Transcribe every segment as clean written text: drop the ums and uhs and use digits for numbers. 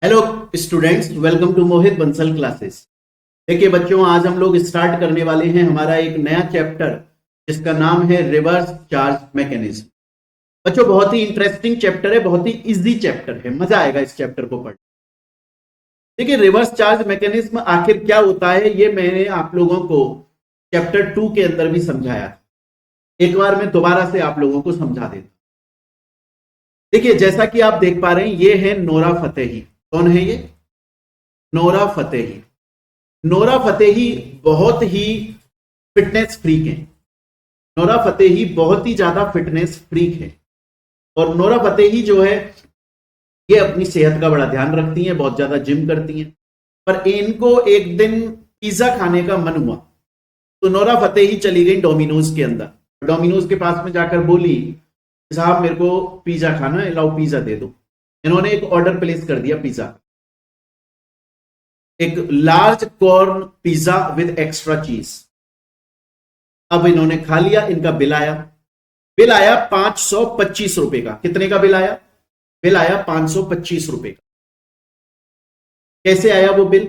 Hello students, welcome to Mohit Bansal classes. देखिए बच्चों, आज हम लोग स्टार्ट करने वाले हैं हमारा एक नया चैप्टर जिसका नाम है रिवर्स चार्ज मैकेनिज्म। बच्चों, बहुत ही इंटरेस्टिंग चैप्टर है, बहुत ही इजी चैप्टर है, मजा आएगा इस चैप्टर को पढ़। देखिए, रिवर्स चार्ज मैकेनिज्म आखिर क्या होता है ये मैंने आप लोगों को चैप्टर 2 के अंदर भी समझाया। एक बार मैं दोबारा से आप लोगों को समझा देता। देखिए, जैसा कि आप देख पा रहे हैं, ये है नोरा फतेही। कौन है ये? Nora Fatehi. नोरा फतेही बहुत ही फिटनेस फ्रीक है। नोरा फतेही बहुत ही ज्यादा फिटनेस फ्रीक है। और नोरा फतेही जो है ये अपनी सेहत का बड़ा ध्यान रखती हैं, बहुत ज्यादा जिम करती हैं। पर इनको एक दिन पिज्जा खाने का मन हुआ तो नोरा फतेही चली गई डोमिनोज के अंदर। डोमिनोज के पास में जाकर बोली, साहब मेरे को पिज्जा खाना है, लाओ पिज्जा दे दो। इन्होंने एक ऑर्डर प्लेस कर दिया पिज्जा, एक large corn pizza with extra चीज। अब इन्होंने खा लिया, इनका बिल आया। बिल आया 525 रुपए का। कितने का बिल आया? बिल आया 525 रुपए का। कैसे आया वो बिल?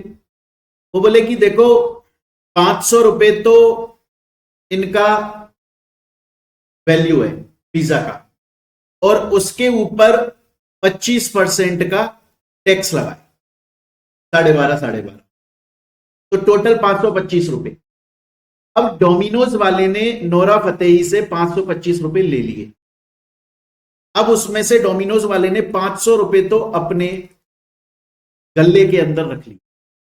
वो बोले कि देखो 500 रुपए तो इनका वैल्यू है पिज्जा का, और उसके ऊपर 25% का टैक्स लगा, 12.5 तो टोटल 525 रुपए। अब डोमिनोज वाले ने नोरा फतेही से 525 रुपए ले लिए। अब उसमें से डोमिनोज वाले ने 500 रुपए तो अपने गल्ले के अंदर रख लिए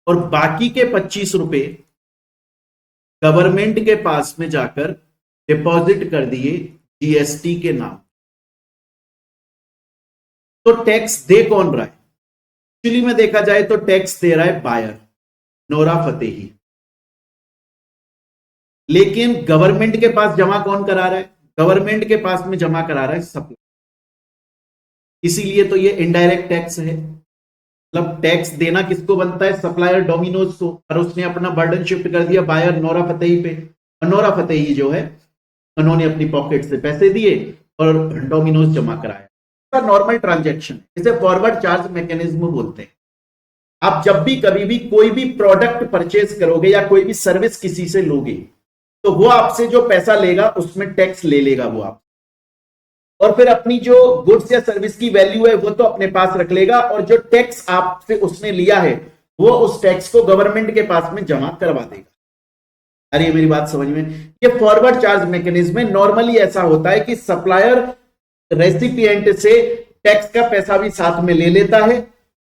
और बाकी के 25 रुपए गवर्नमेंट के पास में जाकर डिपॉजिट कर दिए जीएसटी के नाम। तो टैक्स दे कौन रहा है? एक्चुअली में देखा जाए तो टैक्स दे रहा है बायर, नोरा फतेही। लेकिन गवर्नमेंट के पास जमा कौन करा रहा है? गवर्नमेंट के पास में जमा करा रहा है सप्लाई। इसीलिए तो ये इनडायरेक्ट टैक्स है। मतलब टैक्स देना किसको बनता है? सप्लायर डोमिनोज को। और उसने अपना बर्डन शिफ्ट कर दिया बायर नोरा फतेही पे। और नोरा फतेही जो है उन्होंने अपनी पॉकेट से पैसे दिए और डोमिनोज जमा कराया। नॉर्मल ट्रांजैक्शन, इसे फॉरवर्ड चार्ज मैकेनिज्म बोलते हैं। आप जब भी कभी भी कोई भी प्रोडक्ट परचेज करोगे या कोई भी सर्विस किसी से लोगे तो वो आपसे जो पैसा लेगा उसमें टैक्स ले लेगा वो आप, और फिर अपनी जो गुड्स या सर्विस की वैल्यू है वो तो अपने पास रख लेगा, और जो टैक्स आपसे उसने लिया है वो उस टैक्स को गवर्नमेंट के पास में जमा करवा देगा। अरे मेरी बात समझ में? ये फॉरवर्ड चार्ज मैकेनिज्म है। नॉर्मली ऐसा होता है कि सप्लायर रेसिपिएंट से टैक्स का पैसा भी साथ में ले लेता है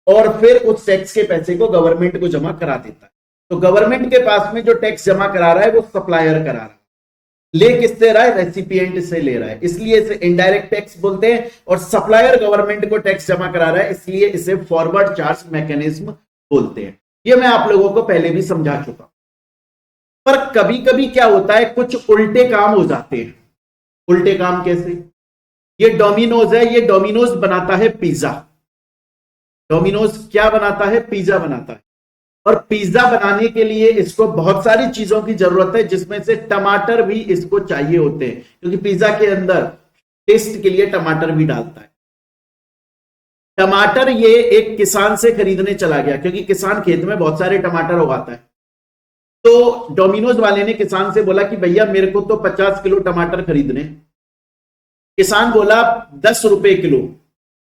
और फिर उस टैक्स के पैसे को गवर्नमेंट को जमा करा देता है। तो गवर्नमेंट के पास में जो टैक्स जमा करा रहा है वो सप्लायर करा रहा है। ले किससे रहा है? रेसिपिएंट से ले रहा है, इसलिए इसे इनडायरेक्ट टैक्स बोलते हैं। और सप्लायर गवर्नमेंट को टैक्स जमा करा रहा है, इसलिए इसे फॉरवर्ड चार्ज मैकेनिज्म बोलते हैं। यह मैं आप लोगों को पहले भी समझा चुका। पर कभी कभी क्या होता है, कुछ उल्टे काम हो जाते हैं। उल्टे काम कैसे? ये डोमिनोज है, ये डोमिनोज बनाता है पिज्जा। डोमिनोज क्या बनाता है? पिज्जा बनाता है। और पिज्जा बनाने के लिए इसको बहुत सारी चीजों की जरूरत है, जिसमें से टमाटर भी इसको चाहिए होते हैं, क्योंकि पिज्जा के अंदर टेस्ट के लिए टमाटर भी डालता है। टमाटर ये एक किसान से खरीदने चला गया, क्योंकि किसान खेत में बहुत सारे टमाटर उगाता है। तो डोमिनोज वाले ने किसान से बोला कि भैया मेरे को तो 50 किलो टमाटर खरीदने। किसान बोला 10 रुपए किलो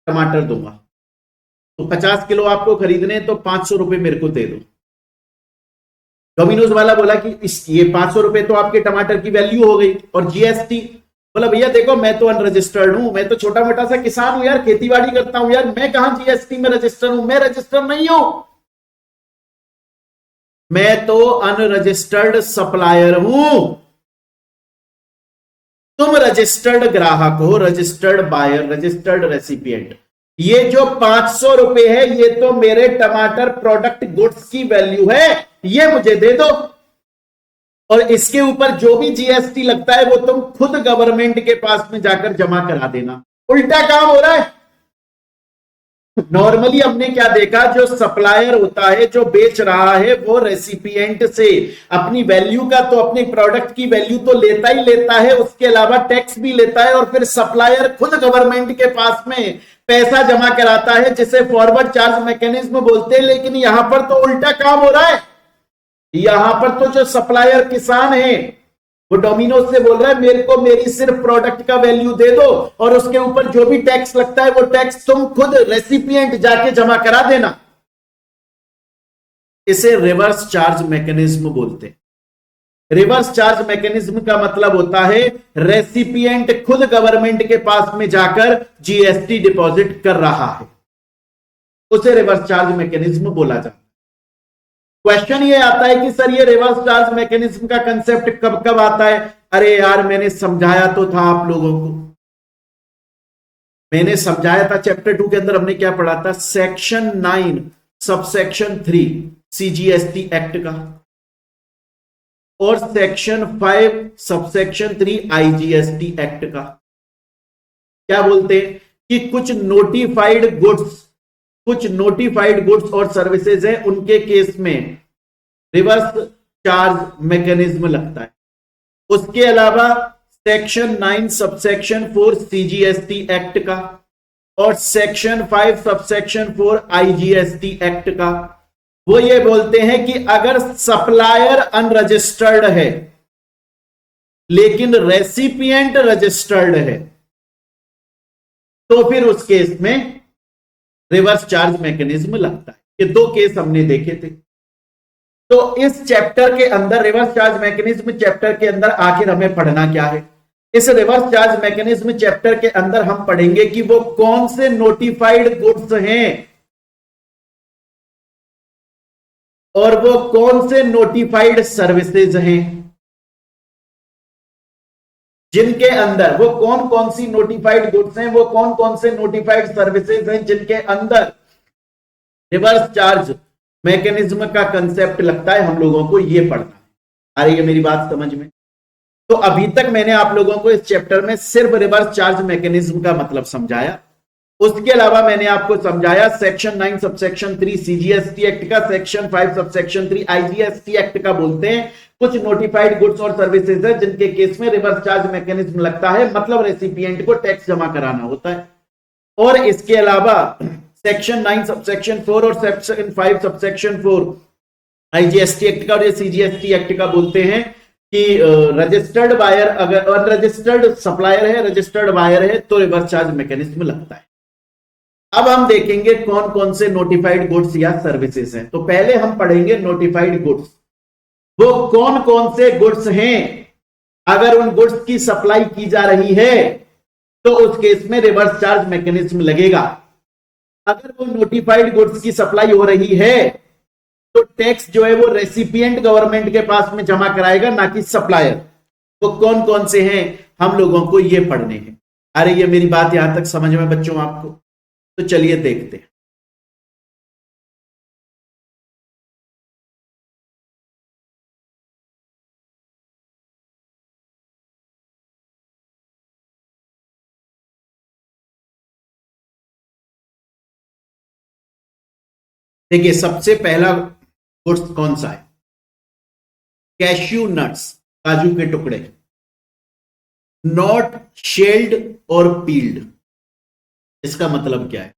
टमाटर दूंगा। तो 50 किलो आपको खरीदने तो 500 रुपए मेरे को दे दो। डोमिनोज वाला बोला कि ये 500 रुपए तो आपके टमाटर की वैल्यू हो गई, और जीएसटी। बोला भैया देखो मैं तो अनरजिस्टर्ड हूं, मैं तो छोटा मोटा सा किसान हूं यार, खेतीबाड़ी करता हूं यार, मैं कहां जीएसटी में रजिस्टर हूं? मैं रजिस्टर नहीं हूं, मैं तो अनरजिस्टर्ड सप्लायर हूं। तुम रजिस्टर्ड ग्राहक हो, रजिस्टर्ड बायर, रजिस्टर्ड रेसिपिएंट। ये जो 500 रुपए है ये तो मेरे टमाटर प्रोडक्ट गुड्स की वैल्यू है, ये मुझे दे दो, और इसके ऊपर जो भी जीएसटी लगता है वो तुम खुद गवर्नमेंट के पास में जाकर जमा करा देना। उल्टा काम हो रहा है। नॉर्मली हमने क्या देखा, जो सप्लायर होता है, जो बेच रहा है, वो रेसिपिएंट से अपनी वैल्यू का तो अपने प्रोडक्ट की वैल्यू तो लेता ही लेता है, उसके अलावा टैक्स भी लेता है, और फिर सप्लायर खुद गवर्नमेंट के पास में पैसा जमा कराता है, जिसे फॉरवर्ड चार्ज मैकेनिज्म बोलते हैं। लेकिन यहां पर तो उल्टा काम हो रहा है। यहां पर तो जो सप्लायर किसान है वो डोमिनोज से बोल रहा है मेरे को मेरी सिर्फ प्रोडक्ट का वैल्यू दे दो और उसके ऊपर जो भी टैक्स लगता है वो टैक्स तुम खुद रेसिपिएंट जाके जमा करा देना। इसे रिवर्स चार्ज मैकेनिज्म बोलते हैं। रिवर्स चार्ज मैकेनिज्म का मतलब होता है रेसिपिएंट खुद गवर्नमेंट के पास में जाकर जीएसटी डिपॉजिट कर रहा है, उसे रिवर्स चार्ज मैकेनिज्म बोला जाता है। क्वेश्चन ये आता है कि सर ये रिवर्स चार्ज मैकेनिज्म का कंसेप्ट कब कब आता है? अरे यार मैंने समझाया तो था आप लोगों को, मैंने समझाया था चैप्टर 2 के अंदर हमने क्या पढ़ा था, सेक्शन 9 सबसेक्शन 3 सीजीएसटी एक्ट का और सेक्शन 5 सबसेक्शन 3 आईजीएसटी एक्ट का। क्या बोलते हैं कि कुछ नोटिफाइड गुड्स और सर्विसेज हैं, उनके केस में रिवर्स चार्ज मैकेनिज्म लगता है। उसके अलावा सेक्शन 9 सबसेक्शन 4 सीजीएसटी एक्ट का और सेक्शन 5 सबसेक्शन 4 आईजीएसटी एक्ट का, वो ये बोलते हैं कि अगर सप्लायर अनरजिस्टर्ड है लेकिन रेसिपिएंट रजिस्टर्ड है तो फिर उस केस में रिवर्स चार्ज मैकेनिज्म लगता है। ये दो केस हमने देखे थे। तो इस चैप्टर के अंदर रिवर्स चार्ज मैकेनिज्म चैप्टर के अंदर आखिर हमें पढ़ना क्या है? इस रिवर्स चार्ज मैकेनिज्म चैप्टर के अंदर हम पढ़ेंगे कि वो कौन से नोटिफाइड गुड्स हैं और वो कौन से नोटिफाइड सर्विसेज हैं, जिनके अंदर वो कौन कौन सी नोटिफाइड गुड्स हैं, वो कौन कौन से नोटिफाइड सर्विसेज हैं जिनके अंदर रिवर्स चार्ज मैकेनिज्म का कंसेप्ट लगता है। हम लोगों को ये पढ़ना है। आ रही है मेरी बात समझ में? तो अभी तक मैंने आप लोगों को इस चैप्टर में सिर्फ रिवर्स चार्ज मैकेनिज्म का मतलब समझाया। उसके अलावा मैंने आपको समझाया सेक्शन 9 सबसेक्शन 3 सीजीएसटी एक्ट का, सेक्शन 5 सबसेक्शन 3 आईजीएसटी एक्ट का बोलते हैं कुछ नोटिफाइड गुड्स और सर्विसेज है जिनके केस में रिवर्स चार्ज मैकेनिज्म लगता है, मतलब रेसिपिएंट को टैक्स जमा कराना होता है। और इसके अलावा सेक्शन 9 सबसेक्शन 4 और सेक्शन 5 सबसेक्शन 4 आईजीएसटी एक्ट का और सीजीएसटी एक्ट का बोलते हैं कि रजिस्टर्ड बायर अगर अनरजिस्टर्ड सप्लायर है, रजिस्टर्ड बायर है तो रिवर्स चार्ज मैकेनिज्म लगता है। अब हम देखेंगे कौन कौन से नोटिफाइड गुड्स या सर्विसेज हैं। तो पहले हम पढ़ेंगे नोटिफाइड गुड्स। वो कौन कौन से गुड्स हैं, अगर उन गुड्स की सप्लाई की जा रही है तो उस केस में रिवर्स चार्ज मैकेनिज्म लगेगा। अगर वो नोटिफाइड गुड्स की सप्लाई हो रही है तो टैक्स जो है वो रेसिपिएंट गवर्नमेंट के पास में जमा कराएगा, ना कि सप्लायर। वो कौन कौन से हैं हम लोगों को ये पढ़ने हैं। अरे ये मेरी बात यहां तक समझ में बच्चों आपको? तो चलिए देखते हैं। देखिए सबसे पहला गुड्स कौन सा है? कैश्यू नट्स, काजू के टुकड़े, नॉट शेल्ड और पील्ड। इसका मतलब क्या है?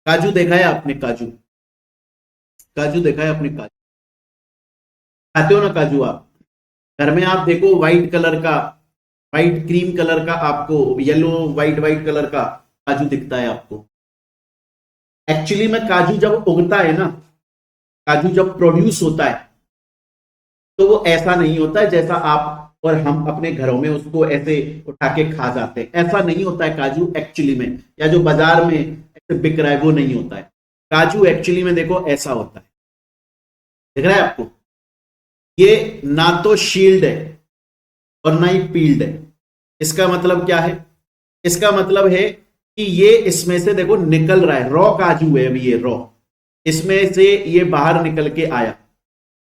काजू देखा है आपने? काजू देखा है आपने? काजू खाते हो ना काजू आप? घर में आप देखो व्हाइट कलर का, व्हाइट क्रीम कलर का, आपको येलो व्हाइट कलर का काजू दिखता है आपको। एक्चुअली में काजू जब उगता है ना, काजू जब प्रोड्यूस होता है तो वो ऐसा नहीं होता है जैसा आप और हम अपने घरों में उसको ऐसे उठा के खा जाते हैं। ऐसा नहीं होता है काजू एक्चुअली में, या जो बाजार में ऐसे बिक रहा है वो नहीं होता है। काजू एक्चुअली में देखो ऐसा होता है, दिख रहा है आपको? ये ना तो शील्ड है और ना ही पील्ड है। इसका मतलब क्या है? इसका मतलब है कि ये इसमें से देखो निकल रहा है, रॉ काजू है अभी, ये रॉ, इसमें से ये बाहर निकल के आया।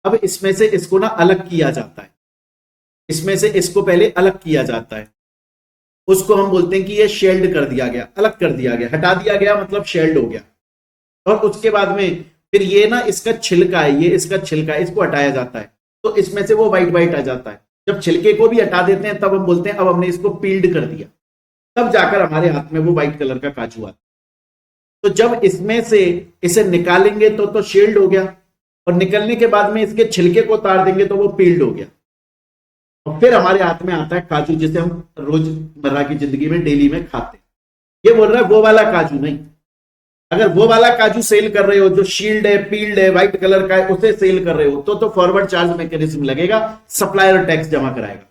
अब इसमें से इसको ना अलग किया जाता है, इसमें से इसको पहले अलग किया जाता है, उसको हम बोलते हैं कि ये शेल्ड कर दिया गया, अलग कर दिया गया, हटा दिया गया, मतलब शेल्ड हो गया। और उसके बाद में फिर ये ना इसका छिलका है, ये इसका छिलका है, इसको हटाया जाता है तो इसमें से वो व्हाइट आ जाता है। जब छिलके को भी हटा देते हैं तब हम बोलते हैं अब हमने इसको पील्ड कर दिया। तब जाकर हमारे हाथ में वो व्हाइट कलर का काजू आता। तो जब इसमें से इसे निकालेंगे तो शील्ड हो गया, और निकलने के बाद में इसके छिलके को उतार देंगे तो वो पील्ड हो गया, और फिर हमारे हाथ में आता है काजू, जिसे हम रोजमर्रा की जिंदगी में डेली में खाते हैं। ये बोल रहा है वो वाला काजू नहीं। अगर वो वाला काजू सेल कर रहे हो जो शील्ड है, पील्ड है, व्हाइट कलर का है, उसे सेल कर रहे हो तो फॉरवर्ड चार्ज मैकेनिज्म लगेगा, सप्लायर टैक्स जमा कराएगा।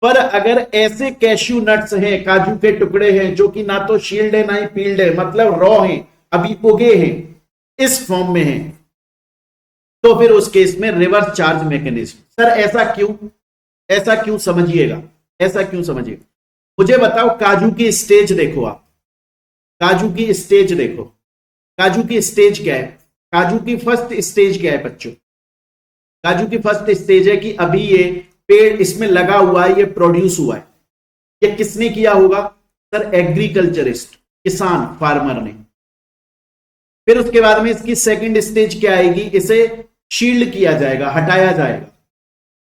पर अगर ऐसे कैश्यू नट्स हैं, काजू के टुकड़े हैं जो कि ना तो शील्ड है ना ही पील्ड है, मतलब रॉ हैं, अभी उगे हैं, इस फॉर्म में हैं, तो फिर उस केस में रिवर्स चार्ज मैकेनिज्म। सर ऐसा क्यों समझिएगा, ऐसा क्यों समझिएगा। मुझे बताओ, काजू की स्टेज देखो आप, काजू की स्टेज देखो, काजू की स्टेज क्या है, काजू की फर्स्ट स्टेज क्या है बच्चों। काजू की फर्स्ट स्टेज है कि अभी ये पेड़ इसमें लगा हुआ है, ये प्रोड्यूस हुआ है। ये किसने किया होगा सर, एग्रीकल्चरिस्ट, किसान, फार्मर ने। फिर उसके बाद में इसकी सेकंड स्टेज क्या आएगी, इसे शील्ड किया जाएगा, हटाया जाएगा।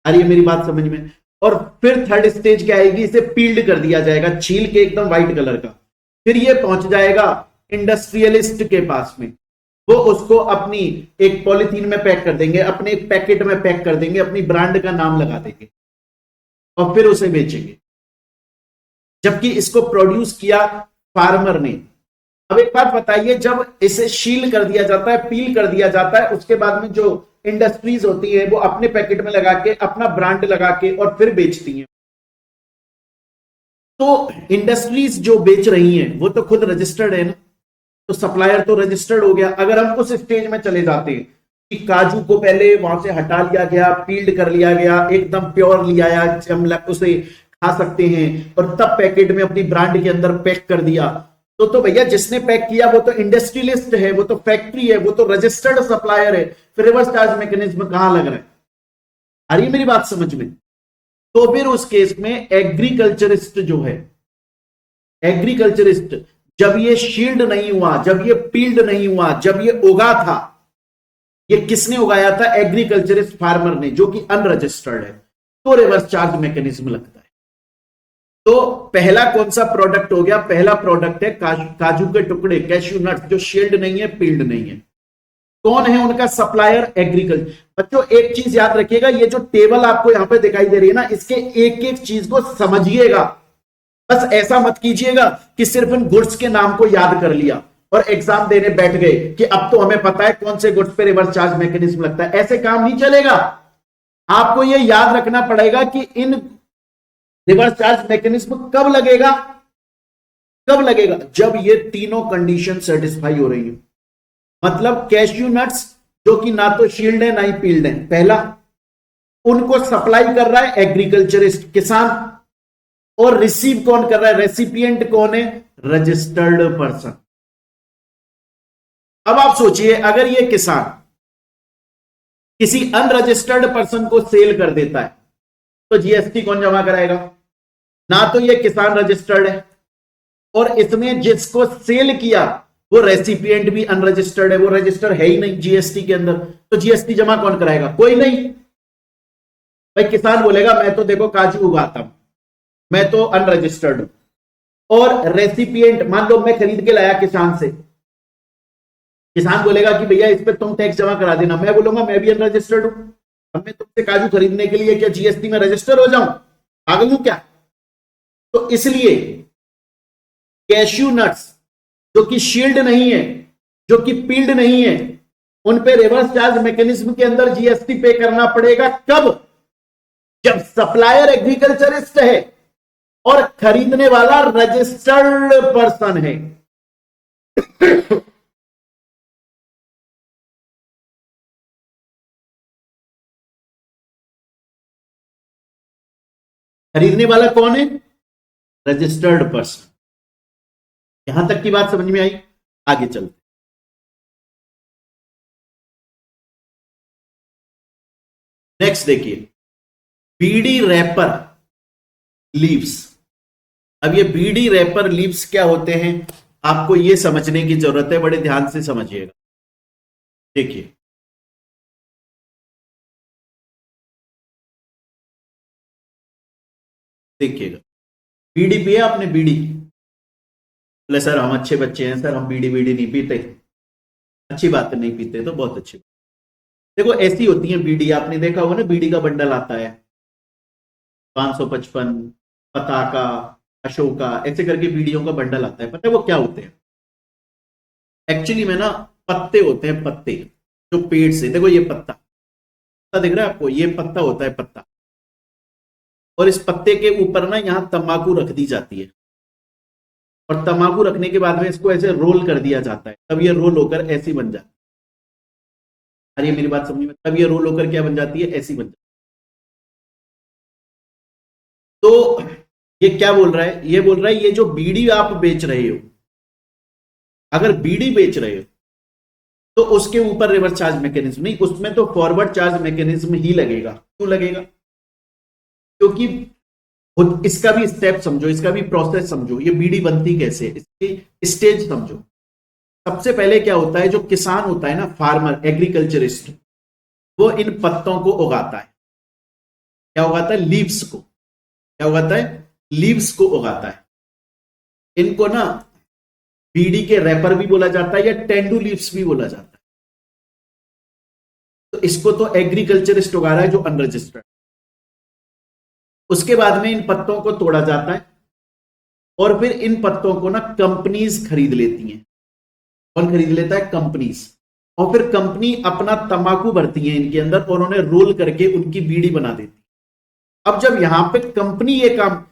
आ रही है मेरी बात समझ में। और फिर थर्ड स्टेज क्या आएगी, इसे पील्ड कर दिया जाएगा, छील के एकदम व्हाइट कलर का। फिर ये पहुंच जाएगा इंडस्ट्रियलिस्ट के पास में, वो उसको अपनी एक पॉलिथीन में पैक कर देंगे, अपने एक पैकेट में पैक कर देंगे, अपनी ब्रांड का नाम लगा देंगे और फिर उसे बेचेंगे, जबकि इसको प्रोड्यूस किया फार्मर ने। अब एक बात बताइए, जब इसे शील कर दिया जाता है, पील कर दिया जाता है, उसके बाद में जो इंडस्ट्रीज होती है वो अपने पैकेट में लगा के, अपना ब्रांड लगा के और फिर बेचती हैं। तो इंडस्ट्रीज जो बेच रही हैं वो तो खुद रजिस्टर्ड है ना, तो सप्लायर तो रजिस्टर्ड हो गया। अगर हम उस स्टेज में चले जाते हैं कि काजू को पहले वहां से हटा लिया गया, पील्ड कर लिया गया, एकदम प्योर लिया गया, हम उसे खा सकते हैं, और तब पैकेट में अपनी ब्रांड के अंदर पैक कर दिया, तो भैया जिसने पैक किया वो तो इंडस्ट्रियलिस्ट है, वो तो फैक्ट्री है, वो तो रजिस्टर्ड सप्लायर है। फिर रिवर्स चार्ज मैकेनिज्म कहां लग रहा है, आ रही है मेरी बात समझ में। तो फिर उस केस में एग्रीकल्चरिस्ट जो है, एग्रीकल्चरिस्ट, जब ये शील्ड नहीं हुआ, जब ये पील्ड नहीं हुआ, जब ये उगा था, ये किसने उगाया था, एग्रीकल्चरिस्ट फार्मर ने, जो कि अनरजिस्टर्ड है, तो रिवर्स चार्ज मैकेनिज्म लगता है। तो पहला कौन सा प्रोडक्ट हो गया, पहला प्रोडक्ट है काजू के टुकड़े, कैश्यू नट्स, जो शील्ड नहीं है, पील्ड नहीं है। कौन है उनका सप्लायर, एग्रीकल्चर। बच्चों एक चीज याद रखिएगा, ये जो टेबल आपको यहां पे दिखाई दे रही है ना, इसके एक एक चीज को समझिएगा। बस ऐसा मत कीजिएगा कि सिर्फ इन गुड्स के नाम को याद कर लिया और एग्जाम देने बैठ गए कि अब तो हमें पता है कौन से गुड्स पे रिवर्स चार्ज मैकेनिज्म लगता है। ऐसे काम नहीं चलेगा। आपको यह याद रखना पड़ेगा कि इन रिवर्स चार्ज मैकेनिज्म कब लगेगा, कब लगेगा, जब ये तीनों कंडीशन सेटिस्फाई हो रही है। मतलब कैश्यू नट्स जो कि ना तो शील्ड है ना ही पील्ड है, पहला, उनको सप्लाई कर रहा है एग्रीकल्चरिस्ट, किसान, और रिसीव कौन कर रहा है, रेसिपिएंट कौन है, रजिस्टर्ड पर्सन। अब आप सोचिए, अगर ये किसान किसी अनरजिस्टर्ड पर्सन को सेल कर देता है तो जीएसटी कौन जमा कराएगा। ना तो ये किसान रजिस्टर्ड है, और इसमें जिसको सेल किया वो रेसिपिएंट भी अनरजिस्टर्ड है, वो रजिस्टर है ही नहीं जीएसटी के अंदर, तो जीएसटी जमा कौन कराएगा, कोई नहीं। भाई किसान बोलेगा मैं तो देखो काजू उगाता हूं, मैं तो अनरजिस्टर्ड हूं, और रेसिपिएंट, मान लो मैं खरीद के लाया किसान से, किसान बोलेगा कि भैया इस पे तुम टैक्स जमा करा देना, मैं बोलूंगा मैं भी अनरजिस्टर्ड हूं, अब मैं तुमसे काजू खरीदने के लिए क्या जीएसटी में रजिस्टर हो जाऊं, पागल हूं क्या। तो इसलिए कैश्यू नट्स जो कि शील्ड नहीं है, जो कि पील्ड नहीं है, उन पे रिवर्स चार्ज मैकेनिज्म के अंदर जीएसटी पे करना पड़ेगा। कब, जब सप्लायर एग्रीकल्चरिस्ट है और खरीदने वाला रजिस्टर्ड पर्सन है। खरीदने वाला कौन है, रजिस्टर्ड पर्सन। यहां तक की बात समझ में आई, आगे चलते। नेक्स्ट देखिए, बीडी रैपर लीव्स। अब ये बीडी रैपर लीव्स क्या होते हैं, आपको ये समझने की जरूरत है, बड़े ध्यान से समझिएगा। देखिए, देखिएगा, बीड़ी पिया आपने, बीड़ी, बोले सर हम अच्छे बच्चे हैं सर, हम बीड़ी बीड़ी नहीं पीते। अच्छी बात है, नहीं पीते तो बहुत अच्छी बात। देखो ऐसी होती है बीड़ी, आपने देखा होगा ना, बीड़ी का बंडल आता है 555, पताका, अशोका, ऐसे करके बीड़ियों का बंडल आता है। पता है वो क्या होते हैं? एक्चुअली में ना पत्ते होते हैं, पत्ते जो पेड़ से, देखो ये पत्ता पत्ता दिख रहा है आपको, ये पत्ता होता है, पत्ता। और इस पत्ते के ऊपर ना यहां तंबाकू रख दी जाती है, और तंबाकू रखने के बाद में इसको ऐसे रोल कर दिया जाता है, तब ये रोल होकर ऐसी बन जाती है। अरे मेरी बात समझ में, तब ये रोल होकर क्या बन जाती है? ऐसी बन जाती है। तो ये क्या बोल रहा है? ये बोल रहा है ये जो बीड़ी आप बेच रहे हो, अगर बीड़ी बेच रहे हो तो उसके ऊपर रिवर्स चार्ज मैकेनिज्म नहीं, उसमें तो फॉरवर्ड चार्ज मैकेनिज्म ही लगेगा। क्यों लगेगा? क्योंकि इसका भी स्टेप समझो, इसका भी प्रोसेस समझो, ये बीड़ी बनती कैसे, इसकी स्टेज समझो। सबसे पहले क्या होता है, जो किसान होता है ना, फार्मर, एग्रीकल्चरिस्ट, वो इन पत्तों को उगाता है। क्या उगाता है? लीव्स को। क्या उगाता है? लीव्स को उगाता है। इनको ना बीड़ी के रैपर भी बोला जाता है, या टेंडू लीव्स भी बोला जाता है। तो इसको तो एग्रीकल्चरिस्ट उगा रहा है जो अनरजिस्टर्ड। उसके बाद में इन पत्तों को तोड़ा जाता है, और फिर इन पत्तों को ना कंपनीज खरीद लेती हैं। कौन खरीद लेता है? कंपनीज। और फिर कंपनी अपना तंबाकू भरती है इनके अंदर, और उन्हें रोल करके उनकी बीड़ी बना देती है। अब जब यहां पे कंपनी ये काम,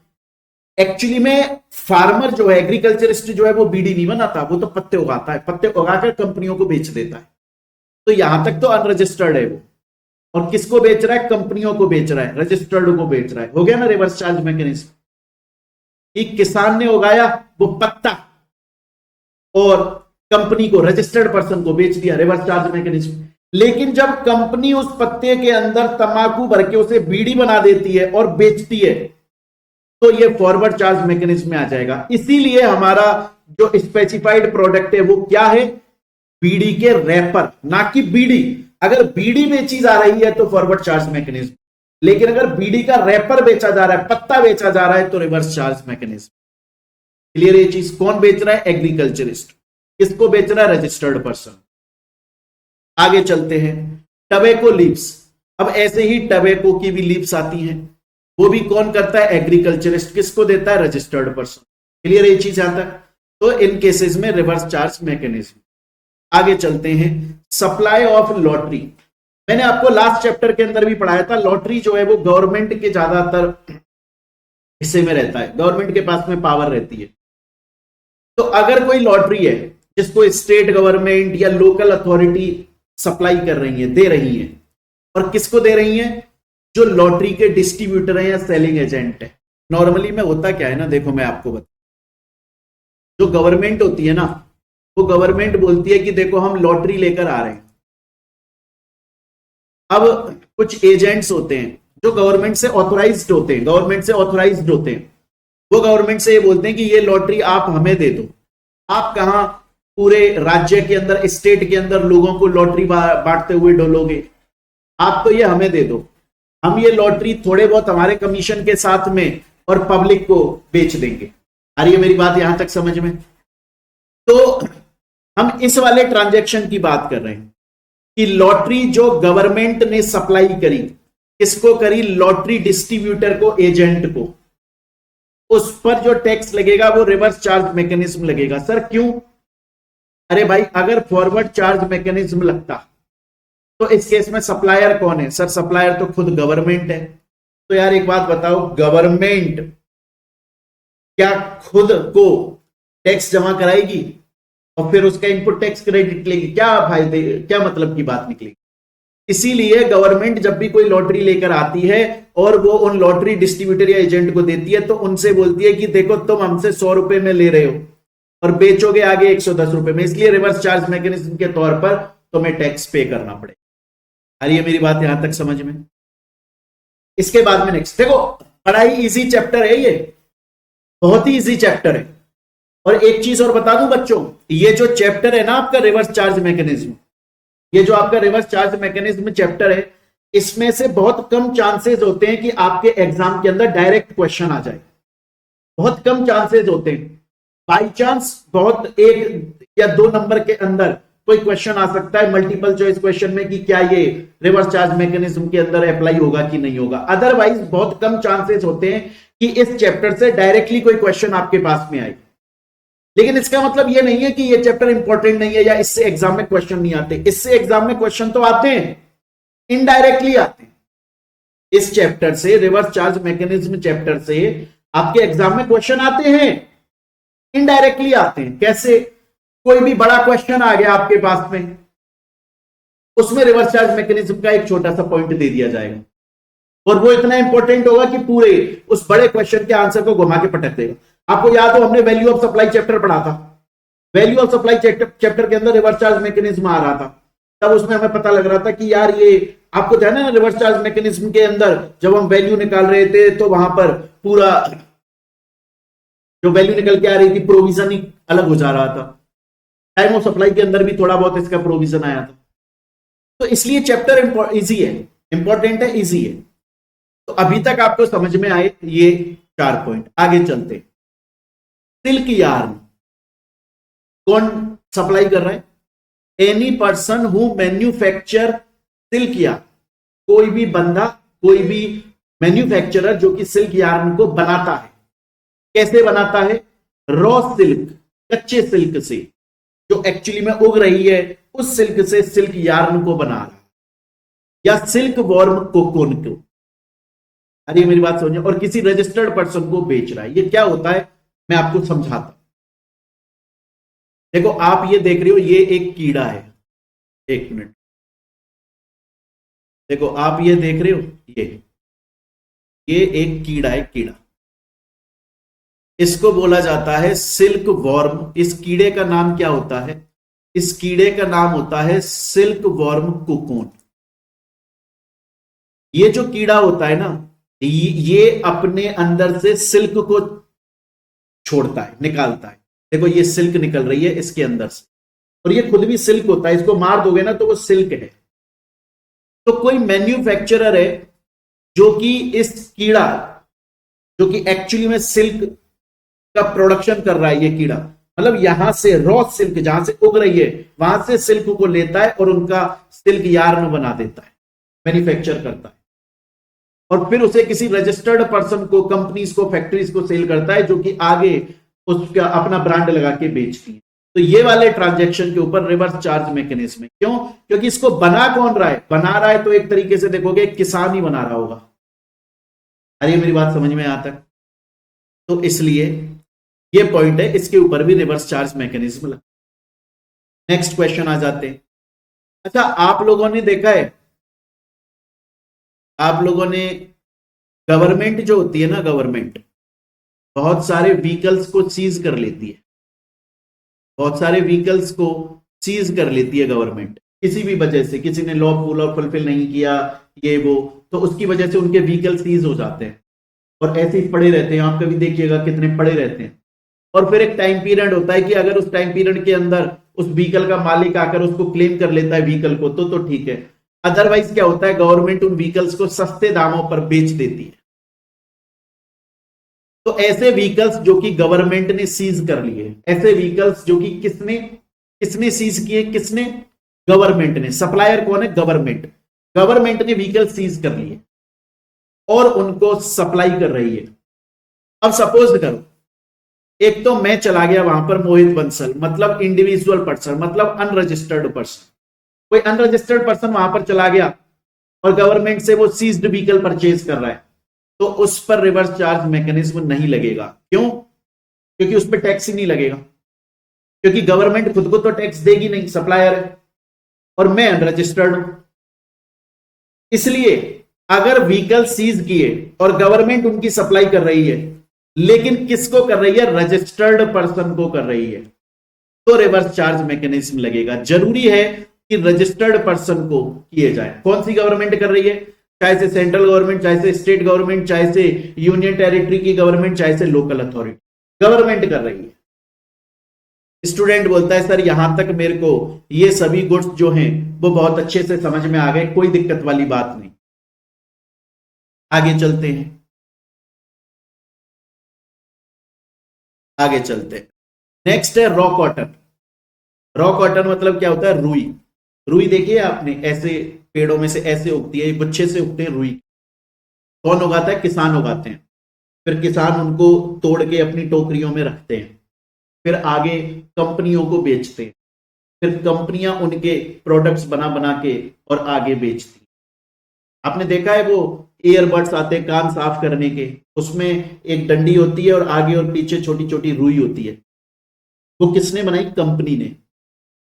एक्चुअली में फार्मर जो है, एग्रीकल्चरिस्ट जो है, वो बीड़ी नहीं बनाता, वो तो पत्ते उगाता है, पत्ते उगाकर कंपनियों को बेच देता है। तो यहां तक तो अनरजिस्टर्ड है वो, और किसको बेच रहा है? कंपनियों को बेच रहा है, रजिस्टर्ड को बेच रहा है। हो गया ना रिवर्स चार्ज मैकेनिज्म। एक किसान ने उगाया वो पत्ता, और कंपनी को, रजिस्टर्ड पर्सन को बेच दिया, रिवर्स चार्ज मैकेनिज्म। लेकिन जब कंपनी उस पत्ते के अंदर तंबाकू भर के उसे बीड़ी बना देती है और बेचती है, तो ये फॉरवर्ड चार्ज मैकेनिज्म में आ जाएगा। इसीलिए हमारा जो स्पेसिफाइड प्रोडक्ट है वो क्या है? बीड़ी के रैपर, ना कि बीड़ी। अगर बीड़ी बेची जा रही है तो फॉरवर्ड चार्ज मैकेनिज्म, लेकिन अगर बीड़ी का रैपर बेचा जा रहा है, पत्ता बेचा जा रहा है, तो रिवर्स चार्ज मैकेनिज्म। क्लियर? ये चीज कौन बेच रहा है? एग्रीकल्चरिस्ट। किसको बेच रहा है? Registered person. आगे चलते हैं, टबैको लीव्स। अब ऐसे ही टबैको की भी लीव्स आती हैं, वो भी कौन करता है? एग्रीकल्चरिस्ट। किसको देता है? Registered person. क्लियर ये चीज यहां तक? तो इन केसेस में रिवर्स चार्ज मैकेनिज्म। आगे चलते हैं, सप्लाई ऑफ लॉटरी। मैंने आपको लास्ट चैप्टर के अंदर भी पढ़ाया था, लॉटरी जो है वो गवर्नमेंट के ज्यादातर हिस्से में रहता है, गवर्नमेंट के पास में पावर रहती है। तो अगर कोई लॉटरी है जिसको स्टेट गवर्नमेंट या लोकल अथॉरिटी सप्लाई कर रही है, दे रही है, और किसको दे रही है? जो लॉटरी के डिस्ट्रीब्यूटर हैं या सेलिंग एजेंट है। नॉर्मली में होता क्या है ना, देखो मैं आपको बता, जो गवर्नमेंट होती है ना, वो गवर्नमेंट बोलती है कि देखो हम लॉटरी लेकर आ रहे हैं। अब कुछ एजेंट्स होते हैं जो गवर्नमेंट से ऑथोराइज्ड होते हैं, वो गवर्नमेंट से ये बोलते हैं कि ये लॉटरी आप हमें दे दो। आप कहां पूरे राज्य के अंदर, स्टेट के अंदर लोगों को लॉटरी बांटते हुए डोलोगे? आप तो ये हमें दे दो, हम ये लॉटरी थोड़े बहुत हमारे कमीशन के साथ में और पब्लिक को बेच देंगे। आ रही है मेरी बात यहां तक समझ में? तो हम इस वाले ट्रांजैक्शन की बात कर रहे हैं कि लॉटरी जो गवर्नमेंट ने सप्लाई करी, किसको करी? लॉटरी डिस्ट्रीब्यूटर को, एजेंट को। उस पर जो टैक्स लगेगा वो रिवर्स चार्ज मैकेनिज्म लगेगा। सर क्यों? अरे भाई, अगर फॉरवर्ड चार्ज मैकेनिज्म लगता तो इस केस में सप्लायर कौन है? सर सप्लायर तो खुद गवर्नमेंट है। तो यार एक बात बताओ, गवर्नमेंट क्या खुद को टैक्स जमा कराएगी और फिर उसका इनपुट टैक्स क्रेडिट लेगी? क्या फायदे, क्या मतलब की बात निकलेगी? इसीलिए गवर्नमेंट जब भी कोई लॉटरी लेकर आती है और वो उन लॉटरी डिस्ट्रीब्यूटर या एजेंट को देती है, तो उनसे बोलती है कि देखो तुम हमसे 100 रुपए में ले रहे हो और बेचोगे आगे 110 रुपए में, इसलिए रिवर्स चार्ज मैकेनिज्म के तौर पर तुम्हें टैक्स पे करना पड़ेगा। आ रही है मेरी बात यहां तक समझ में? इसके बाद में नेक्स्ट देखो, बड़ा ही इजी चैप्टर है ये, बहुत ही इजी चैप्टर है। और एक चीज और बता दूं बच्चों, ये जो चैप्टर है ना आपका रिवर्स चार्ज मैकेनिज्म, ये जो आपका रिवर्स चार्ज मैकेनिज्म चैप्टर है, इसमें से बहुत कम चांसेस होते हैं कि आपके एग्जाम के अंदर डायरेक्ट क्वेश्चन आ जाए, बहुत कम चांसेस होते हैं। बाई चांस बहुत एक या दो नंबर के अंदर कोई क्वेश्चन आ सकता है मल्टीपल चॉइस क्वेश्चन में कि क्या ये रिवर्स चार्ज मैकेनिज्म के अंदर अप्लाई होगा कि नहीं होगा। अदरवाइज बहुत कम चांसेस होते हैं कि इस चैप्टर से डायरेक्टली कोई क्वेश्चन आपके पास में आए। लेकिन इसका मतलब ये नहीं है कि ये चैप्टर इंपॉर्टेंट नहीं है या इससे एग्जाम में क्वेश्चन नहीं आते। इससे एग्जाम में क्वेश्चन तो आते हैं, इनडायरेक्टली आते हैं। इस चैप्टर से, रिवर्स चार्ज मैकेनिज्म चैप्टर से आपके एग्जाम में क्वेश्चन आते हैं, इनडायरेक्टली आते हैं। कैसे? कोई भी बड़ा क्वेश्चन आ गया आपके पास में, उसमें रिवर्स चार्ज मैकेनिज्म का एक छोटा सा पॉइंट दे दिया जाएगा और वो इतना इंपॉर्टेंट होगा कि पूरे उस बड़े क्वेश्चन के आंसर को घुमा के पटक देगा। आपको याद हो, हमने वैल्यू ऑफ सप्लाई चैप्टर पढ़ा था। वैल्यू ऑफ सप्लाई चैप्टर के अंदर रिवर्स चार्ज मैकेनिज्म आ रहा था। तब उसमें हमें पता लग रहा था कि यार ये आपको ध्यान है ना, रिवर्स चार्ज मैकेनिज्म के अंदर जब हम वैल्यू निकाल रहे थे तो वहां पर पूरा जो वैल्यू निकल के आ रही थी प्रोविजन ही अलग हो जा रहा था। टाइम ऑफ सप्लाई के अंदर भी थोड़ा बहुत इसका प्रोविजन आया था। तो इसलिए चैप्टर इजी है, इंपॉर्टेंट है, इजी है। तो अभी तक आपको समझ में आए ये 4 पॉइंट। आगे चलते। सिल्क यार्न कौन सप्लाई कर रहा है? Any person who manufacture silk yarn, कोई भी बंदा, कोई भी मैन्युफैक्चरर जो कि सिल्क यार्न को बनाता है। कैसे बनाता है? रॉ सिल्क, कच्चे सिल्क से, जो एक्चुअली में उग रही है उस सिल्क से सिल्क यार्न को बना रहा है, या सिल्क वॉर्म कोकोन को। अरे मेरी बात समझिए। और किसी रजिस्टर्ड पर्सन को बेच रहा है। ये क्या होता है मैं आपको समझाता हूं। देखो आप ये देख रहे हो, ये एक कीड़ा है। एक मिनट, देखो आप ये देख रहे हो, ये एक कीड़ा है, कीड़ा। इसको बोला जाता है सिल्क वॉर्म। इस कीड़े का नाम क्या होता है? इस कीड़े का नाम होता है सिल्क वॉर्म कोकोन। ये जो कीड़ा होता है ना, ये अपने अंदर से सिल्क को छोड़ता है, निकालता है। देखो ये सिल्क निकल रही है इसके अंदर से, और ये खुद भी सिल्क होता है। इसको मार दोगे ना तो वो सिल्क है। तो कोई मैन्युफैक्चरर है जो कि इस कीड़ा, जो कि एक्चुअली में सिल्क का प्रोडक्शन कर रहा है, ये कीड़ा मतलब यहां से रॉ सिल्क जहां से उग रही है वहां से सिल्क को लेता है और उनका सिल्क यार्न बना देता है, मैन्युफैक्चर करता है, और फिर उसे किसी रजिस्टर्ड पर्सन को, कंपनीज को, फैक्ट्रीज को सेल करता है, जो कि आगे उसका अपना ब्रांड लगा के बेचती है। तो ये वाले ट्रांजैक्शन के ऊपर रिवर्स चार्ज मैकेनिज्म है। क्यों? क्योंकि इसको बना कौन रहा है? बना रहा है तो एक तरीके से देखोगे किसान ही बना रहा होगा। अरे मेरी बात समझ में आता है? तो इसलिए ये पॉइंट है, इसके ऊपर भी रिवर्स चार्ज मैकेनिज्म लगा। नेक्स्ट क्वेश्चन आ जाते हैं। अच्छा, आप लोगों ने देखा है, आप लोगों ने, गवर्नमेंट जो होती है ना, गवर्नमेंट बहुत सारे व्हीकल्स को सीज कर लेती है। बहुत सारे व्हीकल्स को सीज कर लेती है गवर्नमेंट, किसी भी वजह से। किसी ने लॉ फुलफिल नहीं किया, ये वो, तो उसकी वजह से उनके व्हीकल सीज हो जाते हैं और ऐसे ही पड़े रहते हैं। आप कभी देखिएगा कितने पड़े रहते हैं। और फिर एक टाइम पीरियड होता है कि अगर उस टाइम पीरियड के अंदर उस व्हीकल का मालिक आकर उसको क्लेम कर लेता है व्हीकल को, तो ठीक है। अदरवाइज क्या होता है, गवर्नमेंट उन व्हीकल्स को सस्ते दामों पर बेच देती है। तो ऐसे व्हीकल्स जो कि गवर्नमेंट ने सीज कर लिए, ऐसे व्हीकल्स जो कि किसने सीज किए? किसने? गवर्नमेंट ने। सप्लायर कौन है? गवर्नमेंट। गवर्नमेंट ने व्हीकल सीज कर लिए और उनको सप्लाई कर रही है। अब सपोज करो, एक तो मैं चला गया वहां पर, मोहित बंसल, मतलब इंडिविजुअल पर्सन, मतलब अनरजिस्टर्ड पर्सन। कोई अनरजिस्टर्ड पर्सन वहां पर चला गया और गवर्नमेंट से वो सीज्ड व्हीकल परचेज कर रहा है, तो उस पर रिवर्स चार्ज मैकेनिज्म नहीं लगेगा। क्यों? क्योंकि उस पर टैक्स ही नहीं लगेगा, क्योंकि गवर्नमेंट खुद को तो टैक्स देगी नहीं, सप्लायर है, और मैं अनरजिस्टर्ड हूं। इसलिए अगर व्हीकल सीज किए और गवर्नमेंट उनकी सप्लाई कर रही है, लेकिन किसको कर रही है? रजिस्टर्ड पर्सन को कर रही है, तो रिवर्स चार्ज मैकेनिज्म लगेगा। जरूरी है कि रजिस्टर्ड पर्सन को किए जाए। कौन सी गवर्नमेंट कर रही है? चाहे से सेंट्रल गवर्नमेंट, चाहे से स्टेट गवर्नमेंट, चाहे से यूनियन टेरिटरी की गवर्नमेंट, चाहे से लोकल अथॉरिटी, गवर्नमेंट कर रही है। स्टूडेंट बोलता है सर यहां तक मेरे को ये सभी गुड्स जो हैं वो बहुत अच्छे से समझ में आ गए, कोई दिक्कत वाली बात नहीं। आगे चलते हैं, आगे चलते हैं। नेक्स्ट है रॉ कॉटन। रॉ कॉटन मतलब क्या होता है? रुई। रुई देखिए आपने, ऐसे पेड़ों में से ऐसे उगती है, गुच्छे से उगते हैं रुई। कौन उगाता है? किसान उगाते हैं। फिर किसान उनको तोड़ के अपनी टोकरियों में रखते हैं, फिर आगे कंपनियों को बेचते हैं, फिर कंपनियां उनके प्रोडक्ट्स बना बना के और आगे बेचती हैं। आपने देखा है वो ईयरबड्स आते हैं कान साफ करने के, उसमें एक डंडी होती है और आगे और पीछे छोटी छोटी रुई होती है। वो किसने बनाई? कंपनी ने।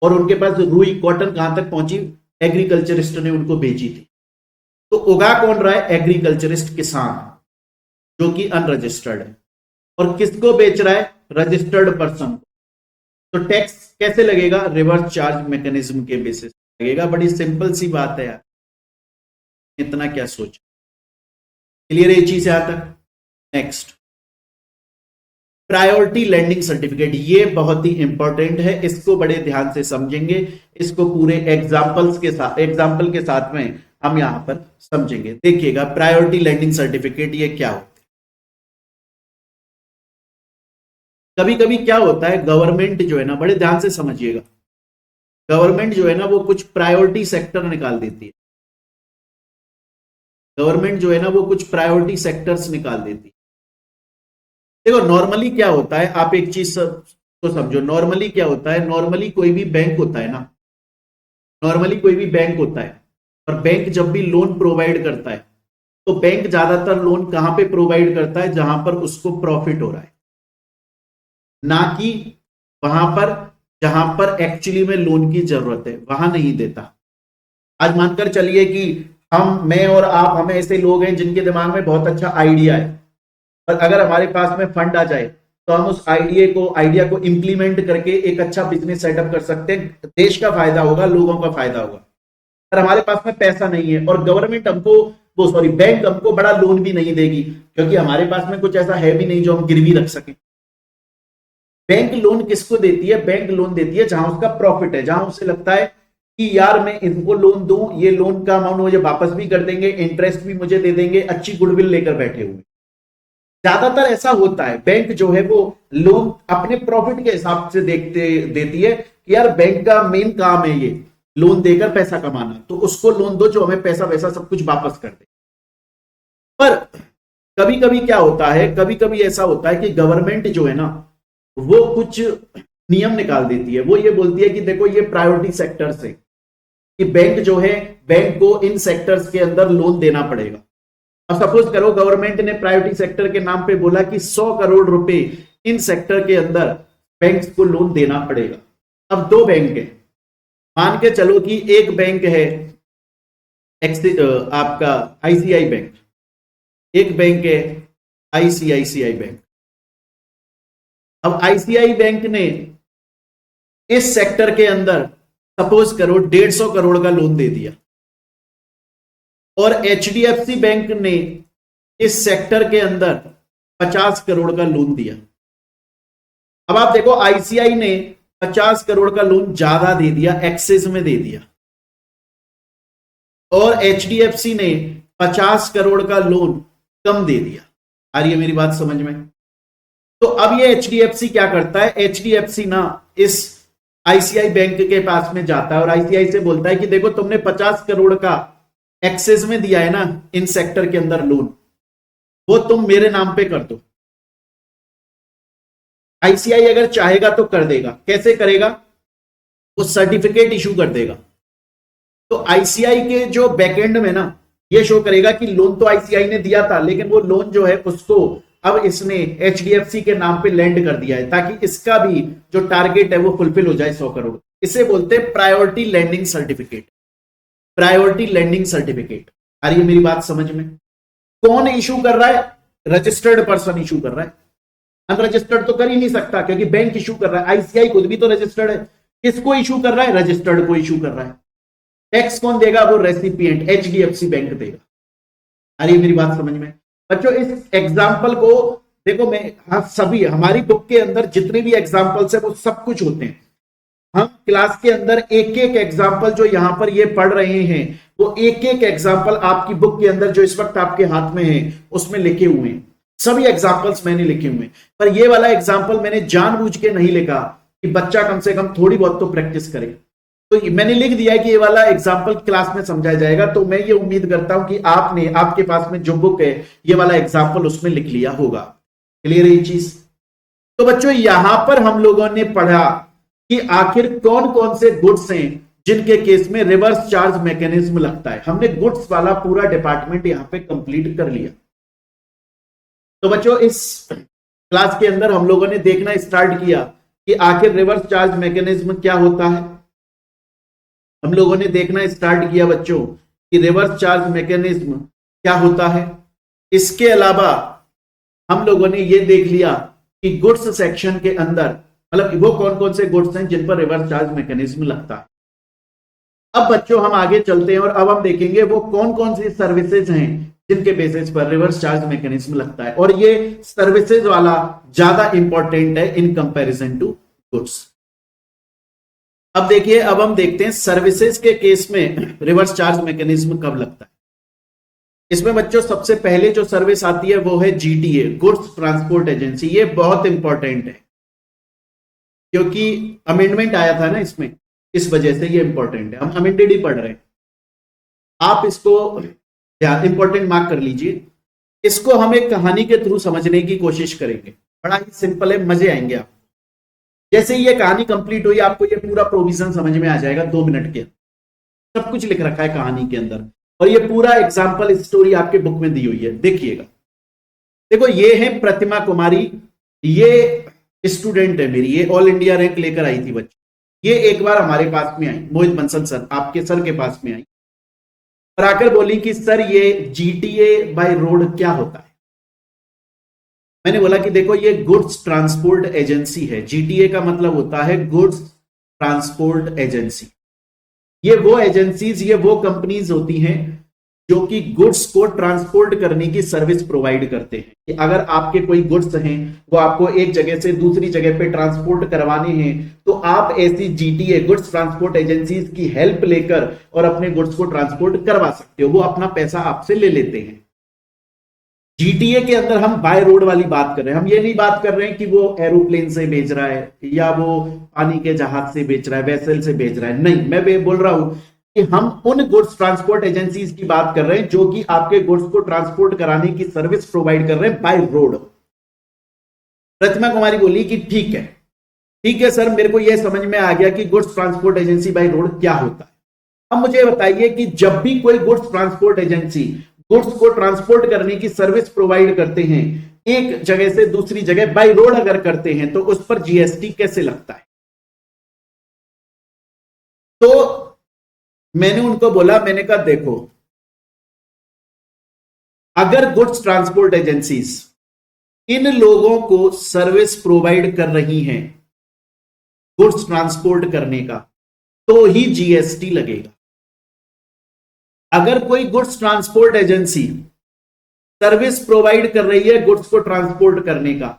और उनके पास रुई कॉटन कहां तक पहुंची? एग्रीकल्चरिस्ट ने उनको बेची थी। तो उगा कौन रहा है? एग्रीकल्चरिस्ट, किसान, जो कि अनरजिस्टर्ड है। और किसको बेच रहा है? रजिस्टर्ड पर्सन को। तो टैक्स कैसे लगेगा? रिवर्स चार्ज मैकेनिज्म के बेसिस लगेगा। बड़ी सिंपल सी बात है यार, इतना क्या सोच। क्लियर है ये चीज यहां तक? Next, priority landing certificate. ये बहुत ही इंपॉर्टेंट है, इसको बड़े ध्यान से समझेंगे। इसको पूरे एग्जाम्पल के साथ में हम यहां पर समझेंगे। देखिएगा प्रायोरिटी लैंडिंग सर्टिफिकेट ये क्या होता है। कभी कभी क्या होता है, गवर्नमेंट जो है ना, बड़े ध्यान से समझिएगा, गवर्नमेंट जो है ना वो कुछ प्रायोरिटी सेक्टर निकाल देती है। गवर्नमेंट जो है ना वो कुछ प्रायोरिटी सेक्टर्स निकाल देती है। देखो नॉर्मली क्या होता है, आप एक चीज तो समझो, नॉर्मली क्या होता है, नॉर्मली कोई भी बैंक होता है ना, नॉर्मली कोई भी बैंक होता है, और बैंक जब भी लोन प्रोवाइड करता है तो बैंक ज्यादातर लोन कहां पे प्रोवाइड करता है? जहां पर उसको प्रॉफिट हो रहा है, ना कि वहां पर जहां पर एक्चुअली में लोन की जरूरत है, वहां नहीं देता। आज मानकर चलिए कि मैं और आप, हमें ऐसे लोग हैं जिनके दिमाग में बहुत अच्छा आइडिया है, और अगर हमारे पास में फंड आ जाए तो हम उस आइडिया को इंप्लीमेंट करके एक अच्छा बिजनेस सेटअप कर सकते हैं। देश का फायदा होगा, लोगों का फायदा होगा। पर हमारे पास में पैसा नहीं है और गवर्नमेंट हमको बैंक हमको बड़ा लोन भी नहीं देगी, क्योंकि हमारे पास में कुछ ऐसा है भी नहीं जो हम गिरवी रख सकें। बैंक लोन किसको देती है? बैंक लोन देती है जहां उसका प्रॉफिट है, जहां उसे लगता है कि यार मैं इनको लोन दूं, ये लोन का अमाउंट मुझे वापस भी कर देंगे, इंटरेस्ट भी मुझे दे देंगे, अच्छी गुडविल लेकर बैठे हुए। ज्यादातर ऐसा होता है, बैंक जो है वो लोन अपने प्रॉफिट के हिसाब से देती है कि यार बैंक का मेन काम है ये लोन देकर पैसा कमाना, तो उसको लोन दो जो हमें पैसा वैसा सब कुछ वापस कर दे। पर कभी कभी क्या होता है, कभी कभी ऐसा होता है कि गवर्नमेंट जो है ना वो कुछ नियम निकाल देती है। वो ये बोलती है कि देखो ये प्रायोरिटी सेक्टर्स है, कि बैंक जो है, बैंक को इन सेक्टर्स के अंदर लोन देना पड़ेगा। अब सपोज करो गवर्नमेंट ने प्रायोरिटी सेक्टर के नाम पे बोला कि 100 करोड़ रुपए इन सेक्टर के अंदर बैंक्स को लोन देना पड़ेगा। अब दो बैंक है, मान के चलो कि एक बैंक है आपका आईसीआई बैंक, एक बैंक है आईसीआईसीआई बैंक। अब आईसीआई बैंक ने इस सेक्टर के अंदर सपोज करो 150 करोड़ का लोन दे दिया, और एचडीएफसी बैंक ने इस सेक्टर के अंदर 50 करोड़ का लोन दिया। अब आप देखो आईसीआई ने 50 करोड़ का लोन ज्यादा दे दिया, एक्सेस में दे दिया, और एचडीएफसी ने 50 करोड़ का लोन कम दे दिया। आ रही है मेरी बात समझ में? तो अब ये एचडीएफसी क्या करता है, एचडीएफसी ना इस आईसीआई बैंक के पास में जाता है और आईसीआई से बोलता है कि देखो तुमने 50 करोड़ का एक्सेस में दिया है ना इन सेक्टर के अंदर लोन, वो तुम मेरे नाम पे कर दो। आईसीआई अगर चाहेगा तो कर देगा। कैसे करेगा? वो सर्टिफिकेट इशू कर देगा। तो आईसीआई के जो बैकएंड में ना ये शो करेगा कि लोन तो आईसीआई ने दिया था, लेकिन वो लोन जो है उसको अब इसने एचडीएफसी के नाम पे लैंड कर दिया है, ताकि इसका भी जो टारगेट है वो फुलफिल हो जाए 100 करोड़। इसे बोलते हैं priority landing certificate. Priority landing certificate. आ रही है मेरी बात समझ में? कौन इशू कर रहा है? रजिस्टर्ड पर्सन इशू कर रहा है। अनरजिस्टर्ड तो कर ही नहीं सकता, क्योंकि बैंक इशू कर रहा है। आईसीआई खुद भी तो रजिस्टर्ड है। किसको इशू कर रहा है? रजिस्टर्ड को इशू कर रहा है। टैक्स कौन देगा? वो रेसिपिएंट एचडीएफसी बैंक देगा। आ रही है मेरी बात समझ में? बच्चों इस एग्जाम्पल को देखो, मैं सभी हमारी बुक के अंदर जितने भी एग्जाम्पल्स है वो सब कुछ होते हैं। हम क्लास के अंदर एक एक एग्जाम्पल जो यहां पर ये पढ़ रहे हैं वो एक एक एग्जाम्पल आपकी बुक के अंदर जो इस वक्त आपके हाथ में है उसमें लिखे हुए हैं। सभी एग्जाम्पल्स मैंने लिखे हुए, पर ये वाला एग्जाम्पल मैंने जानबूझ के नहीं लिखा कि बच्चा कम से कम थोड़ी बहुत तो प्रैक्टिस करे। तो मैंने लिख दिया कि ये वाला एग्जाम्पल क्लास में समझाया जाएगा, तो मैं ये उम्मीद करता हूं कि आपने, आपके पास में जो बुक है ये वाला एग्जाम्पल उसमें लिख लिया होगा। क्लियर है ये चीज? तो बच्चों यहां पर हम लोगों ने पढ़ा कि आखिर कौन कौन से गुड्स हैं जिनके केस में रिवर्स चार्ज मैकेनिज्म लगता है। हमने गुड्स वाला पूरा डिपार्टमेंट यहां पे कंप्लीट कर लिया। तो बच्चों इस क्लास के अंदर हम लोगों ने देखना स्टार्ट किया कि आखिर रिवर्स चार्ज मैकेनिज्म क्या होता है। हम लोगों ने देखना स्टार्ट किया बच्चों कि रिवर्स चार्ज मैकेनिज्म क्या होता है। इसके अलावा हम लोगों ने यह देख लिया कि गुड्स सेक्शन के अंदर मतलब वो कौन कौन से गुड्स हैं जिन पर रिवर्स चार्ज मैकेनिज्म लगता है। अब बच्चों हम आगे चलते हैं और अब हम देखेंगे वो कौन कौन सी सर्विसेज हैं जिनके बेसिस पर रिवर्स चार्ज मैकेनिज्म लगता है, और ये सर्विसेज वाला ज्यादा इंपॉर्टेंट है इन कंपैरिजन टू गुड्स। अब देखिए, अब हम देखते हैं सर्विसेज के केस में रिवर्स चार्ज मैकेनिज्म कब लगता है। इसमें बच्चों सबसे पहले जो सर्विस आती है वो है जीटीए, गुड्स ट्रांसपोर्ट एजेंसी। ये बहुत इंपॉर्टेंट है क्योंकि अमेंडमेंट आया था ना इसमें, इस वजह से ये इंपॉर्टेंट है। हम अमेंडेड ही पढ़ रहे हैं, आप इसको इंपॉर्टेंट मार्क कर लीजिए। इसको हम एक कहानी के थ्रू समझने की कोशिश करेंगे, बड़ा ही सिंपल है, मजे आएंगे आप। जैसे ये कहानी कंप्लीट हुई आपको ये पूरा प्रोविजन समझ में आ जाएगा 2 मिनट के, सब कुछ लिख रखा है कहानी के अंदर, और ये पूरा एग्जाम्पल स्टोरी आपके बुक में दी हुई है। देखिएगा, देखो ये है प्रतिमा कुमारी, ये स्टूडेंट है मेरी, ये ऑल इंडिया रैंक लेकर आई थी बच्चे। ये एक बार हमारे पास में आई, मोहित बंसल सर आपके सर के पास में आई और आकर बोली कि सर ये जीटीए बाय रोड क्या होता है। मैंने बोला कि देखो ये गुड्स ट्रांसपोर्ट एजेंसी है। जीटीए का मतलब होता है गुड्स ट्रांसपोर्ट एजेंसी। ये वो एजेंसीज, ये वो कंपनीज होती हैं जो कि गुड्स को ट्रांसपोर्ट करने की सर्विस प्रोवाइड करते हैं। कि अगर आपके कोई गुड्स हैं वो आपको एक जगह से दूसरी जगह पे ट्रांसपोर्ट करवाने हैं तो आप ऐसी जीटीए, गुड्स ट्रांसपोर्ट एजेंसीज की हेल्प लेकर और अपने गुड्स को ट्रांसपोर्ट करवा सकते हो। वो अपना पैसा आपसे ले लेते हैं। जीटीए के अंदर हम बाय रोड वाली बात कर रहे हैं। हम ये नहीं बात कर रहे हैं कि वो एरोप्लेन से भेज रहा है या वो पानी के जहाज से बेच रहा है, वेसल से भेज रहा है, नहीं। मैं बोल रहा हूं कि हम उन गुड्स ट्रांसपोर्ट एजेंसीज की बात कर रहे हैं जो कि आपके गुड्स को ट्रांसपोर्ट कराने की सर्विस प्रोवाइड कर रहे हैं बाय रोड। प्रतिमा कुमारी बोली कि ठीक है सर, मेरे को यह समझ में आ गया कि goods transport agency by road क्या होता है। अब मुझे बताइए कि जब भी कोई गुड्स ट्रांसपोर्ट एजेंसी गुड्स को ट्रांसपोर्ट करने की सर्विस प्रोवाइड करते हैं एक जगह से दूसरी जगह बाय रोड अगर करते हैं तो उस पर जीएसटी कैसे लगता है। तो मैंने उनको बोला, मैंने कहा देखो, अगर गुड्स ट्रांसपोर्ट एजेंसीज इन लोगों को सर्विस प्रोवाइड कर रही हैं गुड्स ट्रांसपोर्ट करने का तो ही जीएसटी लगेगा। अगर कोई goods transport agency service provide कर रही है गुड्स को ट्रांसपोर्ट करने का,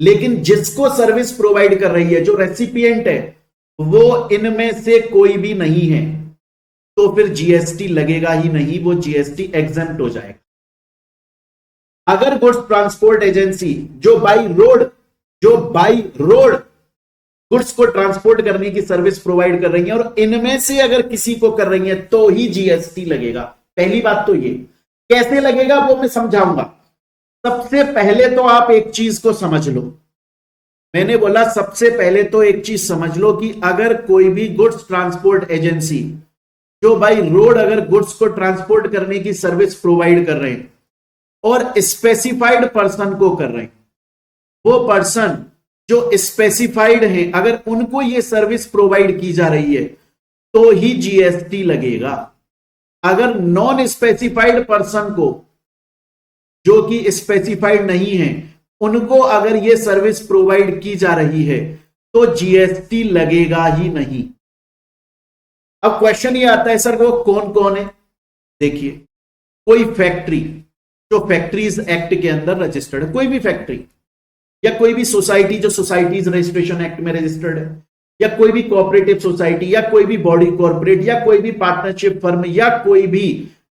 लेकिन जिसको सर्विस प्रोवाइड कर रही है, जो रेसिपिएंट है, वो इनमें से कोई भी नहीं है, तो फिर जीएसटी लगेगा ही नहीं, वो जीएसटी एग्जम्प्ट हो जाएगा। अगर गुड्स ट्रांसपोर्ट एजेंसी जो बाई रोड गुड्स को ट्रांसपोर्ट करने की सर्विस प्रोवाइड कर रही है और इनमें से अगर किसी को कर रही है तो ही जीएसटी लगेगा। पहली बात तो ये, कैसे लगेगा वो मैं समझाऊंगा। सबसे पहले तो आप एक चीज को समझ लो। मैंने बोला सबसे पहले तो एक चीज समझ लो कि अगर कोई भी गुड्स ट्रांसपोर्ट एजेंसी जो बाई रोड अगर गुड्स को ट्रांसपोर्ट करने की सर्विस प्रोवाइड कर रहे हैं और स्पेसिफाइड पर्सन को कर रहे हैं, वो पर्सन जो स्पेसिफाइड है अगर उनको ये सर्विस प्रोवाइड की जा रही है तो ही जीएसटी लगेगा। अगर नॉन स्पेसिफाइड पर्सन को, जो कि स्पेसिफाइड नहीं है, उनको अगर ये सर्विस प्रोवाइड की जा रही है तो जीएसटी लगेगा ही नहीं। अब क्वेश्चन ये आता है सर वो कौन कौन है। देखिए, कोई फैक्ट्री जो फैक्ट्रीज एक्ट के अंदर रजिस्टर्ड है, कोई भी फैक्ट्री, या कोई भी सोसाइटी जो सोसाइटीज रजिस्ट्रेशन एक्ट में रजिस्टर्ड है, या कोई भी कोऑपरेटिव सोसाइटी, या कोई भी बॉडी कॉर्पोरेट, या कोई भी पार्टनरशिप फर्म, या कोई भी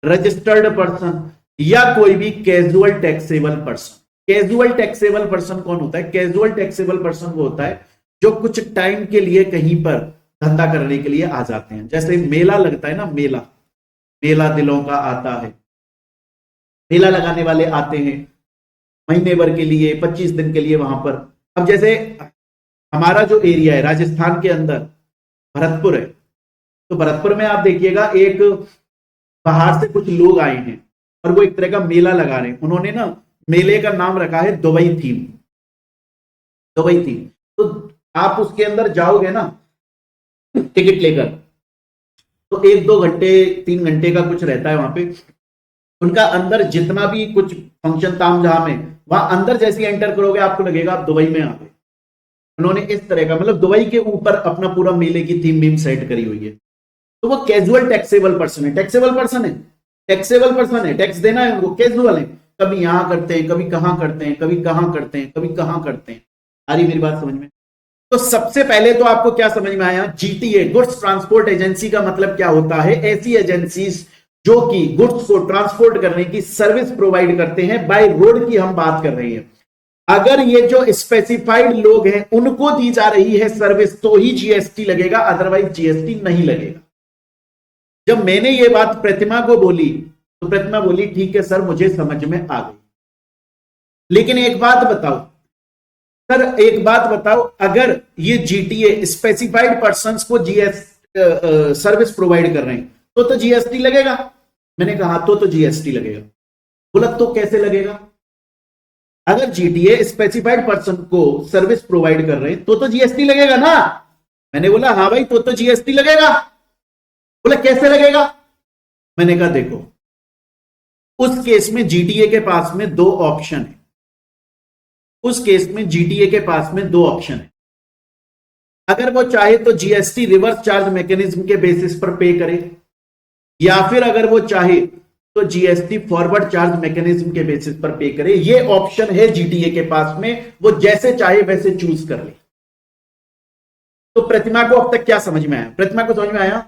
रजिस्टर्ड पर्सन, या कोई भी casual taxable person, casual taxable person कौन होता है? कैजुअल टैक्सेबल पर्सन वो होता है जो कुछ टाइम के लिए कहीं पर धंधा करने के लिए आ जाते हैं। जैसे मेला लगता है ना, मेला, मेला दिलों का आता है, मेला लगाने वाले आते हैं महीने भर के लिए, 25 दिन के लिए वहां पर। अब जैसे हमारा जो एरिया है राजस्थान के अंदर भरतपुर है, तो भरतपुर में आप देखिएगा एक बाहर से कुछ लोग आए हैं और वो एक तरह का मेला लगा रहे हैं। उन्होंने ना मेले का नाम रखा है दुबई थीम, दुबई थीम। तो आप उसके अंदर जाओगे ना टिकट लेकर, तो 1-2 घंटे 3 घंटे का कुछ रहता है वहां पे। उनका अंदर जितना भी कुछ फंक्शन तामझाम है, वहां अंदर जैसे एंटर करोगे आपको लगेगा आप दुबई में आ गए। उन्होंने इस तरह का मतलब दुबई के ऊपर अपना पूरा मेले की थीम बीम सेट करी हुई है। तो वो कैजुअल टैक्सेबल पर्सन है, टैक्सेबल पर्सन है, टैक्सेबल पर्सन है, टैक्स देना है उनको, कैजुअल है। कभी यहां करते हैं, कभी कहां करते हैं, कभी कहां करते हैं, कभी कहां करते हैं। आ रही मेरी बात समझ में? तो सबसे पहले तो आपको क्या समझ में आया? जीटीए, गुड्स ट्रांसपोर्ट एजेंसी का मतलब क्या होता है? ऐसी एजेंसी जो कि गुड्स को ट्रांसपोर्ट करने की सर्विस प्रोवाइड करते हैं। बाय रोड की हम बात कर रहे हैं। अगर ये जो स्पेसिफाइड लोग हैं उनको दी जा रही है सर्विस तो ही जीएसटी लगेगा, अदरवाइज जीएसटी नहीं लगेगा। जब मैंने ये बात प्रतिमा को बोली तो प्रतिमा बोली ठीक है सर मुझे समझ में आ गई, लेकिन एक बात बताओ सर, एक बात बताओ, अगर ये जीटीए स्पेसिफाइड पर्संस को जीएस सर्विस प्रोवाइड कर रहे हैं तो जीएसटी लगेगा। मैंने कहा तो जीएसटी लगेगा। बोला तो कैसे लगेगा? अगर जीटीए स्पेसिफाइड पर्सन को सर्विस प्रोवाइड कर रहे हैं तो जीएसटी लगेगा ना। मैंने बोला हाँ भाई तो जीएसटी लगेगा। बोला कैसे लगेगा? मैंने कहा देखो, उस केस में जीटीए के पास में 2 ऑप्शन है। उस केस में जीटीए के पास में 2 ऑप्शन है। अगर वो चाहे तो जीएसटी रिवर्स चार्ज मैकेनिज्म के बेसिस पर पे करे, या फिर अगर वो चाहे तो जीएसटी फॉरवर्ड चार्ज मैकेनिज्म के बेसिस पर पे करे। ये ऑप्शन है जीटीए के पास में, वो जैसे चाहे वैसे चूज कर ले। तो प्रतिमा को अब तक क्या समझ में आया? प्रतिमा को समझ में आया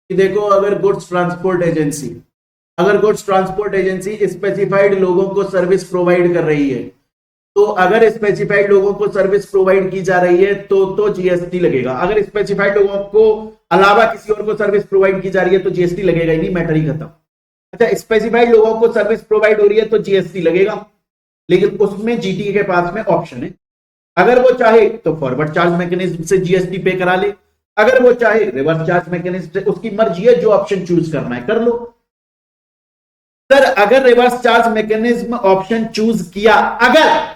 कि देखो, अगर गुड्स ट्रांसपोर्ट एजेंसी स्पेसिफाइड लोगों को सर्विस प्रोवाइड कर रही है, तो अगर स्पेसिफाइड लोगों को सर्विस प्रोवाइड की जा रही है तो जीएसटी लगेगा। अगर स्पेसिफाइड लोगों को अलावा किसी और को सर्विस प्रोवाइड की जा रही है तो जीएसटी लगेगा ही नहीं, मैटर ही खत्म। अच्छा, स्पेसिफाइड लोगों को सर्विस प्रोवाइड हो रही है तो जीएसटी लगेगा, लेकिन उसमें जीटीए के पास में ऑप्शन है। अगर वो चाहे तो फॉरवर्ड चार्ज मैकेनिज्म से जीएसटी पे करा ले, अगर वो चाहे रिवर्स चार्ज मैकेनिज्म से, उसकी मर्जी है, जो ऑप्शन चूज करना है कर लो। सर अगर reverse charge mechanism option choose किया, अगर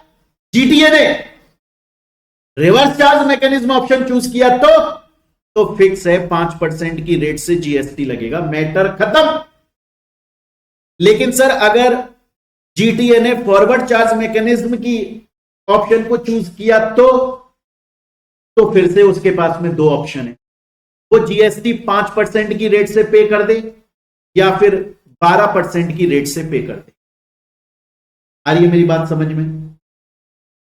जीटीए ने reverse charge mechanism option choose किया तो फिक्स है 5% की रेट से जीएसटी लगेगा, मैटर खत्म। लेकिन सर अगर जीटीए ने फॉरवर्ड चार्ज मैकेनिज्म की ऑप्शन को चूज किया तो फिर से उसके पास में 2 ऑप्शन है। वो जीएसटी 5% की रेट से पे कर दे या फिर 12% की रेट से पे कर दे। आ रही है मेरी बात समझ में?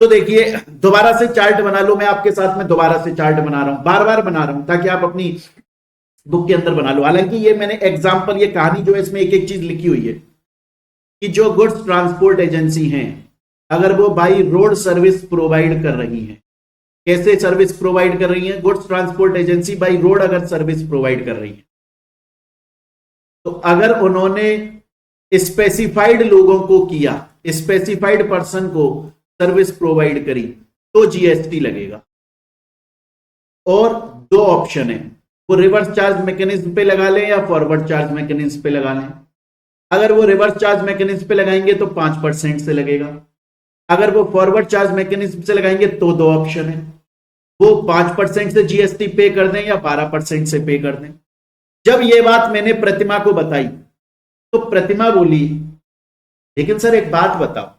तो देखिए, दोबारा से चार्ट बना लो। मैं आपके साथ में दोबारा से चार्ट बना रहा हूं, बार बार बना रहा हूं ताकि आप अपनी बुक के अंदर बना लो। हालांकि ये मैंने एग्जांपल, ये कहानी जो है इसमें एक एक चीज लिखी हुई है कि जो गुड्स ट्रांसपोर्ट एजेंसी हैं, अगर वो बाई रोड सर्विस प्रोवाइड कर रही हैं, कैसे सर्विस प्रोवाइड कर रही हैं? Goods transport agency by road अगर सर्विस प्रोवाइड कर रही है, तो अगर उन्होंने स्पेसिफाइड लोगों को किया, स्पेसिफाइड पर्सन को सर्विस प्रोवाइड करी तो जीएसटी लगेगा। और 2 ऑप्शन है, वो रिवर्स चार्ज मैकेनिज्म पे लगा लें या फॉरवर्ड चार्ज मैकेनिज्म पे लगा लें। अगर वो रिवर्स चार्ज मैकेनिज्म पे लगाएंगे तो 5% से लगेगा। अगर वो फॉरवर्ड चार्ज मैकेनिज्म से लगाएंगे तो 2 ऑप्शन है, वो 5% से जीएसटी पे कर दें या 12% से पे कर दें। जब ये बात मैंने प्रतिमा को बताई तो प्रतिमा बोली लेकिन सर एक बात बताओ,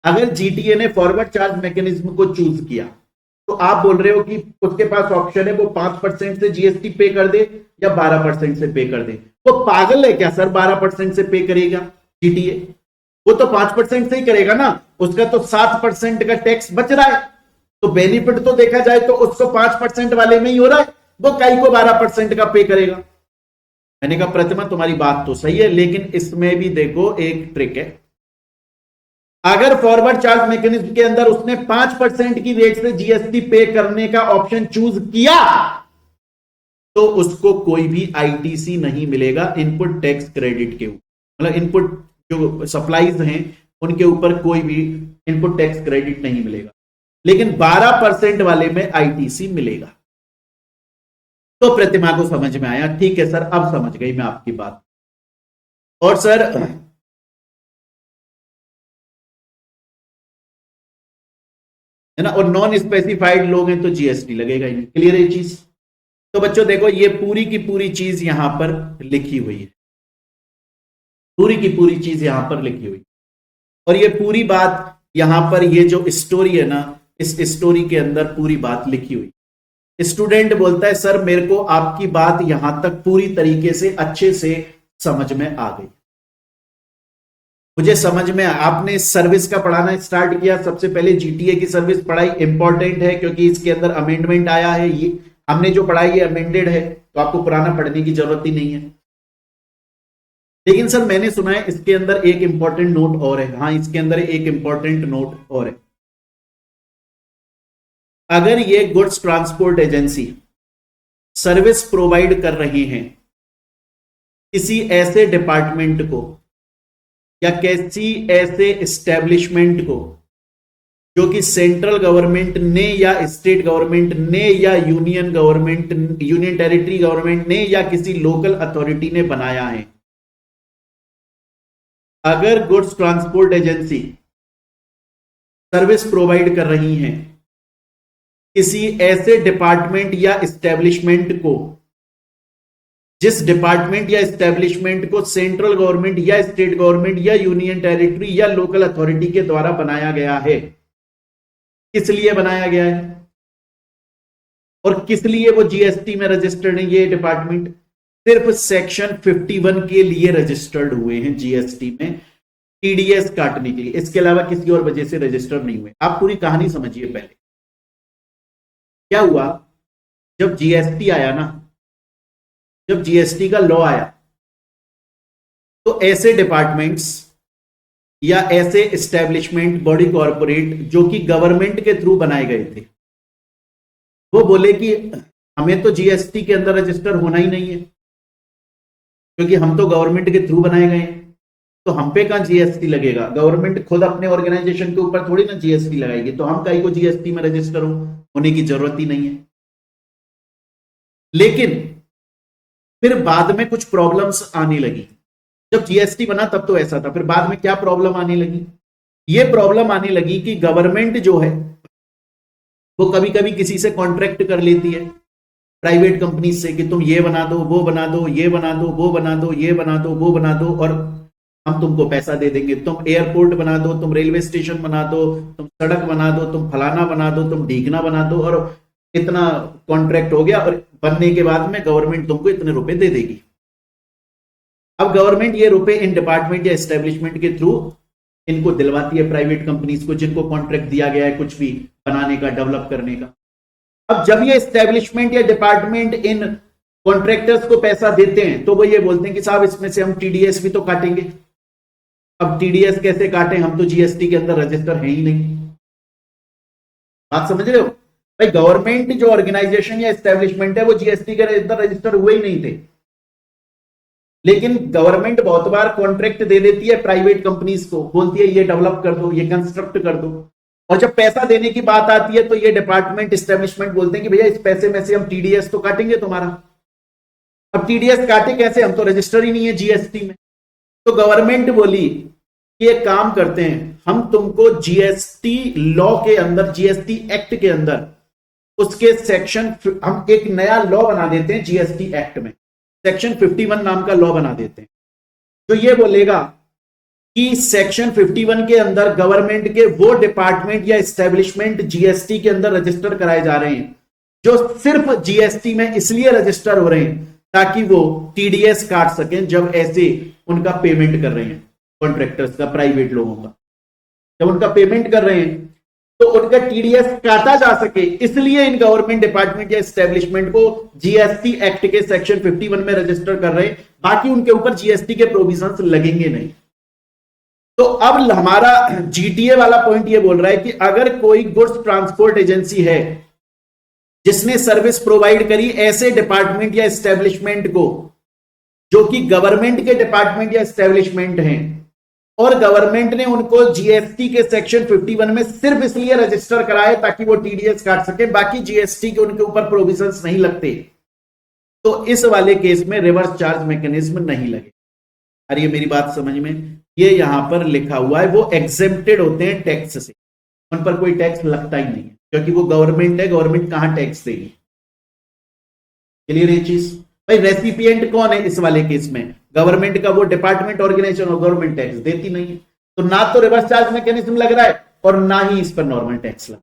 अगर जीटीए ने फॉरवर्ड चार्ज मैकेनिज्म को चूज किया तो आप बोल रहे हो कि उसके पास ऑप्शन है वो 5% से जीएसटी पे कर दे या 12% से पे कर दे। वो पागल है क्या सर? 12% से पे करेगा जीटीए? वो तो 5% से ही करेगा ना, उसका तो 7% का टैक्स बच रहा है, तो बेनिफिट तो देखा जाए तो उसको 5% वाले में ही हो रहा है, वो कई को 12% का पे करेगा। मैंने कहा प्रतिमा तुम्हारी बात तो सही है, लेकिन इसमें भी देखो एक ट्रिक है। अगर फॉरवर्ड चार्ज मैकेनिज्म के अंदर उसने 5% की रेट से जीएसटी पे करने का ऑप्शन चूज किया तो उसको कोई भी आईटीसी नहीं मिलेगा इनपुट टैक्स क्रेडिट के ऊपर, मतलब इनपुट जो सप्लाईज हैं उनके ऊपर कोई भी इनपुट टैक्स क्रेडिट नहीं मिलेगा, लेकिन 12% वाले में आईटीसी मिलेगा। तो प्रतिमा को समझ में आया? ठीक है सर, अब समझ गई मैं आपकी बात। और सर है ना, और नॉन स्पेसिफाइड लोग हैं तो जीएसटी लगेगा ही नहीं। क्लियर है ये चीज? तो बच्चों देखो, ये पूरी की पूरी चीज यहां पर लिखी हुई है, पूरी की पूरी चीज यहां पर लिखी हुई, और ये पूरी बात यहां पर, ये जो स्टोरी है ना, इस स्टोरी के अंदर पूरी बात लिखी हुई। स्टूडेंट बोलता है सर मेरे को आपकी बात यहां तक पूरी तरीके से अच्छे से समझ में आ गई, मुझे समझ में, आपने सर्विस का पढ़ाना स्टार्ट किया, सबसे पहले जीटीए की सर्विस पढ़ाई, इंपॉर्टेंट है क्योंकि इसके अंदर अमेंडमेंट आया है, ये हमने जो पढ़ाई ये अमेंडेड है, तो आपको पुराना पढ़ने की जरूरत ही नहीं है। लेकिन सर मैंने सुना है इसके अंदर एक इंपॉर्टेंट नोट और है। हाँ, इसके अंदर एक इंपॉर्टेंट नोट और है। अगर ये goods transport agency service provide कर रही हैं किसी ऐसे डिपार्टमेंट को या किसी ऐसे एस्टेब्लिशमेंट को जो कि सेंट्रल गवर्नमेंट ने या स्टेट गवर्नमेंट ने या union government, union territory government ने या किसी लोकल अथॉरिटी ने बनाया है, अगर goods transport agency service provide कर रही हैं किसी ऐसे डिपार्टमेंट या एस्टेब्लिशमेंट को, जिस डिपार्टमेंट या एस्टेब्लिशमेंट को सेंट्रल गवर्नमेंट या स्टेट गवर्नमेंट या यूनियन टेरिटरी या लोकल अथॉरिटी के द्वारा बनाया गया है, किस लिए बनाया गया है और किस लिए वो जीएसटी में रजिस्टर्ड है, ये डिपार्टमेंट सिर्फ सेक्शन 51 के लिए रजिस्टर्ड हुए हैं जीएसटी में, टीडीएस काटने के लिए, इसके अलावा किसी और वजह से रजिस्टर नहीं हुए। आप पूरी कहानी समझिए। पहले क्या हुआ, जब जीएसटी आया ना, जब जीएसटी का लॉ आया तो ऐसे डिपार्टमेंट्स या ऐसे एस्टेब्लिशमेंट, बॉडी कॉर्पोरेट जो कि गवर्नमेंट के थ्रू बनाए गए थे, वो बोले कि हमें तो जीएसटी के अंदर रजिस्टर होना ही नहीं है क्योंकि हम तो गवर्नमेंट के थ्रू बनाए गए हैं, तो हम पे कहां जीएसटी लगेगा, गवर्नमेंट खुद अपने ऑर्गेनाइजेशन के ऊपर थोड़ी ना जीएसटी लगाएगी, तो हम कहीं को जीएसटी में रजिस्टर होने की जरूरत ही नहीं है। लेकिन फिर बाद में कुछ प्रॉब्लम्स आने लगी। जब जीएसटी बना तब तो ऐसा था, फिर बाद में क्या प्रॉब्लम आने लगी, ये प्रॉब्लम आने लगी कि गवर्नमेंट जो है वो कभी कभी किसी से कॉन्ट्रैक्ट कर लेती है, प्राइवेट कंपनी से, कि तुम ये बना दो, वो बना दो, ये बना दो, वो बना दो, ये बना दो, वो बना दो, और हम तुमको पैसा दे देंगे। तुम एयरपोर्ट बना दो, तुम रेलवे स्टेशन बना दो, तुम सड़क बना दो, तुम फलाना बना दो, तुम ढीकना बना दो, और इतना कॉन्ट्रैक्ट हो गया, और बनने के बाद में गवर्नमेंट तुमको इतने रुपए दे देगी। अब गवर्नमेंट ये रुपए इन डिपार्टमेंट या एस्टेब्लिशमेंट के थ्रू इनको दिलवाती है, प्राइवेट कंपनीज को जिनको कॉन्ट्रैक्ट दिया गया है कुछ भी बनाने का, डेवलप करने का। अब जब ये एस्टेब्लिशमेंट या डिपार्टमेंट इन कॉन्ट्रैक्टर्स को पैसा देते हैं तो वो ये बोलते हैं कि साहब इसमें से हम टीडीएस भी तो काटेंगे। अब टीडीएस कैसे काटें, हम तो जीएसटी के अंदर रजिस्टर है ही नहीं। बात समझ रहे हो भाई? गवर्नमेंट जो ऑर्गेनाइजेशन या एस्टेब्लिशमेंट है वो जीएसटी के अंदर रजिस्टर हुए ही नहीं थे, लेकिन गवर्नमेंट बहुत बार कॉन्ट्रैक्ट दे देती है प्राइवेट कंपनीज को, बोलती है ये डेवलप कर दो, ये कंस्ट्रक्ट कर दो, और जब पैसा देने की बात आती है तो ये डिपार्टमेंट, एस्टेब्लिशमेंट बोलते हैं कि भैया इस पैसे में से हम टीडीएस तो काटेंगे तुम्हारा। अब टीडीएस काटे कैसे, हम तो रजिस्टर ही नहीं है जीएसटी में। तो गवर्नमेंट बोली कि एक काम करते हैं, हम तुमको जीएसटी लॉ के अंदर, जीएसटी एक्ट के अंदर उसके सेक्शन, हम एक नया लॉ बना देते हैं जीएसटी एक्ट में, सेक्शन 51 नाम का लॉ बना देते हैं, जो ये बोलेगा कि सेक्शन 51 के अंदर गवर्नमेंट के वो डिपार्टमेंट या एस्टेब्लिशमेंट जीएसटी के अंदर रजिस्टर कराए जा रहे हैं जो सिर्फ जीएसटी में इसलिए रजिस्टर हो रहे हैं ताकि वो टीडीएस काट सकें जब ऐसे उनका पेमेंट कर रहे हैं, कॉन्ट्रैक्टर्स का, प्राइवेट लोगों का, जब उनका पेमेंट कर रहे हैं तो उनका टीडीएस काटा जा सके, इसलिए इन गवर्नमेंट डिपार्टमेंट या एस्टेब्लिशमेंट को जीएसटी एक्ट के सेक्शन 51 में रजिस्टर कर रहे हैं, बाकी उनके ऊपर जीएसटी के प्रोविजंस लगेंगे नहीं। तो अब हमारा जीटीए वाला पॉइंट ये बोल रहा है कि अगर कोई गुड्स ट्रांसपोर्ट एजेंसी है जिसने सर्विस प्रोवाइड करी ऐसे डिपार्टमेंट या एस्टेब्लिशमेंट को जो कि गवर्नमेंट के डिपार्टमेंट या एस्टेब्लिशमेंट हैं, और गवर्नमेंट ने उनको जीएसटी के सेक्शन 51 में सिर्फ इसलिए रजिस्टर कराए ताकि वो टीडीएस काट सके, बाकी जीएसटी के उनके ऊपर प्रोविजंस नहीं लगते, तो इस वाले केस में रिवर्स चार्ज मैकेनिज्म नहीं लगे। अरे ये मेरी बात समझ में, ये यहां पर लिखा हुआ है, वो एग्जेम्प्टेड होते हैं टैक्स से, उन पर कोई टैक्स लगता ही नहीं है क्योंकि वो गवर्नमेंट है, गवर्नमेंट कहां टैक्स देगी। क्लियर ये चीज भाई? रेसिपिएंट कौन है इस वाले केस में? गवर्नमेंट का वो डिपार्टमेंट ऑर्गेनाइजेशन और गवर्नमेंट टैक्स देती नहीं है, तो ना तो रिवर्स चार्ज मैकेनिज्म लग रहा है और ना ही इस पर नॉर्मल टैक्स लग।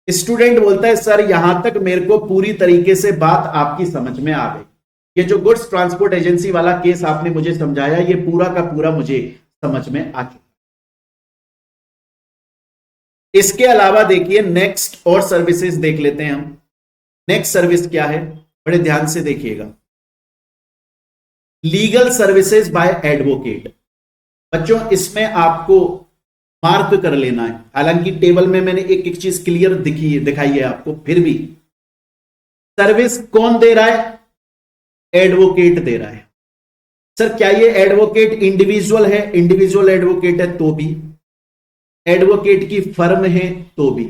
स्टूडेंट बोलता है सर यहां तक मेरे को पूरी तरीके से बात आपकी समझ में आ गई, ये जो गुड्स ट्रांसपोर्ट एजेंसी वाला केस आपने मुझे समझाया ये पूरा का पूरा मुझे समझ में आ चुका। इसके अलावा देखिए नेक्स्ट और सर्विसेज देख लेते हैं हम। नेक्स्ट सर्विस क्या है, बड़े ध्यान से देखिएगा, लीगल सर्विसेज बाय एडवोकेट। बच्चों इसमें आपको मार्क कर लेना है, हालांकि टेबल में मैंने एक एक चीज क्लियर दिखाई है आपको, फिर भी सर्विस कौन दे रहा है? एडवोकेट दे रहा है। सर क्या ये एडवोकेट इंडिविजुअल है? इंडिविजुअल एडवोकेट है तो भी, एडवोकेट की फर्म है तो भी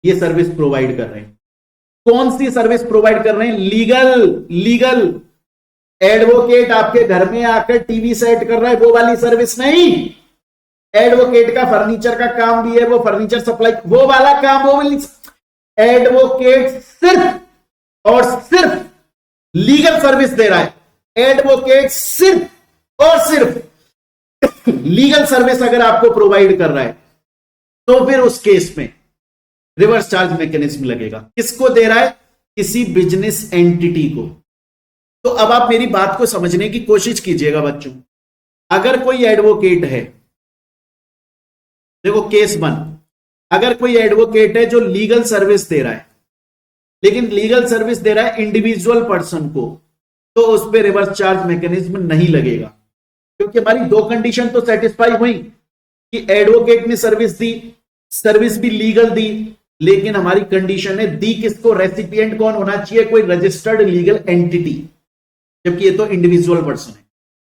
ये सर्विस प्रोवाइड कर रहे हैं। कौन सी सर्विस प्रोवाइड कर रहे हैं? लीगल एडवोकेट आपके घर में आकर टीवी सेट कर रहा है वो वाली सर्विस नहीं। एडवोकेट का फर्नीचर का काम भी है, वो फर्नीचर सप्लाई वो वाला काम, वो वाली। एडवोकेट सिर्फ और सिर्फ लीगल सर्विस दे रहा है। एडवोकेट सिर्फ और सिर्फ लीगल सर्विस अगर आपको प्रोवाइड कर रहा है तो फिर उस केस में रिवर्स चार्ज मैकेनिज्म लगेगा। किसको दे रहा है? किसी बिजनेस एंटिटी को। तो अब आप मेरी बात को समझने की कोशिश कीजिएगा बच्चों। अगर कोई एडवोकेट है, देखो केस 1, अगर कोई एडवोकेट है जो लीगल सर्विस दे रहा है, लेकिन लीगल सर्विस दे रहा है इंडिविजुअल पर्सन को, तो उस पर रिवर्स चार्ज मैकेनिज्म नहीं लगेगा, क्योंकि हमारी दो कंडीशन तो सेटिस्फाई हुई कि एडवोकेट ने सर्विस दी, सर्विस भी लीगल दी, लेकिन हमारी कंडीशन है दी किसको? रेसिपिएंट कौन होना चाहिए? कोई रजिस्टर्ड लीगल एंटिटी, जबकि ये तो इंडिविजुअल पर्सन है।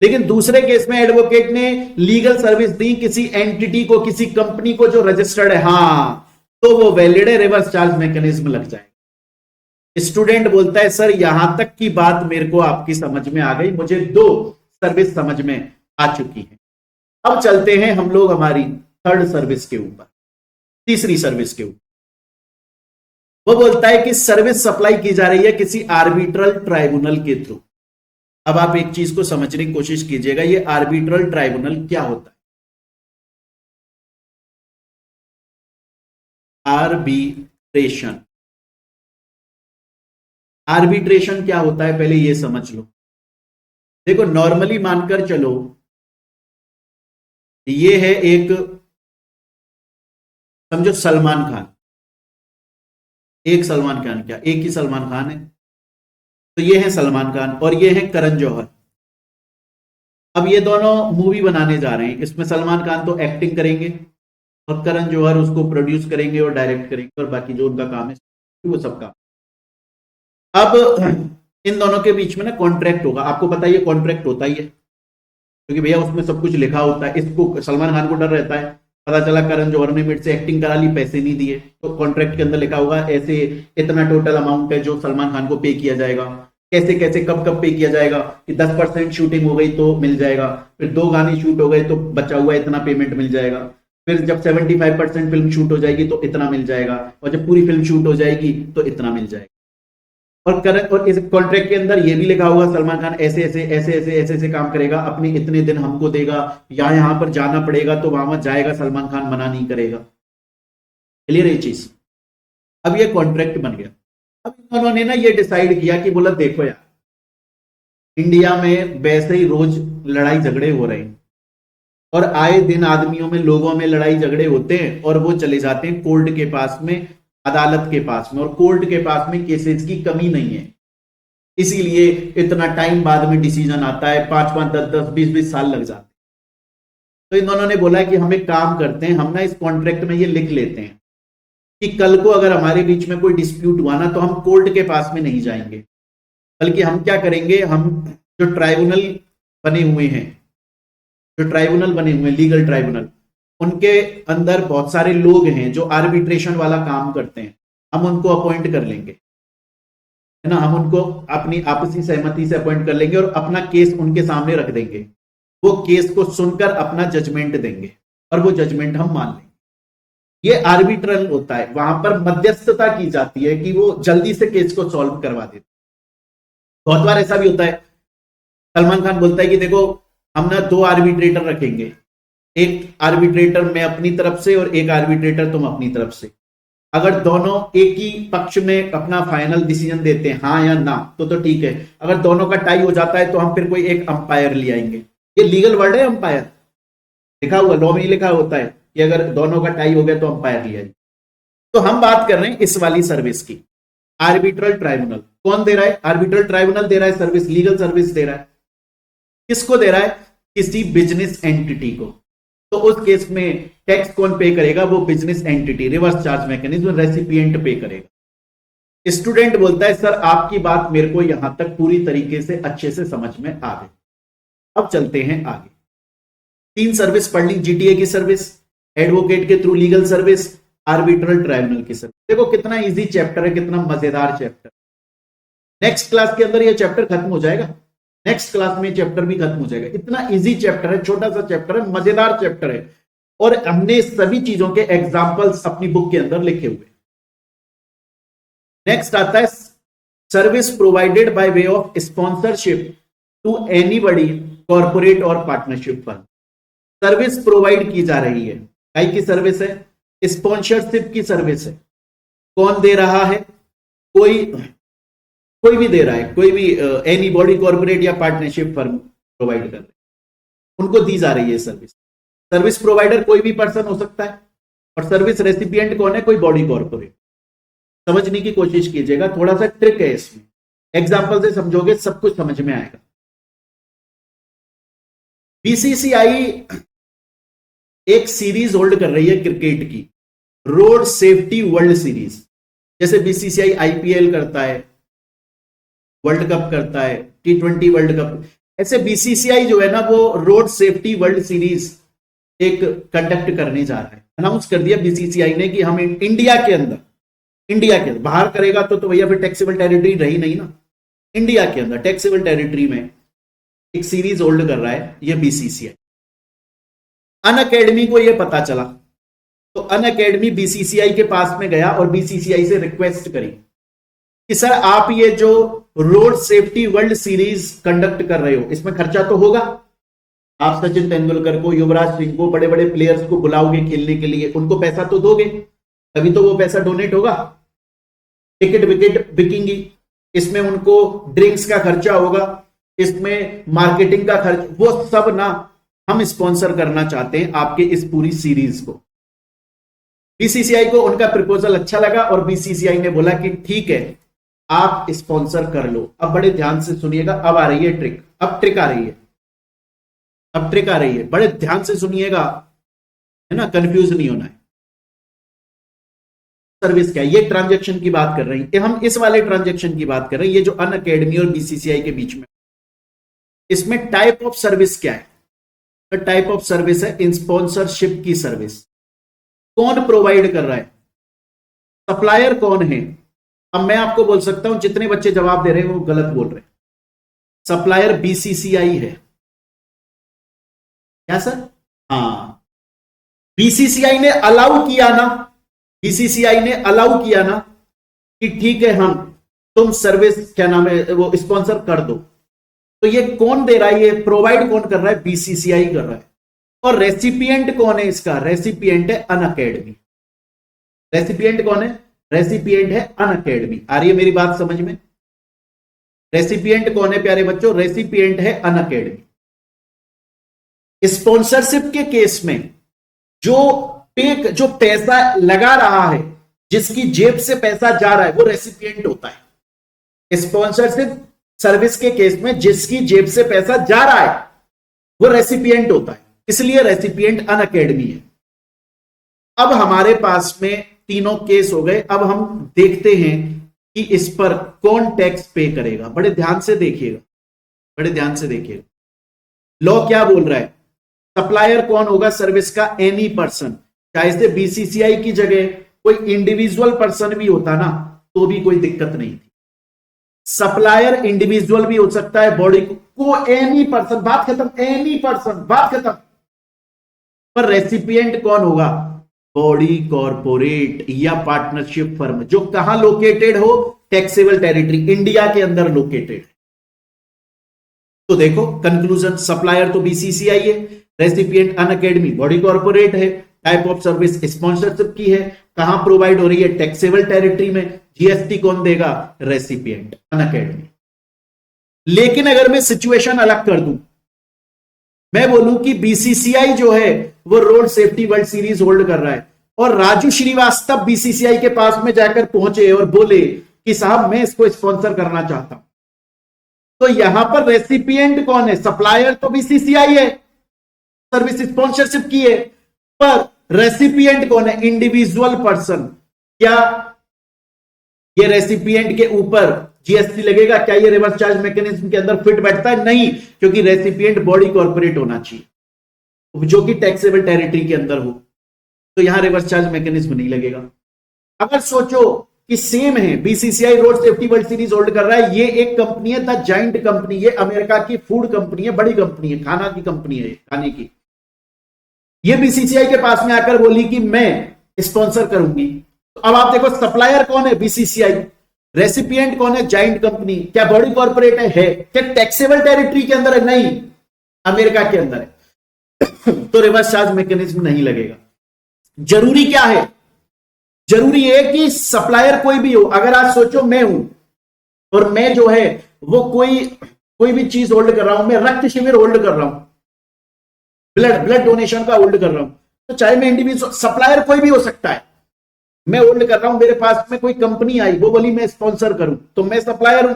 लेकिन दूसरे केस में एडवोकेट ने लीगल सर्विस दी किसी एंटिटी को, किसी कंपनी को जो रजिस्टर्ड है, हां, तो वो वैलिड है, रिवर्स चार्ज मैकेनिज्म लग जाएगा। स्टूडेंट बोलता है सर यहां तक की बात मेरे को आपकी समझ में आ गई, मुझे दो सर्विस समझ में आ चुकी है। अब चलते हैं हम लोग हमारी थर्ड सर्विस के ऊपर, तीसरी सर्विस के ऊपर। वो बोलता है कि सर्विस सप्लाई की जा रही है किसी आर्बिट्रल ट्राइब्यूनल के थ्रू। अब आप एक चीज को समझने की कोशिश कीजिएगा, ये आर्बिट्रल ट्राइब्यूनल क्या होता है? आर्बिट्रेशन। आर्बिट्रेशन क्या होता है पहले ये समझ लो। देखो नॉर्मली मानकर चलो ये है एक, समझो सलमान खान, एक सलमान खान, क्या एक ही सलमान खान है? तो ये है सलमान खान और ये है करण जौहर। अब ये दोनों मूवी बनाने जा रहे हैं, इसमें सलमान खान तो एक्टिंग करेंगे और करण जौहर उसको प्रोड्यूस करेंगे और डायरेक्ट करेंगे और बाकी जो उनका काम है वो सब काम। अब इन दोनों के बीच में ना कॉन्ट्रैक्ट होगा, आपको पता है ये कॉन्ट्रैक्ट होता ही है, क्योंकि भैया उसमें सब कुछ लिखा होता है। इसको सलमान खान को डर रहता है, पता चला करण जौहर ने मेरे से एक्टिंग करा ली, पैसे नहीं दिए, तो कॉन्ट्रैक्ट के अंदर लिखा होगा ऐसे इतना टोटल अमाउंट है जो सलमान खान को पे किया जाएगा, कैसे कैसे कब कब पे किया जाएगा, कि 10% शूटिंग हो गई तो मिल जाएगा, फिर 2 गाने शूट हो गए तो बचा हुआ इतना पेमेंट मिल जाएगा, फिर जब 75% फिल्म शूट हो जाएगी तो इतना मिल जाएगा, और जब पूरी फिल्म शूट हो जाएगी तो इतना मिल जाएगा। और इस कॉन्ट्रैक्ट के अंदर ये भी लिखा होगा सलमान खान ऐसे ऐसे ऐसे ऐसे ऐसे ऐसे काम करेगा, अपने इतने दिन हमको देगा, यहां पर जाना पड़ेगा तो वहां जाएगा, सलमान खान मना नहीं करेगा। क्लियर ये चीज? अब ये कॉन्ट्रैक्ट बन गया। अब उन्होंने ना ये डिसाइड किया कि बोला देखो यार, इंडिया में वैसे ही रोज लड़ाई झगड़े हो रहे हैं और आए दिन आदमियों में, लोगों में लड़ाई झगड़े होते हैं और वो चले जाते हैं कोर्ट के पास में, अदालत के पास में, और कोर्ट के पास में केसेस की कमी नहीं है, इसीलिए इतना टाइम बाद में डिसीजन आता है, 5-5, 10-10, 20-20 साल लग जाते हैं। तो इन दोनों ने बोला कि हम एक काम करते हैं, हम ना इस कॉन्ट्रैक्ट में ये लिख लेते हैं कि कल को अगर हमारे बीच में कोई डिस्प्यूट हुआ ना, तो हम कोर्ट के पास में नहीं जाएंगे, बल्कि हम क्या करेंगे, हम जो ट्राइब्यूनल बने हुए हैं, जो ट्राइब्यूनल बने हुए हैं, लीगल ट्राइब्यूनल, उनके अंदर बहुत सारे लोग हैं जो आर्बिट्रेशन वाला काम करते हैं, हम उनको अपॉइंट कर लेंगे, है ना, हम उनको अपनी आपसी सहमति से अपॉइंट कर लेंगे और अपना केस उनके सामने रख देंगे, वो केस को सुनकर अपना जजमेंट देंगे और वो जजमेंट हम मान लेंगे। ये आर्बिट्रल होता है, वहां पर मध्यस्थता की जाती है कि वो जल्दी से केस को सॉल्व करवा देते। बहुत बार ऐसा भी होता है, सलमान खान बोलता है कि देखो हम ना 2 आर्बिट्रेटर रखेंगे, एक आर्बिट्रेटर मैं अपनी तरफ से और एक आर्बिट्रेटर तुम अपनी तरफ से, अगर दोनों एक ही पक्ष में अपना फाइनल डिसीजन देते हैं हाँ या ना तो ठीक है, अगर दोनों का टाई हो जाता है तो हम फिर कोई एक अंपायर ले आएंगे। ये लीगल वर्ड है अंपायर, लिखा हुआ लॉ में ही लिखा होता है कि अगर दोनों का टाई हो गया तो अंपायर लिया जाए। तो हम बात कर रहे हैं इस वाली सर्विस की, आर्बिट्रल ट्राइब्यूनल। कौन दे रहा है? आर्बिट्रल ट्राइब्यूनल दे रहा है सर्विस, लीगल सर्विस दे रहा है। किसको दे रहा है? किसी बिजनेस एंटिटी को। तो उस केस में टैक्स कौन पे करेगा? वो business entity, reverse charge mechanism, recipient पे करेगा। स्टूडेंट बोलता है सर आपकी बात मेरे को यहां तक पूरी तरीके से अच्छे से समझ में आ गई, अब चलते हैं आगे। 3 सर्विस पढ़ ली, जीटीए की सर्विस, एडवोकेट के through legal service, arbitral tribunal की सर्विस। देखो कितना इजी चैप्टर है, कितना मजेदार चैप्टर। नेक्स्ट क्लास के अंदर ये चैप्टर खत्म हो जाएगा, नेक्स्ट क्लास में चैप्टर भी खत्म हो जाएगा। इतना इजी चैप्टर है, छोटा सा चैप्टर है, मजेदार चैप्टर है, और हमने सभी चीजों के एग्जांपल्स अपनी बुक के अंदर लिखे हुए। नेक्स्ट आता है service provided by way of sponsorship to anybody, corporate और पार्टनरशिप फर्म। सर्विस प्रोवाइड की जा रही है, काय की सर्विस है? स्पॉन्सरशिप की सर्विस है। कौन दे रहा है? कोई भी दे रहा है, कोई भी एनी बॉडी, कॉर्पोरेट या पार्टनरशिप फर्म प्रोवाइड कर रहे हैं, उनको दी जा रही है सर्विस। सर्विस प्रोवाइडर कोई भी पर्सन हो सकता है, और सर्विस रेसिपिएंट कौन है? कोई बॉडी, कॉर्पोरेट। समझने की कोशिश कीजिएगा, थोड़ा सा ट्रिक है इसमें, एग्जाम्पल से समझोगे सब कुछ समझ में आएगा। बीसीसीआई एक सीरीज होल्ड कर रही है क्रिकेट की, रोड सेफ्टी वर्ल्ड सीरीज। जैसे बीसीसीआई आईपीएल करता है, वर्ल्ड कप करता है, T20 वर्ल्ड कप, ऐसे बीसीसीआई जो है ना वो रोड सेफ्टी वर्ल्ड सीरीज एक कंडक्ट करने जा रहा है। अनाउंस कर दिया बीसीसीआई ने कि हम इंडिया के अंदर, बाहर करेगा तो भैया फिर टैक्सेबल टेरिटरी रही नहीं ना, इंडिया के अंदर टैक्सेबल टेरिटरी में एक सीरीज होल्ड कर रहा है ये बीसीसीआई। अन अकेडमी को यह पता चला, तो अन अकेडमी बीसीसीआई के पास में गया और बीसीसीआई से रिक्वेस्ट करी कि सर आप ये जो road safety world series conduct कर रहे हो, इसमें खर्चा तो होगा, आप सचिन तेंदुलकर को, युवराज सिंह को, बड़े बड़े प्लेयर्स को बुलाओगे खेलने के लिए, उनको पैसा तो दोगे, तभी तो वो पैसा डोनेट होगा, टिकट विकेट बिकेंगी, इसमें उनको ड्रिंक्स का खर्चा होगा, इसमें मार्केटिंग का खर्च, वो सब ना हम स्पॉन्सर करना चाहते हैं आपके इस पूरी सीरीज को। बीसीसीआई को उनका प्रपोजल अच्छा लगा और बीसीसीआई ने बोला कि ठीक है आप स्पॉन्सर कर लो। अब बड़े ध्यान से सुनिएगा, अब आ रही है ट्रिक, अब ट्रिक आ रही है, बड़े ध्यान से सुनिएगा, है ना, कंफ्यूज नहीं होना है। सर्विस क्या है? ये ट्रांजैक्शन की बात कर रहे हैं, हम इस वाले ट्रांजैक्शन की बात कर रहे हैं, ये जो अन अकेडमी और बीसीसीआई के बीच में। इसमें टाइप ऑफ सर्विस क्या है? तो टाइप ऑफ सर्विस है स्पॉन्सरशिप की सर्विस। कौन प्रोवाइड कर रहा है? सप्लायर कौन है? अब मैं आपको बोल सकता हूं, जितने बच्चे जवाब दे रहे हैं वो गलत बोल रहे हैं। सप्लायर बीसीसीआई है क्या सर? हाँ, बीसीसीआई ने अलाउ किया ना, बीसीसीआई ने अलाउ किया ना कि ठीक है हम तुम सर्विस क्या नाम है वो स्पॉन्सर कर दो। तो ये कौन दे रहा है? ये प्रोवाइड कौन कर रहा है? बीसीसीआई कर रहा है। और रेसिपिएंट कौन है इसका? रेसिपिएंट है अन अकेडमी। रेसिपिएंट कौन है? रेसिपिएंट है अन अकेडमी। आ रही है मेरी बात समझ में? रेसिपिएंट कौन है प्यारे बच्चों? रेसिपिएंट है अन अकेडमी। स्पॉन्सरशिप के केस में जो पैसा लगा रहा है, जिसकी जेब से पैसा जा रहा है, वो रेसिपिएंट होता है। स्पॉन्सरशिप सर्विस के केस में जिसकी जेब से पैसा जा रहा है वो रेसिपिएंट होता है। इसलिए रेसिपिएंट अनअकैडमी है। अब हमारे पास में तीनों केस हो गए। अब हम देखते हैं कि इस पर कौन टैक्स पे करेगा। बड़े ध्यान से देखिएगा, बड़े ध्यान से देखिएगा। लॉ क्या बोल रहा है? सप्लायर कौन होगा सर्विस का? Any person. चाहे से बीसीसीआई की जगह कोई इंडिविजुअल पर्सन भी होता ना तो भी कोई दिक्कत नहीं थी। सप्लायर इंडिविजुअल भी हो सकता है, बॉडी को एनी पर्सन, बात खत्म, एनी पर्सन, बात खत्म। पर रेसिपिएंट कौन होगा? बॉडी कॉर्पोरेट या पार्टनरशिप फर्म, जो कहां लोकेटेड हो? टैक्सेबल टेरिटरी, इंडिया के अंदर लोकेटेड। तो देखो कंक्लूजन, सप्लायर तो बीसीसीआई है, रेसिपिएंट अनअकैडमी बॉडी कॉर्पोरेट है, टाइप ऑफ सर्विस स्पॉन्सरशिप की है, कहां प्रोवाइड हो रही है? टैक्सेबल टेरिटरी में। जीएसटी कौन देगा? Recipient Unacademy. लेकिन अगर मैं सिचुएशन अलग कर दूं, मैं बोलूं कि बीसीसीआई जो है वो road safety world series hold कर रहा है और राजू श्रीवास्तव बीसीसीआई के पास में जाकर पहुंचे और बोले कि साहब मैं इसको स्पॉन्सर करना चाहता हूं, तो यहां पर रेसिपिएंट कौन है? सप्लायर तो बीसीसीआई है, सर्विस स्पॉन्सरशिप की है, पर रेसिपिएंट कौन है? Individual person. क्या ये रेसिपिएंट के ऊपर जीएसटी लगेगा? क्या ये रिवर्स चार्ज मैकेनिज्म के अंदर फिट बैठता है? नहीं, क्योंकि रेसिपिएंट बॉडी कॉर्पोरेट होना चाहिए जो कि टैक्सेबल टेरिटरी के अंदर हो, तो यहां रिवर्स चार्ज मैकेनिज्म नहीं लगेगा। अगर सोचो कि सेम है, BCCI road safety world series hold कर रहा है, ये एक कंपनी है द जाइंट कंपनी, ये अमेरिका की फूड कंपनी है, बड़ी कंपनी है, खाना की कंपनी है, खाने की। ये बीसीसीआई के पास में आकर बोली कि मैं स्पॉन्सर करूंगी, तो अब आप देखो सप्लायर कौन है? बीसीसीआई, रेसिपिएंट कौन है? Giant company. क्या बॉडी कॉर्पोरेट है? क्या टैक्सेबल टेरिटरी के अंदर है? नहीं, अमेरिका के अंदर है। तो रिवर्स चार्ज मैकेनिज्म नहीं लगेगा। जरूरी क्या है? जरूरी है कि सप्लायर कोई भी हो। अगर आप सोचो मैं हूं और मैं जो है वो कोई भी चीज होल्ड कर रहा हूं, मैं रक्त शिविर होल्ड कर रहा हूं, ब्लड डोनेशन का होल्ड कर रहा हूं, तो चाहे मैं इंडिविजुअल, सप्लायर कोई भी हो सकता है। मैं होल्ड कर रहा हूं, मेरे पास में कोई कंपनी आई, वो बोली मैं स्पॉन्सर करूं, तो मैं सप्लायर हूं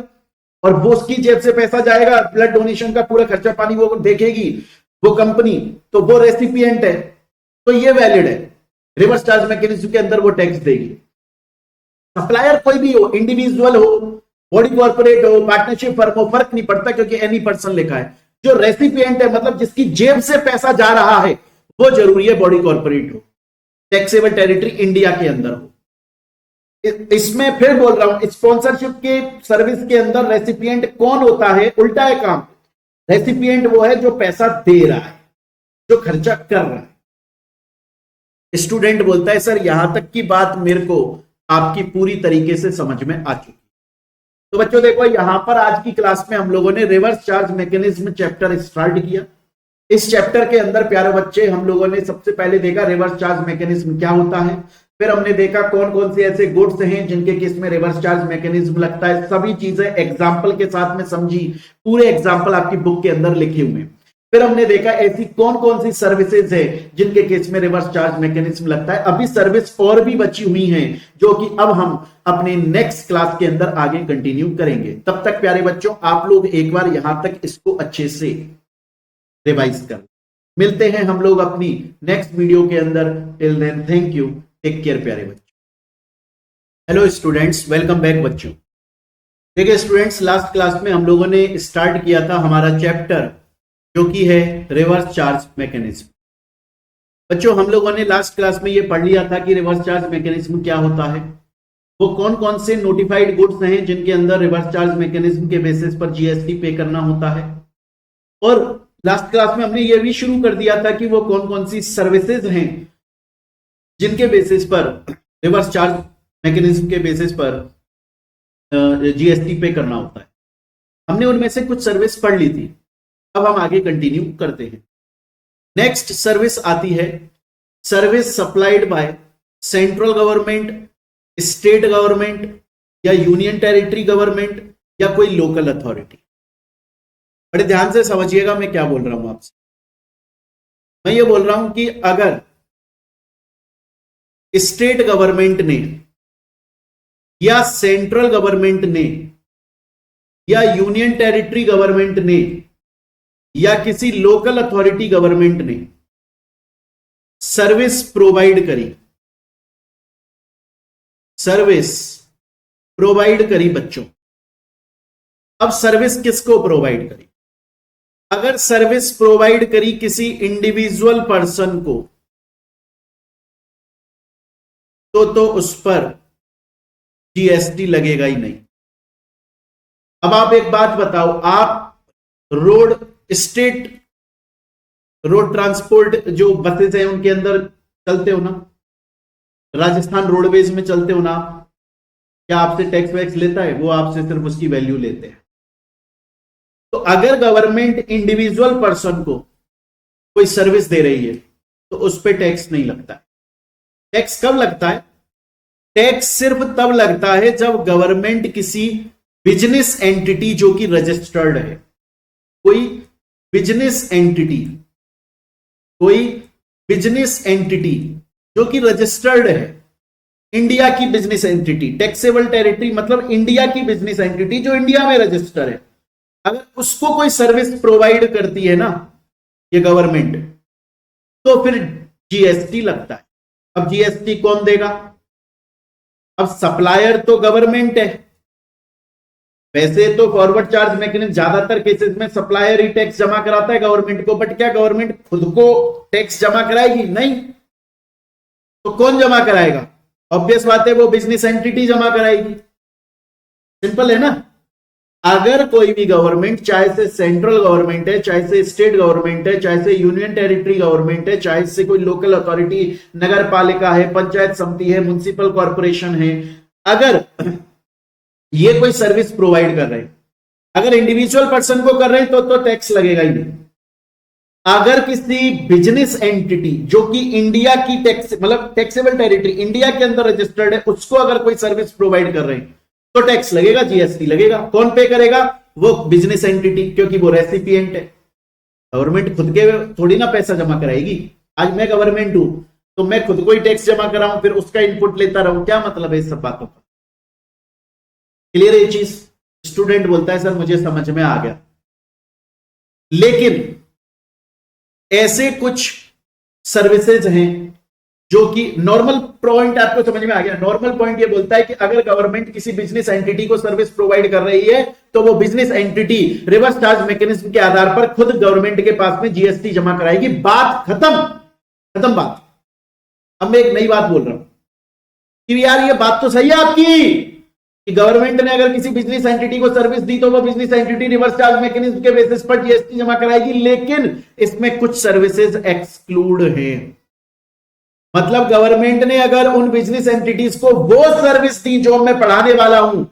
और वो उसकी जेब से पैसा जाएगा, ब्लड डोनेशन का पूरा खर्चा पानी वो देखेगी वो कंपनी, तो वो रेसिपिएंट है, तो ये वैलिड है। रिवर्स चार्ज मैकेनिज्म के अंदर वो टैक्स देगी। सप्लायर कोई भी हो, इंडिविजुअल हो, बॉडी कॉर्पोरेट हो, पार्टनरशिप फर्म हो, फर्क नहीं पड़ता क्योंकि एनी पर्सन लिखा है। जो रेसिपिएंट है मतलब जिसकी जेब से पैसा जा रहा है, वो जरूरी है बॉडी कॉर्पोरेट हो, टैक्सेबल टेरिटरी इंडिया के अंदर हो। इसमें फिर बोल रहा हूं, स्पॉन्सरशिप के सर्विस के अंदर रेसिपिएंट कौन होता है? उल्टा है काम। रेसिपिएंट वो है जो पैसा दे रहा है, जो खर्चा कर रहा है। स्टूडेंट बोलता है सर यहां तक की बात मेरे को आपकी पूरी तरीके से समझ में आ चुकी। तो बच्चों देखो, यहां पर आज की क्लास में हम लोगों ने reverse charge mechanism chapter start किया। इस चैप्टर के अंदर प्यारे बच्चे हम लोगों ने सबसे पहले देखा रिवर्स चार्ज मैकेनिज्म क्या होता है, फिर हमने देखा कौन कौन से ऐसे गुड्स हैं जिनके केस में रिवर्स चार्ज मैकेनिज्म लगता है। सभी चीजें एग्जाम्पल के साथ में समझी, पूरे एग्जाम्पल आपकी बुक के अंदर लिखे हुए। फिर हमने देखा ऐसी कौन कौन सी सर्विसेज है जिनके केस में रिवर्स चार्ज मैकेनिज्म लगता है। अभी सर्विस और भी बची हुई हैं जो कि अब हम अपने नेक्स्ट क्लास के अंदर आगे कंटिन्यू करेंगे। तब तक प्यारे बच्चों आप लोग एक बार यहां तक इसको अच्छे से रिवाइज कर। मिलते हैं हम लोग अपनी नेक्स्ट वीडियो के अंदर। Till then thank you, take care प्यारे बच्चों। हेलो स्टूडेंट्स, वेलकम बैक बच्चों। देखिए स्टूडेंट्स, लास्ट क्लास में हम लोगों ने स्टार्ट किया था हमारा चैप्टर जो कि है रिवर्स चार्ज मैकेनिज्म। बच्चों हम लोगों ने लास्ट क्लास में ये पढ़ लिया था कि रिवर्स चार्ज मैकेनिज्म क्या होता है, वो कौन कौन से नोटिफाइड गुड्स हैं जिनके अंदर रिवर्स चार्ज मैकेनिज्म के बेसिस पर जीएसटी पे करना होता है, और लास्ट क्लास में हमने ये भी शुरू कर दिया था कि वो कौन कौन सी सर्विसेज हैं जिनके बेसिस पर रिवर्स चार्ज मैकेनिज्म के बेसिस पर जीएसटी पे करना होता है। हमने उनमें से कुछ सर्विस पढ़ ली थी, अब हम आगे कंटिन्यू करते हैं। नेक्स्ट सर्विस आती है service supplied by central government, state government या यूनियन टेरिटरी गवर्नमेंट या कोई लोकल अथॉरिटी। बड़े ध्यान से समझिएगा मैं क्या बोल रहा हूं आपसे। मैं ये बोल रहा हूं कि अगर स्टेट गवर्नमेंट ने या सेंट्रल गवर्नमेंट ने या यूनियन टेरिटरी गवर्नमेंट ने या किसी लोकल अथॉरिटी गवर्नमेंट ने सर्विस प्रोवाइड करी, सर्विस प्रोवाइड करी बच्चों। अब सर्विस किसको प्रोवाइड करी? अगर सर्विस प्रोवाइड करी किसी इंडिविजुअल पर्सन को तो उस पर जीएसटी लगेगा ही नहीं। अब आप एक बात बताओ, आप रोड ट्रांसपोर्ट जो बसेस हैं उनके अंदर चलते हो ना, राजस्थान रोडवेज में चलते हो ना, क्या आपसे टैक्स वैक्स लेता है? वो आपसे सिर्फ उसकी वैल्यू लेते हैं। तो अगर गवर्नमेंट इंडिविजुअल पर्सन को कोई सर्विस दे रही है तो उस पर टैक्स नहीं लगता है। टैक्स कब लगता है? टैक्स सिर्फ तब लगता है जब गवर्नमेंट किसी बिजनेस एंटिटी जो कि रजिस्टर्ड है, कोई बिजनेस एंटिटी जो कि रजिस्टर्ड है, इंडिया की बिजनेस एंटिटी, टैक्सेबल टेरिटरी मतलब इंडिया की बिजनेस एंटिटी जो इंडिया में रजिस्टर है, अगर उसको कोई सर्विस प्रोवाइड करती है ना ये गवर्नमेंट, तो फिर जीएसटी लगता है। अब जीएसटी कौन देगा? अब सप्लायर तो गवर्नमेंट है। वैसे तो फॉरवर्ड चार्ज मैकेनिज्म ज्यादातर केसेस में सप्लायर ही टैक्स जमा कराता है गवर्नमेंट को, बट क्या गवर्नमेंट खुद को टैक्स जमा कराएगी? नहीं। तो कौन जमा कराएगा? ऑब्वियस बात है वो बिजनेस एंटिटी जमा कराएगी। सिंपल है ना। अगर कोई भी गवर्नमेंट, चाहे से सेंट्रल गवर्नमेंट है, चाहे से स्टेट गवर्नमेंट है, चाहे से यूनियन टेरिटरी गवर्नमेंट है, चाहे से कोई लोकल अथॉरिटी, नगर पालिका है, पंचायत समिति है, म्युनिसिपल कॉर्पोरेशन है, अगर ये कोई सर्विस प्रोवाइड कर रहे हैं, अगर इंडिविजुअल पर्सन को कर रहे हैं तो टैक्स लगेगा ही नहीं। अगर किसी बिजनेस एंटिटी जो कि इंडिया की टैक्स मतलब टैक्सेबल टेरिटरी इंडिया के अंदर रजिस्टर्ड है, उसको अगर कोई सर्विस प्रोवाइड कर रहे हैं तो टैक्स लगेगा, जीएसटी लगेगा। कौन पे करेगा? वो बिजनेस एंटिटी, क्योंकि वो रेसिपिएंट है। गवर्नमेंट खुद के थोड़ी ना पैसा जमा कराएगी। आज मैं गवर्नमेंट हूं तो मैं खुद को ही टैक्स जमा कराऊं फिर उसका इनपुट लेता रहूं, क्या मतलब है इस सब बातों का? क्लियर है ये चीज? स्टूडेंट बोलता है सर मुझे समझ में आ गया, लेकिन ऐसे कुछ सर्विसेज हैं जो कि नॉर्मल पॉइंट आपको समझ में आ गया। नॉर्मल पॉइंट ये बोलता है कि अगर गवर्नमेंट किसी बिजनेस एंटिटी को सर्विस प्रोवाइड कर रही है तो वो business entity reverse charge mechanism के आधार पर खुद गवर्नमेंट के पास में जीएसटी जमा कराएगी। बात खत्म बात। अब मैं एक नई बात बोल रहा हूं कि यार ये बात तो सही है आपकी कि गवर्नमेंट ने अगर किसी बिजनेस एंटिटी को सर्विस दी तो वो business entity reverse charge mechanism के बेसिस पर जीएसटी जमा कराएगी, लेकिन इसमें कुछ सर्विसेज एक्सक्लूड हैं। मतलब गवर्नमेंट ने अगर उन बिजनेस एंटिटीज को वो सर्विस दी जो मैं पढ़ाने वाला हूं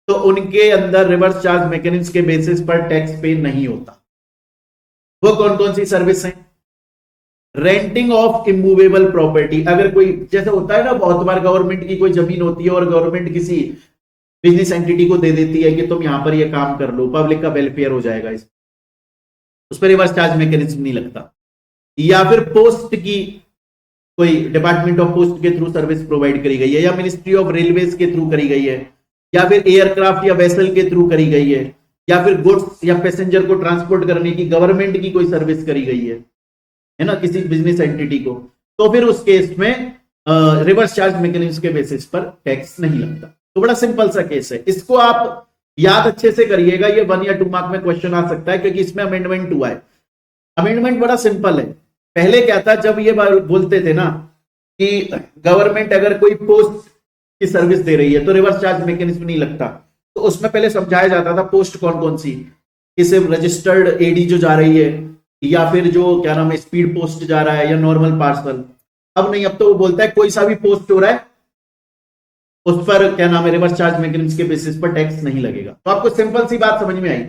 तो उनके अंदर रिवर्स चार्ज मैकेनिज्म के बेसिस पर टैक्स पे नहीं होता। वो कौन कौन सी सर्विस हैं? Renting of immovable property. अगर कोई जैसे होता है ना, बहुत बार गवर्नमेंट की कोई जमीन होती है और गवर्नमेंट किसी बिजनेस एंटिटी को दे देती है कि तुम यहां पर ये काम कर लो, पब्लिक का वेलफेयर हो जाएगा, उस पर रिवर्स चार्ज मैकेनिज्म नहीं लगता। या फिर पोस्ट की कोई डिपार्टमेंट ऑफ पोस्ट के थ्रू सर्विस प्रोवाइड करी गई है, या मिनिस्ट्री ऑफ रेलवेज के थ्रू करी गई है, या फिर एयरक्राफ्ट या वेसल के थ्रू करी गई है, या फिर गुड्स या पैसेंजर को ट्रांसपोर्ट करने की गवर्नमेंट की कोई सर्विस करी गई है ना, किसी बिजनेस एंटिटी को, तो फिर उस केस में रिवर्स चार्ज मैकेनिज्म के बेसिस पर टैक्स नहीं लगता। तो बड़ा सिंपल सा केस है, इसको आप याद अच्छे से करिएगा। ये 1 या 2 मार्क में क्वेश्चन आ सकता है क्योंकि इसमें अमेंडमेंट हुआ है। अमेंडमेंट बड़ा सिंपल है। पहले क्या था, जब ये बोलते थे ना कि गवर्नमेंट अगर कोई पोस्ट की सर्विस दे रही है तो रिवर्स चार्ज मैकेनिज्म नहीं लगता, तो उसमें पहले समझाया जाता था पोस्ट कौन कौन सी, कि सिर्फ रजिस्टर्ड एडी जो जा रही है, या फिर जो क्या नाम है स्पीड पोस्ट जा रहा है, या नॉर्मल पार्सल। अब नहीं, अब तो वो बोलता है कोई सा भी पोस्ट हो रहा है उस पर क्या नाम है रिवर्स चार्ज मैकेनिज्म के बेसिस पर टैक्स नहीं लगेगा। तो आपको सिंपल सी बात समझ में आई।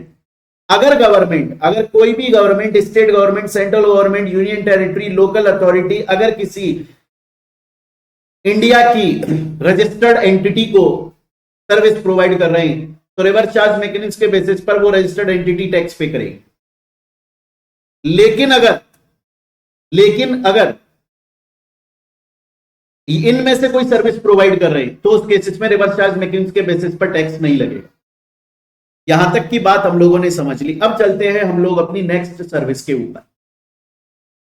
अगर कोई भी government, state government, central government, union territory, local authority अगर किसी इंडिया की रजिस्टर्ड एंटिटी को सर्विस प्रोवाइड कर रहे हैं तो रिवर्स चार्ज मैकेनिज्म के बेसिस पर वो रजिस्टर्ड एंटिटी टैक्स पे करेगी। लेकिन अगर इनमें से कोई सर्विस प्रोवाइड कर रहे हैं तो उस केसेस में रिवर्स चार्ज मैकेनिज्म के बेसिस पर टैक्स नहीं लगेगा। यहां तक की बात हम लोगों ने समझ ली। अब चलते हैं हम लोग अपनी नेक्स्ट सर्विस के ऊपर।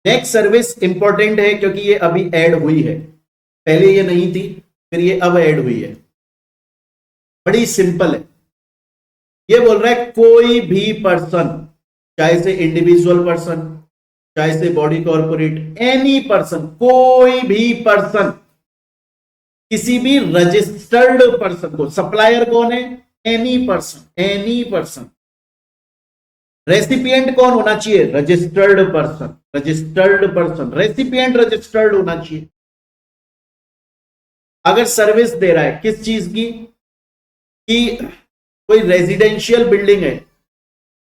नेक्स्ट सर्विस इंपॉर्टेंट है क्योंकि ये अभी ऐड हुई है, पहले ये नहीं थी, फिर ये अब ऐड हुई है। बड़ी सिंपल है। ये बोल रहा है कोई भी पर्सन, चाहे से इंडिविजुअल पर्सन, चाहे से बॉडी कॉर्पोरेट, एनी पर्सन, कोई भी पर्सन, किसी भी रजिस्टर्ड पर्सन को, सप्लायर कौन है? Any person, any person. Recipient कौन होना चाहिए? Registered person, registered person, recipient registered होना चाहिए। अगर सर्विस दे रहा है किस चीज की, कि कोई रेजिडेंशियल बिल्डिंग है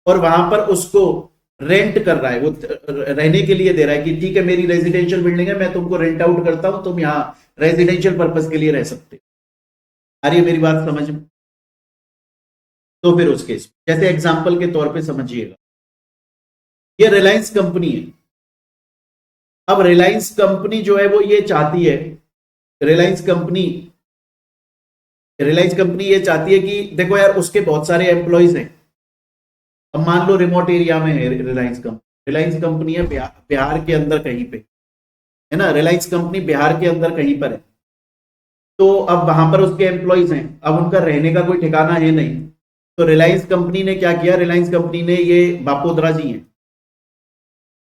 और वहां पर उसको रेंट कर रहा है, वो रहने के लिए दे रहा है कि ठीक है मेरी रेजिडेंशियल बिल्डिंग है, मैं तुमको रेंट आउट करता हूं, तुम यहां रेजिडेंशियल पर्पस के लिए रह सकते। आ रही है मेरी बात समझ में? तो फिर उस केस, जैसे एग्जांपल के तौर पे समझिएगा, ये रिलायंस कंपनी है। अब रिलायंस कंपनी जो है वो ये चाहती है, रिलायंस कंपनी ये चाहती है कि देखो यार उसके बहुत सारे एम्प्लॉइज हैं। अब मान लो रिमोट एरिया में है रिलायंस कंपनी है बिहार के अंदर कहीं पे है ना, रिलायंस कंपनी बिहार के अंदर कहीं पर है। तो अब वहां पर उसके एम्प्लॉइज हैं, अब उनका रहने का कोई ठिकाना है नहीं। तो रिलायंस कंपनी ने क्या किया, रिलायंस कंपनी ने, ये बापोद्रा जी हैं,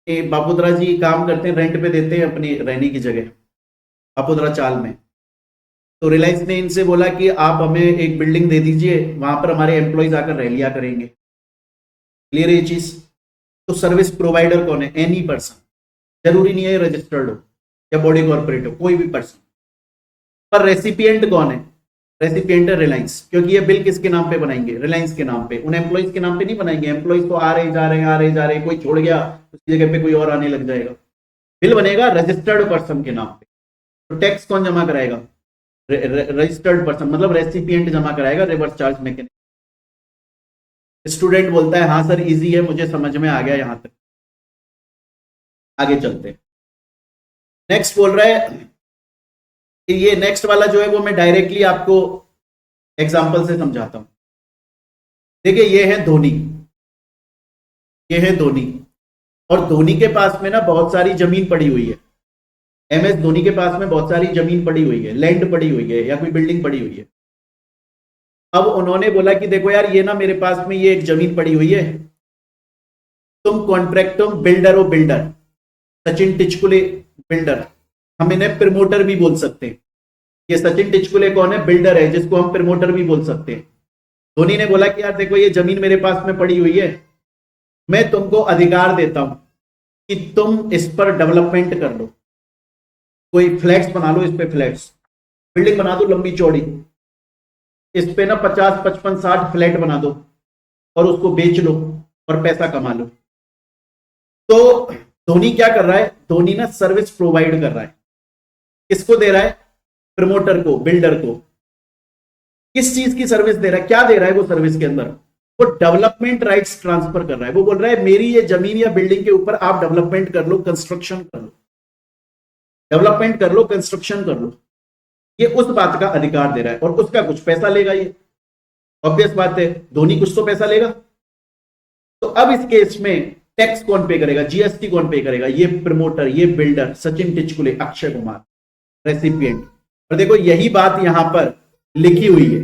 ये बापोद्रा जी काम करते हैं, रेंट पे देते हैं अपनी रहने की जगह बापोद्रा चाल में। तो रिलायंस ने इनसे बोला कि आप हमें एक बिल्डिंग दे दीजिए, वहां पर हमारे एम्प्लॉइज आकर रह लिया करेंगे। क्लियर है ये चीज? तो सर्विस प्रोवाइडर कौन है? एनी पर्सन, जरूरी नहीं है रजिस्टर्ड हो या बॉडी कॉर्पोरेट हो, कोई भी पर्सन। पर रेसिपिएंट कौन है? रेसिपिएंट है रिलायंस, क्योंकि ये बिल किसके नाम पे बनाएंगे? रिलायंस के नाम पे, उन एम्प्लॉइज के नाम पे नहीं बनाएंगे। एम्प्लॉइज तो आ रहे जा रहे, आ रहे जा रहे, कोई छोड़ गया उसकी जगह पे कोई और आने लग जाएगा। बिल बनेगा रजिस्टर्ड पर्सन के नाम पे। तो टैक्स कौन जमा कराएगा? रजिस्टर्ड पर्सन, मतलब रेसिपिएंट जमा कराएगा, रिवर्स चार्ज मैकेनिज्म। स्टूडेंट बोलता है हाँ सर इजी है, मुझे समझ में आ गया यहां तक। आगे चलते हैं। नेक्स्ट बोल रहा है कि ये नेक्स्ट वाला जो है वो मैं डायरेक्टली आपको एग्जांपल से समझाता हूं। देखिए ये है धोनी, ये है धोनी, और धोनी के पास में ना बहुत सारी जमीन पड़ी हुई है। एमएस धोनी के पास में बहुत सारी जमीन पड़ी हुई है, लैंड पड़ी हुई है, या कोई बिल्डिंग पड़ी हुई है। अब उन्होंने बोला कि देखो यार ये ना मेरे पास में ये एक जमीन पड़ी हुई है, तुम कॉन्ट्रैक्ट, तुम बिल्डर हो, बिल्डर सचिन टिचकुले बिल्डर, हम इन्हें प्रमोटर भी बोल सकते हैं। ये सचिन टिचकुले कौन है? बिल्डर है, जिसको हम प्रमोटर भी बोल सकते हैं। धोनी ने बोला कि यार देखो ये जमीन मेरे पास में पड़ी हुई है, मैं तुमको अधिकार देता हूं कि तुम इस पर डेवलपमेंट कर लो, कोई फ्लैट्स बना लो, इस पे फ्लैट्स, बिल्डिंग बना दो लंबी चौड़ी, इस पे ना 50, 55, 60 फ्लैट बना दो और उसको बेच लो और पैसा कमा लो। तो धोनी क्या कर रहा है? धोनी ना सर्विस प्रोवाइड कर रहा है। किसको दे रहा है? प्रमोटर को, बिल्डर को। किस चीज की सर्विस दे रहा है? क्या दे रहा है वो सर्विस के अंदर? वो डेवलपमेंट राइट्स ट्रांसफर कर रहा है। वो बोल रहा है मेरी ये जमीन या बिल्डिंग के ऊपर आप डेवलपमेंट कर लो, कंस्ट्रक्शन कर लो, डेवलपमेंट कर लो, कंस्ट्रक्शन कर लो। ये उस बात का अधिकार दे रहा है और उसका कुछ पैसा लेगा। ये ऑब्वियस बात है, धोनी कुछ तो पैसा लेगा। तो अब इस केस में टैक्स कौन पे करेगा? जीएसटी कौन पे करेगा? ये प्रमोटर, ये बिल्डर सचिन टिचकुले, अक्षय कुमार, रेसिपिएंट। और देखो यही बात यहां पर लिखी हुई है।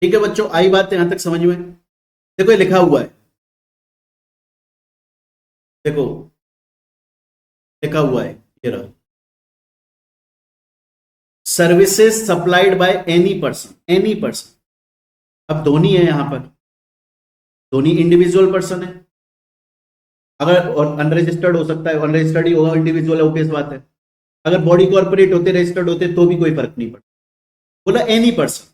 ठीक है बच्चों, आई बात यहां तक समझ में? देखो ये लिखा हुआ है, देखो लिखा हुआ है, ये रहा, services supplied by any person, any person. अब धोनी है यहां पर, धोनी इंडिविजुअल पर्सन है, अगर और अनरजिस्टर्ड हो सकता है, अनरजिस्टर्ड ही होगा, इंडिविजुअल ऑब्वियस बात है। अगर बॉडी कॉर्पोरेट होते, रजिस्टर्ड होते तो भी कोई फर्क नहीं पड़ता। बोला एनी पर्सन,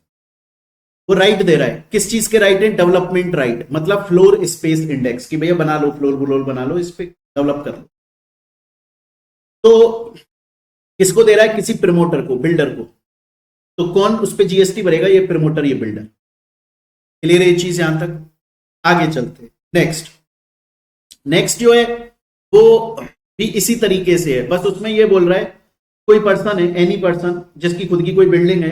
वो राइट दे रहा है। किस चीज के राइट है? डेवलपमेंट राइट, मतलब फ्लोर स्पेस इंडेक्स, कि भैया बना लो, फ्लोर बना लो, इस पे डेवलप कर लो। तो किसको दे रहा है? किसी प्रमोटर को, बिल्डर को। तो कौन उस पर जीएसटी भरेगा? ये प्रमोटर, ये बिल्डर। क्लियर है ये चीज यहां तक? आगे चलते नेक्स्ट जो है वो भी इसी तरीके से है, बस उसमें ये बोल रहा है कोई पर्सन है, एनी पर्सन, जिसकी खुद की कोई बिल्डिंग है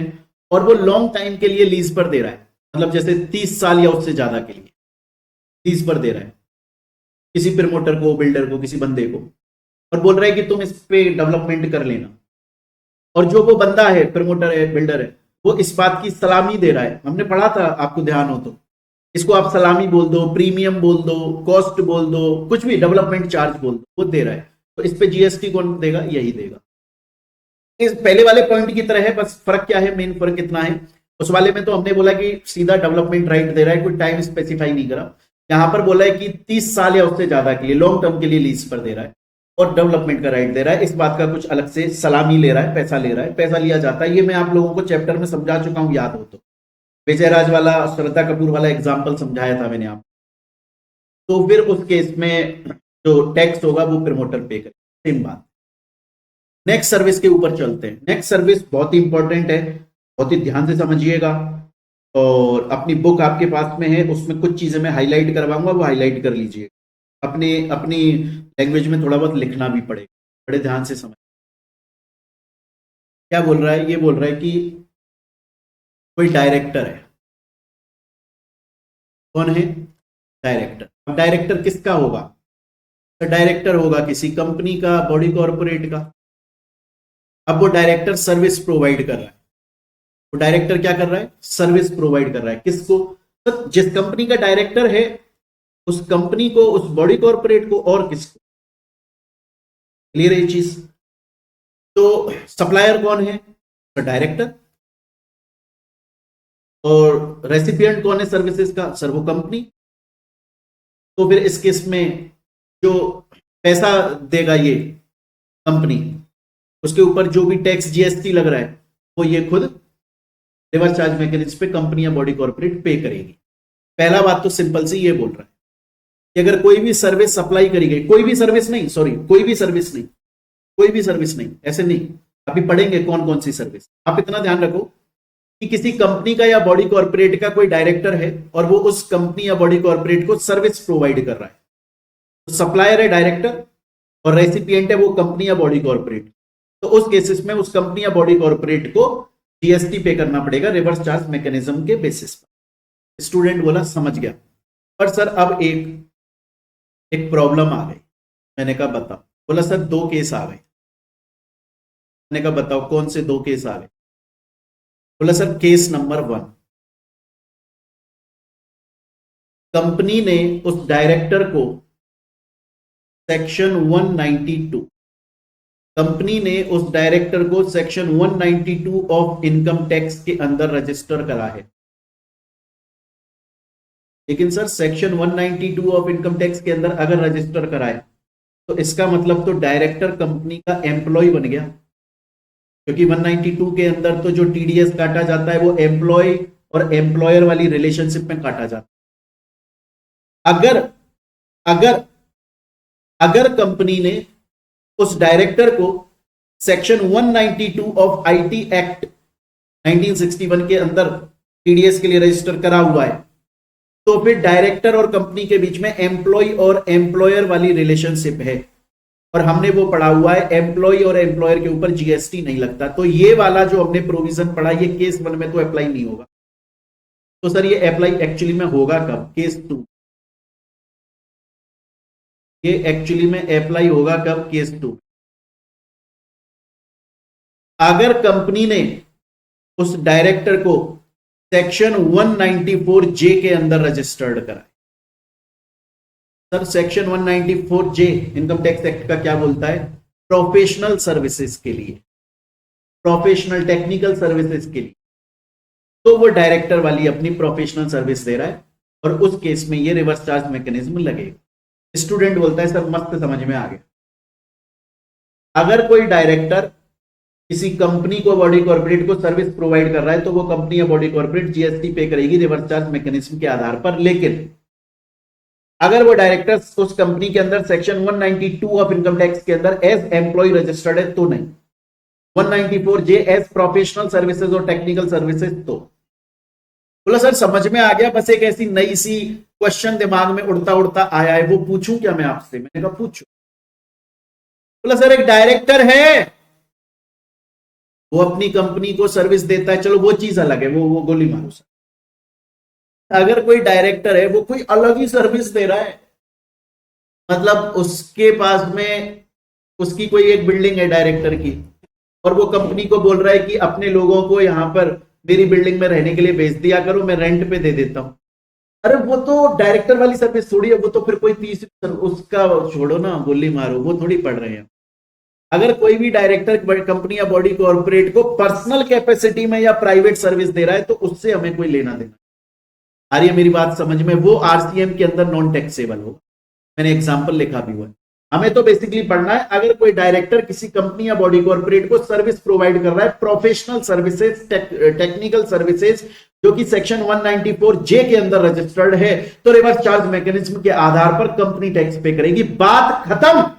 और वो लॉन्ग टाइम के लिए लीज पर दे रहा है, मतलब जैसे 30 साल या उससे ज्यादा के लिए लीज पर दे रहा है किसी प्रमोटर को, बिल्डर को, किसी बंदे को। और बोल रहा है कि तुम इस पे डेवलपमेंट कर लेना, और जो वो बंदा है, प्रमोटर है, बिल्डर है, वो इस बात की सलामी दे रहा है, हमने पढ़ा था आपको ध्यान हो तो, इसको आप सलामी बोल दो, प्रीमियम बोल दो, कॉस्ट बोल दो, कुछ भी, डेवलपमेंट चार्ज बोल दो, वो दे रहा है, तो इस पे जीएसटी कौन देगा? यही देगा। इस पहले वाले पॉइंट की तरह है, बस फर्क क्या है, मेन फर्क कितना है, उस वाले में तो हमने बोला कि सीधा डेवलपमेंट राइट दे रहा है, कोई टाइम स्पेसिफाई नहीं करा। यहां पर बोला है कि 30 साल या उससे ज्यादा के लिए लॉन्ग टर्म के लिए लीज पर दे रहा है और डेवलपमेंट का राइट दे रहा है। इस बात का कुछ अलग से सलामी ले रहा है, पैसा ले रहा है, पैसा लिया जाता है। ये मैं आप लोगों को चैप्टर में समझा चुका हूं, याद हो तो, विजय राज वाला, श्रद्धा कपूर वाला एग्जाम्पल समझाया था मैंने आप। तो फिर उस केस में जो टैक्स होगा वो प्रमोटर पे करे, सेम बात। नेक्स्ट सर्विस के ऊपर चलते हैं। नेक्स्ट सर्विस बहुत ही इंपॉर्टेंट है, बहुत ही ध्यान से समझिएगा, और अपनी बुक आपके पास में है, उसमें कुछ चीजें मैं हाईलाइट करवाऊंगा, वो हाईलाइट कर लीजिए। अपने अपनी लैंग्वेज में थोड़ा बहुत लिखना भी पड़ेगा, बड़े ध्यान से समझ। क्या बोल रहा है? ये बोल रहा है कि कोई डायरेक्टर है। कौन है? डायरेक्टर। अब डायरेक्टर किसका होगा? तो डायरेक्टर होगा किसी कंपनी का, बॉडी कॉर्पोरेट का। अब वो डायरेक्टर सर्विस प्रोवाइड कर रहा है। वो डायरेक्टर क्या कर रहा है? सर्विस प्रोवाइड कर रहा है। किसको? तो जिस कंपनी का डायरेक्टर है, उस कंपनी को, उस बॉडी कॉर्पोरेट को, और किसको? क्लियर है ये चीज? तो सप्लायर कौन है? तो डायरेक्टर। और रेसिपिएंट कौन है सर्विसेज का? सर वो कंपनी। तो फिर इस केस में जो पैसा देगा ये कंपनी, उसके ऊपर जो भी टैक्स जीएसटी लग रहा है, वो ये खुद रिवर्स चार्ज मैकेनिज्म पे कंपनी या बॉडी कॉर्पोरेट पे करेगी। पहला बात तो सिंपल सी ये बोल रहा है कि अगर कोई भी सर्विस सप्लाई करी गई, कोई भी सर्विस नहीं, सॉरी, कोई भी सर्विस नहीं, कोई भी सर्विस नहीं, ऐसे नहीं, अभी पढ़ेंगे कौन कौन सी सर्विस। आप इतना ध्यान रखो कि किसी कंपनी का या बॉडी कॉर्पोरेट का कोई डायरेक्टर है और वो उस कंपनी या बॉडी कॉर्पोरेट को सर्विस प्रोवाइड कर रहा है। तो सप्लायर है डायरेक्टर और रेसिपिएंट है वो कंपनी या बॉडी कॉर्पोरेट। तो उस केसेस में उस कंपनी या बॉडी कॉर्पोरेट को जीएसटी पे करना पड़ेगा रिवर्स चार्ज मैकेनिज्म के बेसिस पर। स्टूडेंट बोला समझ गया, पर सर अब एक प्रॉब्लम आ गई। मैंने कहा बताओ। बोला सर 2 केस आ गए। मैंने कहा बताओ कौन से 2 केस आ गए? बोला सर केस नंबर 1, कंपनी ने उस डायरेक्टर को सेक्शन 192, कंपनी ने उस डायरेक्टर को सेक्शन 192 ऑफ इनकम टैक्स के अंदर रजिस्टर करा है। लेकिन sir section 192 of income tax के अंदर अगर रजिस्टर कराए तो इसका मतलब तो डायरेक्टर कंपनी का एम्प्लॉय बन गया, क्योंकि 192 के अंदर तो जो टीडीएस काटा जाता है वो एम्प्लॉय और एम्प्लॉयर वाली रिलेशनशिप में काटा जाता है। अगर अगर अगर कंपनी ने उस डायरेक्टर को सेक्शन 192 ऑफ आईटी एक्ट 1961 के अंदर टीडीएस के लिए रजिस्टर करा हुआ है, तो फिर डायरेक्टर और कंपनी के बीच में एम्प्लॉय और एम्प्लॉयर वाली रिलेशनशिप है, और हमने वो पढ़ा हुआ है एम्प्लॉय और एम्प्लॉयर के ऊपर जीएसटी नहीं लगता। तो ये वाला जो हमने प्रोविजन पढ़ा, ये केस 1 में तो अप्लाई नहीं होगा। तो सर ये अप्लाई एक्चुअली में होगा कब? केस 2। ये एक्चुअली में अप्लाई होगा कब? केस 2। अगर कंपनी ने उस डायरेक्टर को सेक्शन 194 जे के अंदर रजिस्टर्ड करा। सर सेक्शन 194 जे इनकम टैक्स एक्ट का क्या बोलता है? प्रोफेशनल सर्विसेज के लिए, प्रोफेशनल टेक्निकल सर्विसेज के लिए। तो वो डायरेक्टर वाली अपनी प्रोफेशनल सर्विस दे रहा है, और उस केस में ये रिवर्स चार्ज मैकेनिज्म लगेगा। स्टूडेंट बोलता है सर मस्त समझ में आ गया। अगर कोई डायरेक्टर किसी कंपनी को, बॉडी कॉर्पोरेट को सर्विस प्रोवाइड कर रहा है, तो वो कंपनी या बॉडी कॉर्पोरेट जीएसटी पे करेगी रिवर्स चार्ज मैकेनिज्म के आधार पर। लेकिन अगर वो डायरेक्टर उस कंपनी के अंदर सेक्शन 192 ऑफ इनकम टैक्स के अंदर एज एम्प्लॉय रजिस्टर्ड है तो नहीं, 194 जे एज प्रोफेशनल सर्विसेज और टेक्निकल सर्विसेज तो। बोला सर समझ में आ गया, बस एक ऐसी नई सी क्वेश्चन दिमाग में उड़ता उड़ता आया है, वो पूछूं क्या मैं आपसे? मैंने कहा पूछो। बोला सर एक डायरेक्टर है, वो अपनी कंपनी को सर्विस देता है, चलो वो चीज अलग है, वो गोली मारो सर। अगर कोई डायरेक्टर है, वो कोई अलग ही सर्विस दे रहा है, मतलब उसके पास में उसकी कोई एक बिल्डिंग है डायरेक्टर की, और वो कंपनी को बोल रहा है कि अपने लोगों को यहाँ पर मेरी बिल्डिंग में रहने के लिए भेज दिया करो, मैं रेंट पे दे देता हूँ। अरे वो तो डायरेक्टर वाली सर्विस थोड़ी है, वो तो फिर कोई तीसरी उसका छोड़ो ना, गोली मारो, वो थोड़ी पढ़ रहे हैं। अगर कोई भी डायरेक्टर कंपनी या बॉडी कॉर्पोरेट को पर्सनल कैपेसिटी में या प्राइवेट सर्विस दे रहा है तो उससे हमें कोई लेना देना। आ रही है मेरी बात समझ में? वो आरसीएम के अंदर नॉन टैक्सेबल होगा, मैंने एग्जांपल लिखा भी हुआ है। हमें तो बेसिकली पढ़ना है, अगर कोई डायरेक्टर किसी कंपनी या बॉडी कॉर्पोरेट को सर्विस प्रोवाइड कर रहा है, प्रोफेशनल सर्विसेज, टेक्निकल सर्विसेज, जो कि सेक्शन 194 जे के अंदर रजिस्टर्ड है, तो रिवर्स चार्ज मैकेनिज्म के आधार पर कंपनी टैक्स पे करेगी, बात खत्म।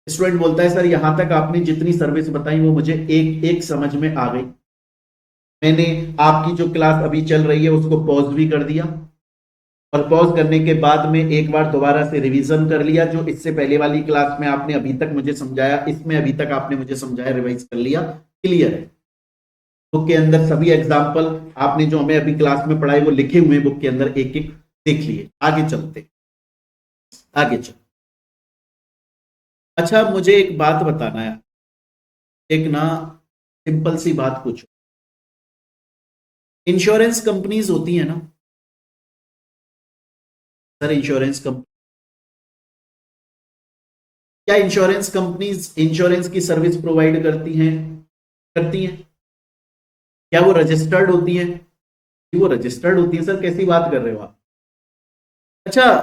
स्टूडेंट बोलता है सर यहां तक आपने जितनी सर्विस बताई वो मुझे एक एक समझ में आ गई, मैंने आपकी जो क्लास अभी चल रही है उसको पॉज भी कर दिया, और पॉज करने के बाद में एक बार दोबारा से रिवीजन कर लिया, जो इससे पहले वाली क्लास में आपने अभी तक मुझे समझाया, इसमें अभी तक आपने मुझे समझाया, रिवाइज कर लिया, क्लियर है। बुक के अंदर सभी एग्जाम्पल आपने जो हमें अभी क्लास में पढ़ाए वो लिखे हुए बुक के अंदर, एक एक देख लिए। आगे चलते, आगे चल। अच्छा मुझे एक बात बताना है, एक ना सिंपल सी बात पूछो, इंश्योरेंस कंपनीज होती है ना सर, इंश्योरेंस कंपनी, क्या इंश्योरेंस कंपनीज इंश्योरेंस की सर्विस प्रोवाइड करती हैं? करती हैं। क्या वो रजिस्टर्ड होती हैं? वो रजिस्टर्ड होती है सर, कैसी बात कर रहे हो आप? अच्छा,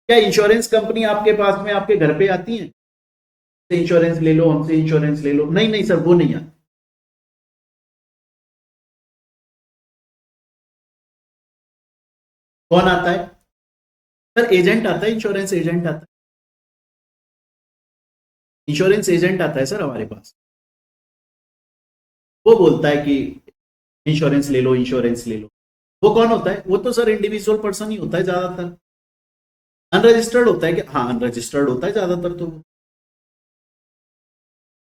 क्या इंश्योरेंस कंपनी आपके पास में आपके घर पे आती है, इंश्योरेंस ले लो, हमसे इंश्योरेंस ले लो? नहीं नहीं सर, वो नहीं आती। कौन आता है सर? एजेंट आता है, इंश्योरेंस एजेंट आता है, इंश्योरेंस एजेंट आता है सर हमारे पास। वो बोलता है कि इंश्योरेंस ले लो, इंश्योरेंस ले लो। वो कौन होता है? वो तो सर इंडिविजुअल पर्सन ही होता है ज्यादातर, अनरजिस्टर्ड होता है क्या? हाँ अनरजिस्टर्ड होता है ज्यादातर।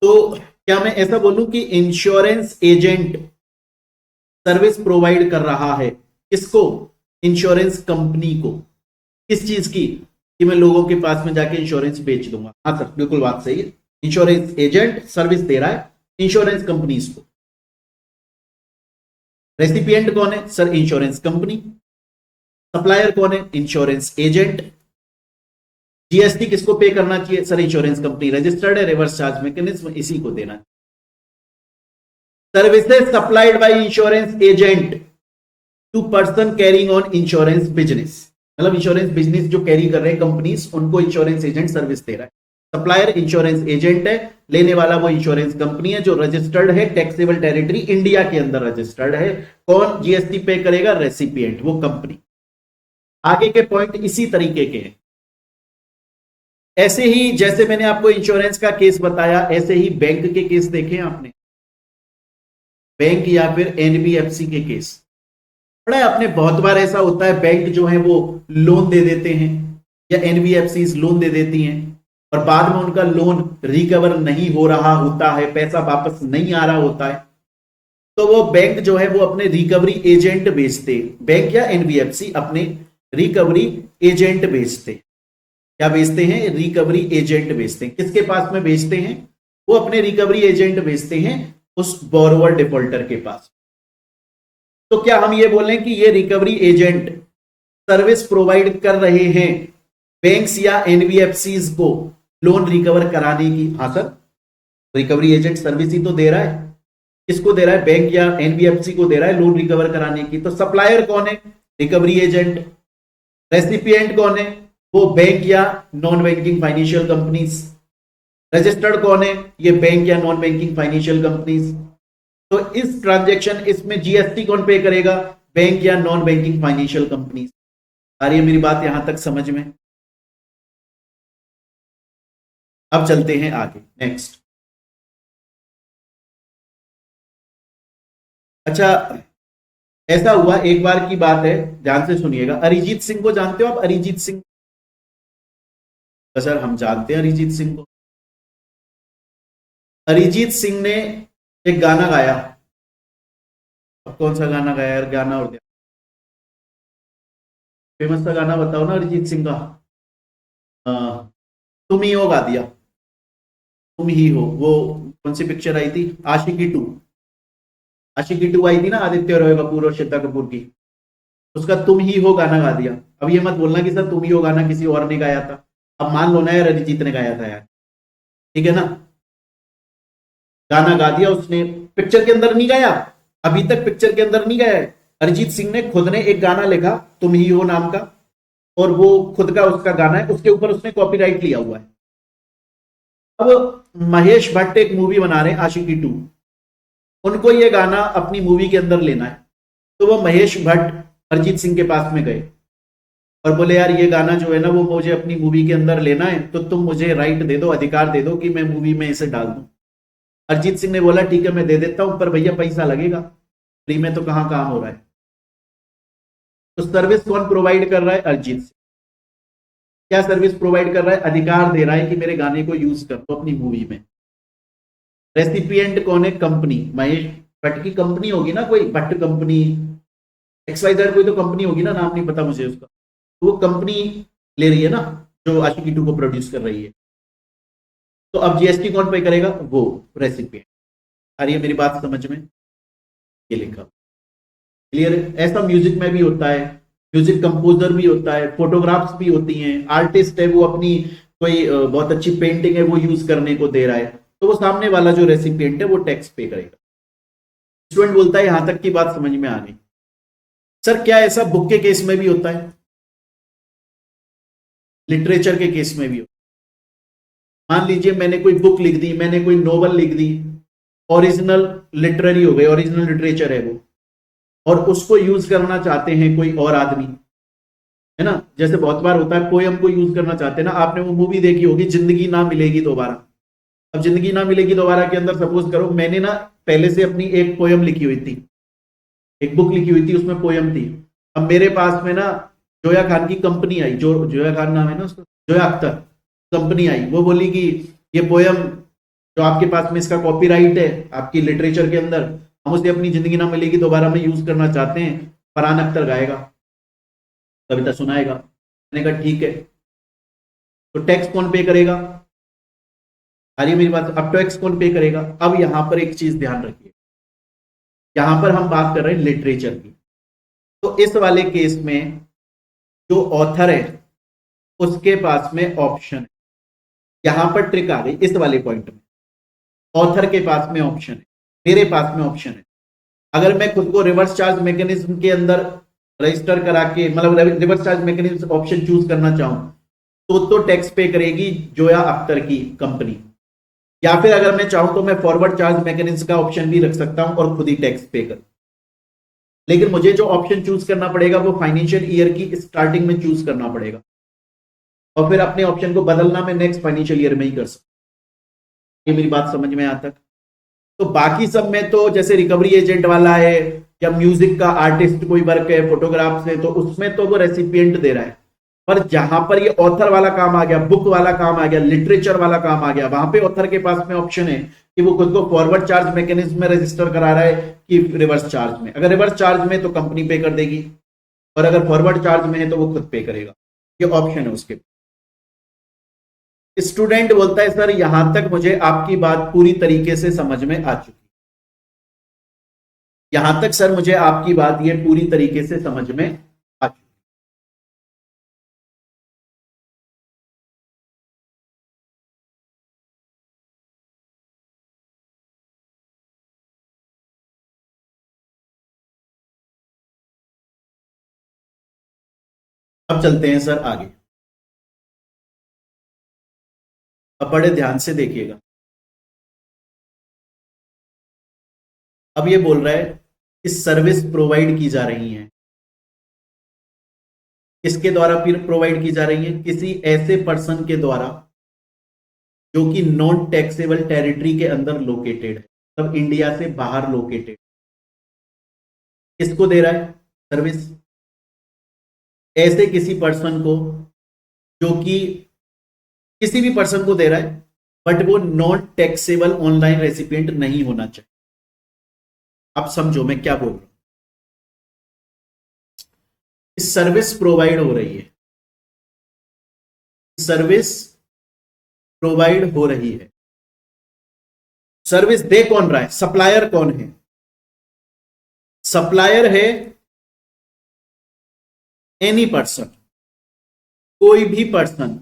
तो क्या मैं ऐसा बोलूं कि इंश्योरेंस एजेंट सर्विस प्रोवाइड कर रहा है किसको? इंश्योरेंस कंपनी को। किस चीज की? कि मैं लोगों के पास में जाके इंश्योरेंस बेच दूंगा। हाँ सर बिल्कुल बात सही है, इंश्योरेंस एजेंट सर्विस दे रहा है इंश्योरेंस कंपनीज को। रेसिपिएंट कौन है सर? Insurance company. सप्लायर कौन है? Insurance agent. जीएसटी किसको पे करना चाहिए सर? इंश्योरेंस कंपनी रजिस्टर्ड है, रिवर्स चार्ज मैकेनिज्म इसी को देना है। Services supplied by insurance agent to person carrying on insurance business, मतलब इंश्योरेंस बिजनेस जो कैरी कर रहे हैं कंपनीज, उनको इंश्योरेंस एजेंट सर्विस दे रहा है। सप्लायर इंश्योरेंस एजेंट है, लेने वाला वो इंश्योरेंस कंपनी है जो रजिस्टर्ड है, टैक्सेबल टेरिटरी इंडिया के अंदर रजिस्टर्ड है। कौन जीएसटी पे करेगा? रेसिपिएंट, वो कंपनी। आगे के पॉइंट इसी तरीके के हैं। ऐसे ही जैसे मैंने आपको इंश्योरेंस का केस बताया, ऐसे ही बैंक के केस देखे आपने, बैंक या फिर एनबीएफसी के केस पढ़ा है आपने? बहुत बार ऐसा होता है बैंक जो है वो लोन दे देते हैं या एनबीएफसी लोन दे देती हैं, और बाद में उनका लोन रिकवर नहीं हो रहा होता है, पैसा वापस नहीं आ रहा होता है, तो वो बैंक जो है वो अपने रिकवरी एजेंट भेजते, बैंक या एनबीएफसी अपने रिकवरी एजेंट भेजते। क्या भेजते हैं? रिकवरी एजेंट भेजते हैं। किसके पास में भेजते हैं? वो अपने रिकवरी एजेंट भेजते हैं उस बोरोवर डिफॉल्टर के पास। तो क्या हम ये बोलें कि ये रिकवरी एजेंट सर्विस प्रोवाइड कर रहे हैं बैंक्स या एनबीएफसीज को लोन रिकवर कराने की? हाँ सर, रिकवरी एजेंट सर्विस ही तो दे रहा है। किसको दे रहा है? बैंक या एनबीएफसी को दे रहा है लोन रिकवर कराने की। तो सप्लायर कौन है? Recovery agent. रेसिपिएंट कौन है? वो बैंक या non banking financial companies. Registered कौन है? ये बैंक या नॉन बैंकिंग फाइनेंशियल कंपनीज। तो इस ट्रांजैक्शन इसमें जीएसटी कौन पे करेगा? बैंक या नॉन बैंकिंग फाइनेंशियल कंपनीज। आ रही है मेरी बात यहां तक समझ में? अब चलते हैं आगे, नेक्स्ट। अच्छा, ऐसा हुआ एक बार की बात है, ध्यान से सुनिएगा। अरिजीत सिंह को जानते हो आप? अरिजीत सिंह? तो सर हम जानते हैं अरिजीत सिंह को। अरिजीत सिंह ने एक गाना गाया, अब कौन सा गाना गाया यार? गाना और फेमस सा गाना बताओ ना अरिजीत सिंह का। तुम ही हो गा दिया, तुम ही हो। वो कौन सी पिक्चर आई थी, आशिकी टू, आशिकी टू आई थी ना, आदित्य रॉय कपूर और श्रद्धा कपूर की, उसका तुम ही हो गाना गा दिया। अब ये मत बोलना कि सर तुम ही हो गाना किसी और ने गाया था। अब मान लो ना यार अरिजीत ने गाया था यार, ठीक है ना, गाना गा दिया उसने, पिक्चर के अंदर नहीं गाया, अभी तक पिक्चर के अंदर नहीं गया है। अरिजीत सिंह ने खुद ने एक गाना लिखा तुम ही हो नाम का, और वो खुद का उसका गाना है, उसके ऊपर उसने कॉपीराइट लिया हुआ है। अब महेश भट्ट एक मूवी बना रहे हैं आशिकी टू, उनको ये गाना अपनी मूवी के अंदर लेना है, तो वो महेश भट्ट अरिजीत सिंह के पास में गए और बोले यार ये गाना जो है ना वो मुझे अपनी मूवी के अंदर लेना है, तो तुम मुझे राइट दे दो, अधिकार दे दो कि मैं मूवी में इसे डाल दूं। अरिजीत सिंह ने बोला ठीक है मैं दे देता हूं, पर भैया पैसा लगेगा, फ्री में तो कहां काम हो रहा है। तो सर्विस कौन प्रोवाइड कर रहा है, अरिजीत सिंह। क्या सर्विस प्रोवाइड कर रहा है, अधिकार दे रहा है कि मेरे गाने को यूज कर दो अपनी मूवी में। रेसिपिएंट कौन है, कंपनी, महेश भट्ट की कंपनी होगी ना, कोई भट्ट कंपनी, XYZ कोई तो कंपनी होगी ना, नाम नहीं पता मुझे उसका, तो वो कंपनी ले रही है ना जो आशिकी टू को प्रोड्यूस कर रही है। तो अब जीएसटी कौन पे करेगा, वो रेसिपिएंट। आ रही है मेरी बात समझ में, ये लिखा क्लियर है। ऐसा म्यूजिक में भी होता है, म्यूजिक कंपोजर भी होता है, फोटोग्राफ्स भी होती हैं, आर्टिस्ट है वो अपनी कोई बहुत अच्छी पेंटिंग है वो यूज करने को दे रहा है, तो वो सामने वाला जो रेसिपिएंट है वो टैक्स पे करेगा। स्टूडेंट बोलता है यहां तक की बात समझ में आ गई। सर क्या ऐसा बुक के केस में भी होता है, लिटरेचर के केस में भी होता है। मान लीजिए मैंने कोई बुक लिख दी, मैंने कोई नोवेल लिख दी, ओरिजिनल लिटरेरी हो गई, ओरिजिनल लिटरेचर है वो, और उसको यूज करना चाहते हैं कोई और आदमी, है ना, जैसे बहुत बार होता है पोयम को यूज करना चाहते हैं ना, आपने वो मूवी देखी होगी जिंदगी ना मिलेगी दोबारा। अब जिंदगी ना मिलेगी दोबारा के अंदर सपोज करो मैंने ना पहले से अपनी एक पोयम लिखी हुई थी, एक बुक लिखी हुई थी, उसमें पोयम थी। अब मेरे पास में ना जोया खान की कंपनी आई, जो जोया खान नाम है ना उसका, जोया अख्तर, कंपनी आई, वो बोली कि ये पोयम जो आपके पास में इसका कॉपीराइट है आपकी लिटरेचर के अंदर, हम उसे अपनी जिंदगी ना मिलेगी दोबारा में यूज करना चाहते हैं, फरहान अख्तर गाएगा, कविता सुनाएगा। मैंने कहा ठीक है, तो टैक्स कौन पे करेगा, आ रही है मेरी बात, अब टैक्स कौन पे करेगा। अब यहां पर एक चीज ध्यान रखिए, यहां पर हम बात कर रहे हैं लिटरेचर की, तो इस वाले केस में जो ऑथर है उसके पास में ऑप्शन है, यहां पर ट्रिक आ गई इस वाले पॉइंट में, ऑथर के पास में ऑप्शन है, मेरे पास में ऑप्शन है। अगर मैं खुद को रिवर्स चार्ज मैकेनिज्म के अंदर रजिस्टर करा के, मतलब reverse charge mechanism option choose करना चाहूं, तो टैक्स पे करेगी जोया अख्तर की कंपनी, या फिर अगर मैं चाहूं तो मैं फॉरवर्ड चार्ज मैकेनिज्म का ऑप्शन भी रख सकता हूं और खुद ही टैक्स पे कर। लेकिन मुझे जो ऑप्शन चूज करना पड़ेगा वो फाइनेंशियल ईयर की स्टार्टिंग में चूज करना पड़ेगा, और फिर अपने ऑप्शन को बदलना मैं नेक्स्ट फाइनेंशियल ईयर में ही कर सकता हूं। ये मेरी बात समझ में आता तक। तो बाकी सब में तो जैसे रिकवरी एजेंट वाला है, या म्यूजिक का आर्टिस्ट कोई वर्क है, फोटोग्राफ्स है, तो उसमें तो वो रेसिपिएंट दे रहा है। पर जहां पर ये ऑथर वाला काम आ गया, बुक वाला काम आ गया, लिटरेचर वाला काम आ गया, वहां पे ऑथर के पास में ऑप्शन है कि वो खुद को फॉरवर्ड चार्ज मैकेनिज्म में रजिस्टर करा रहा है कि रिवर्स चार्ज में। अगर रिवर्स चार्ज में तो कंपनी पे कर देगी, और अगर फॉरवर्ड चार्ज में है तो वो खुद पे करेगा, ये ऑप्शन है उसके। स्टूडेंट बोलता है सर यहां तक मुझे आपकी बात पूरी तरीके से समझ में आ चुकी, यहां तक सर मुझे आपकी बात ये पूरी तरीके से समझ में आ चुकी। अब चलते हैं सर आगे, अब बड़े ध्यान से देखिएगा। अब ये बोल रहा है कि सर्विस प्रोवाइड की जा रही है, किसके द्वारा फिर प्रोवाइड की जा रही है, किसी ऐसे पर्सन के द्वारा जो कि नॉन टैक्सेबल टेरिटरी के अंदर लोकेटेड है, मतलब इंडिया से बाहर लोकेटेड। किसको दे रहा है सर्विस, ऐसे किसी पर्सन को जो कि किसी भी पर्सन को दे रहा है, बट वो नॉन टैक्सेबल ऑनलाइन रेसिपिएंट नहीं होना चाहिए। आप समझो मैं क्या बोल रहा हूं, सर्विस प्रोवाइड हो रही है, सर्विस प्रोवाइड हो रही है। सर्विस दे कौन रहा है? सप्लायर कौन है? सप्लायर है एनी पर्सन, कोई भी पर्सन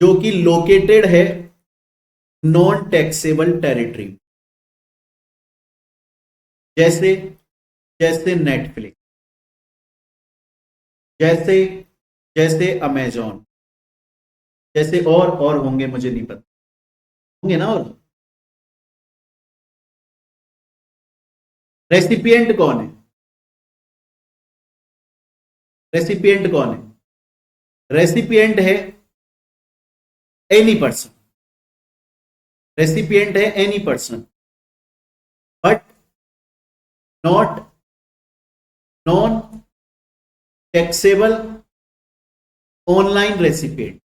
जो कि लोकेटेड है नॉन टैक्सेबल टेरिटरी, जैसे जैसे नेटफ्लिक्स, जैसे जैसे अमेजॉन, जैसे और होंगे, मुझे नहीं पता, होंगे ना। और रेसिपिएंट कौन है? रेसिपिएंट कौन है? रेसिपिएंट है एनी पर्सन, रेसिपिएंट है any person, but not non taxable online recipient,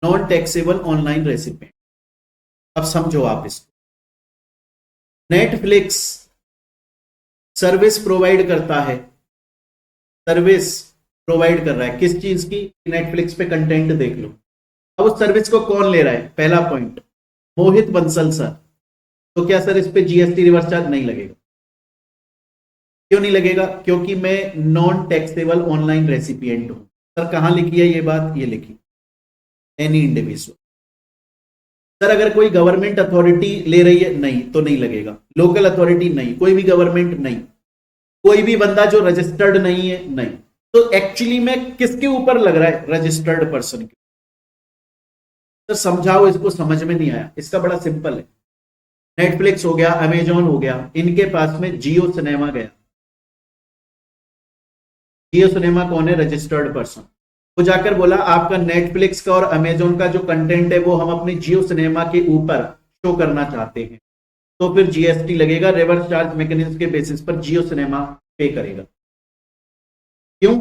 non taxable online recipient. अब समझो आप इसको। नेटफ्लिक्स सर्विस प्रोवाइड करता है, सर्विस प्रोवाइड कर रहा है किस चीज की? नेटफ्लिक्स पे कंटेंट देख लो। अब उस सर्विस को कौन ले रहा है? पहला पॉइंट, मोहित बंसल सर। तो क्या सर इस पे जीएसटी रिवर्स चार्ज नहीं लगेगा? क्यों नहीं लगेगा? क्योंकि मैं नॉन टैक्सेबल ऑनलाइन रेसिपिएंट हूं। सर कहां लिखी है ये बात? ये लिखी, एनी इंडिविजुअल। सर अगर कोई गवर्नमेंट अथॉरिटी ले रही है, नहीं तो नहीं लगेगा। लोकल अथॉरिटी नहीं, कोई भी गवर्नमेंट नहीं, कोई भी बंदा जो रजिस्टर्ड नहीं है, नहीं। तो एक्चुअली में किसके ऊपर लग रहा है? रजिस्टर्ड पर्सन के। सर समझाओ, इसको समझ में नहीं आया। इसका बड़ा सिंपल है। नेटफ्लिक्स हो गया, अमेजॉन हो गया, इनके पास में जियो सिनेमा गया। जियो सिनेमा कौन है? Registered person. वो जाकर बोला आपका नेटफ्लिक्स का और अमेजॉन का जो कंटेंट है वो हम अपने जियो सिनेमा के ऊपर शो करना चाहते हैं, तो फिर जीएसटी लगेगा। रिवर्स चार्ज मैकेनिज्म के बेसिस पर जियो सिनेमा पे करेगा। क्यों?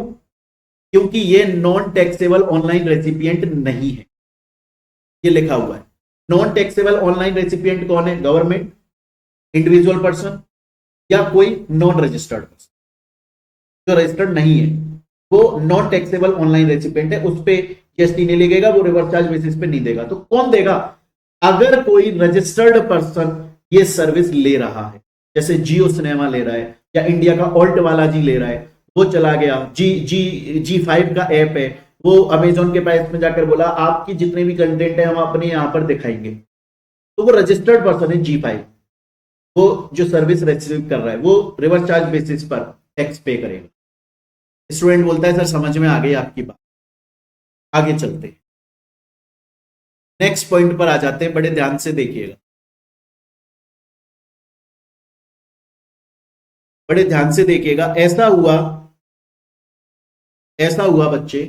क्योंकि ये नॉन टैक्सेबल ऑनलाइन रेसिपिएंट नहीं है। ये लिखा हुआ है। नॉन टैक्सेबल ऑनलाइन रेसिपिएंट कौन है? गवर्नमेंट, इंडिविजुअल पर्सन, या कोई नॉन रजिस्टर्ड पर्सन। जो रजिस्टर्ड नहीं है वो नॉन टैक्सेबल ऑनलाइन रेसिपिएंट है, उस पर जीएसटी नहीं लगेगा, वो रिवर्स चार्ज बेसिस पे नहीं देगा। तो कौन देगा? अगर कोई रजिस्टर्ड पर्सन ये सर्विस ले रहा है, जैसे जियो सिनेमा ले रहा है, या इंडिया का ऑल्ट वाला जी ले रहा है, वो चला गया, जी5 का ऐप है, वो अमेजॉन के पास में जाकर बोला आपकी जितने भी कंटेंट है हम अपने यहां पर दिखाएंगे, तो वो रजिस्टर्ड पर्सन है जी5, वो जो सर्विस रिसीव कर रहा है वो रिवर्स चार्ज बेसिस पर टैक्स पे करेगा। स्टूडेंट बोलता है सर समझ में आ गई आपकी बात। आगे चलते हैं, नेक्स्ट पॉइंट पर आ जाते हैं, बड़े ध्यान से देखिएगा, बड़े ध्यान से देखिएगा। ऐसा हुआ बच्चे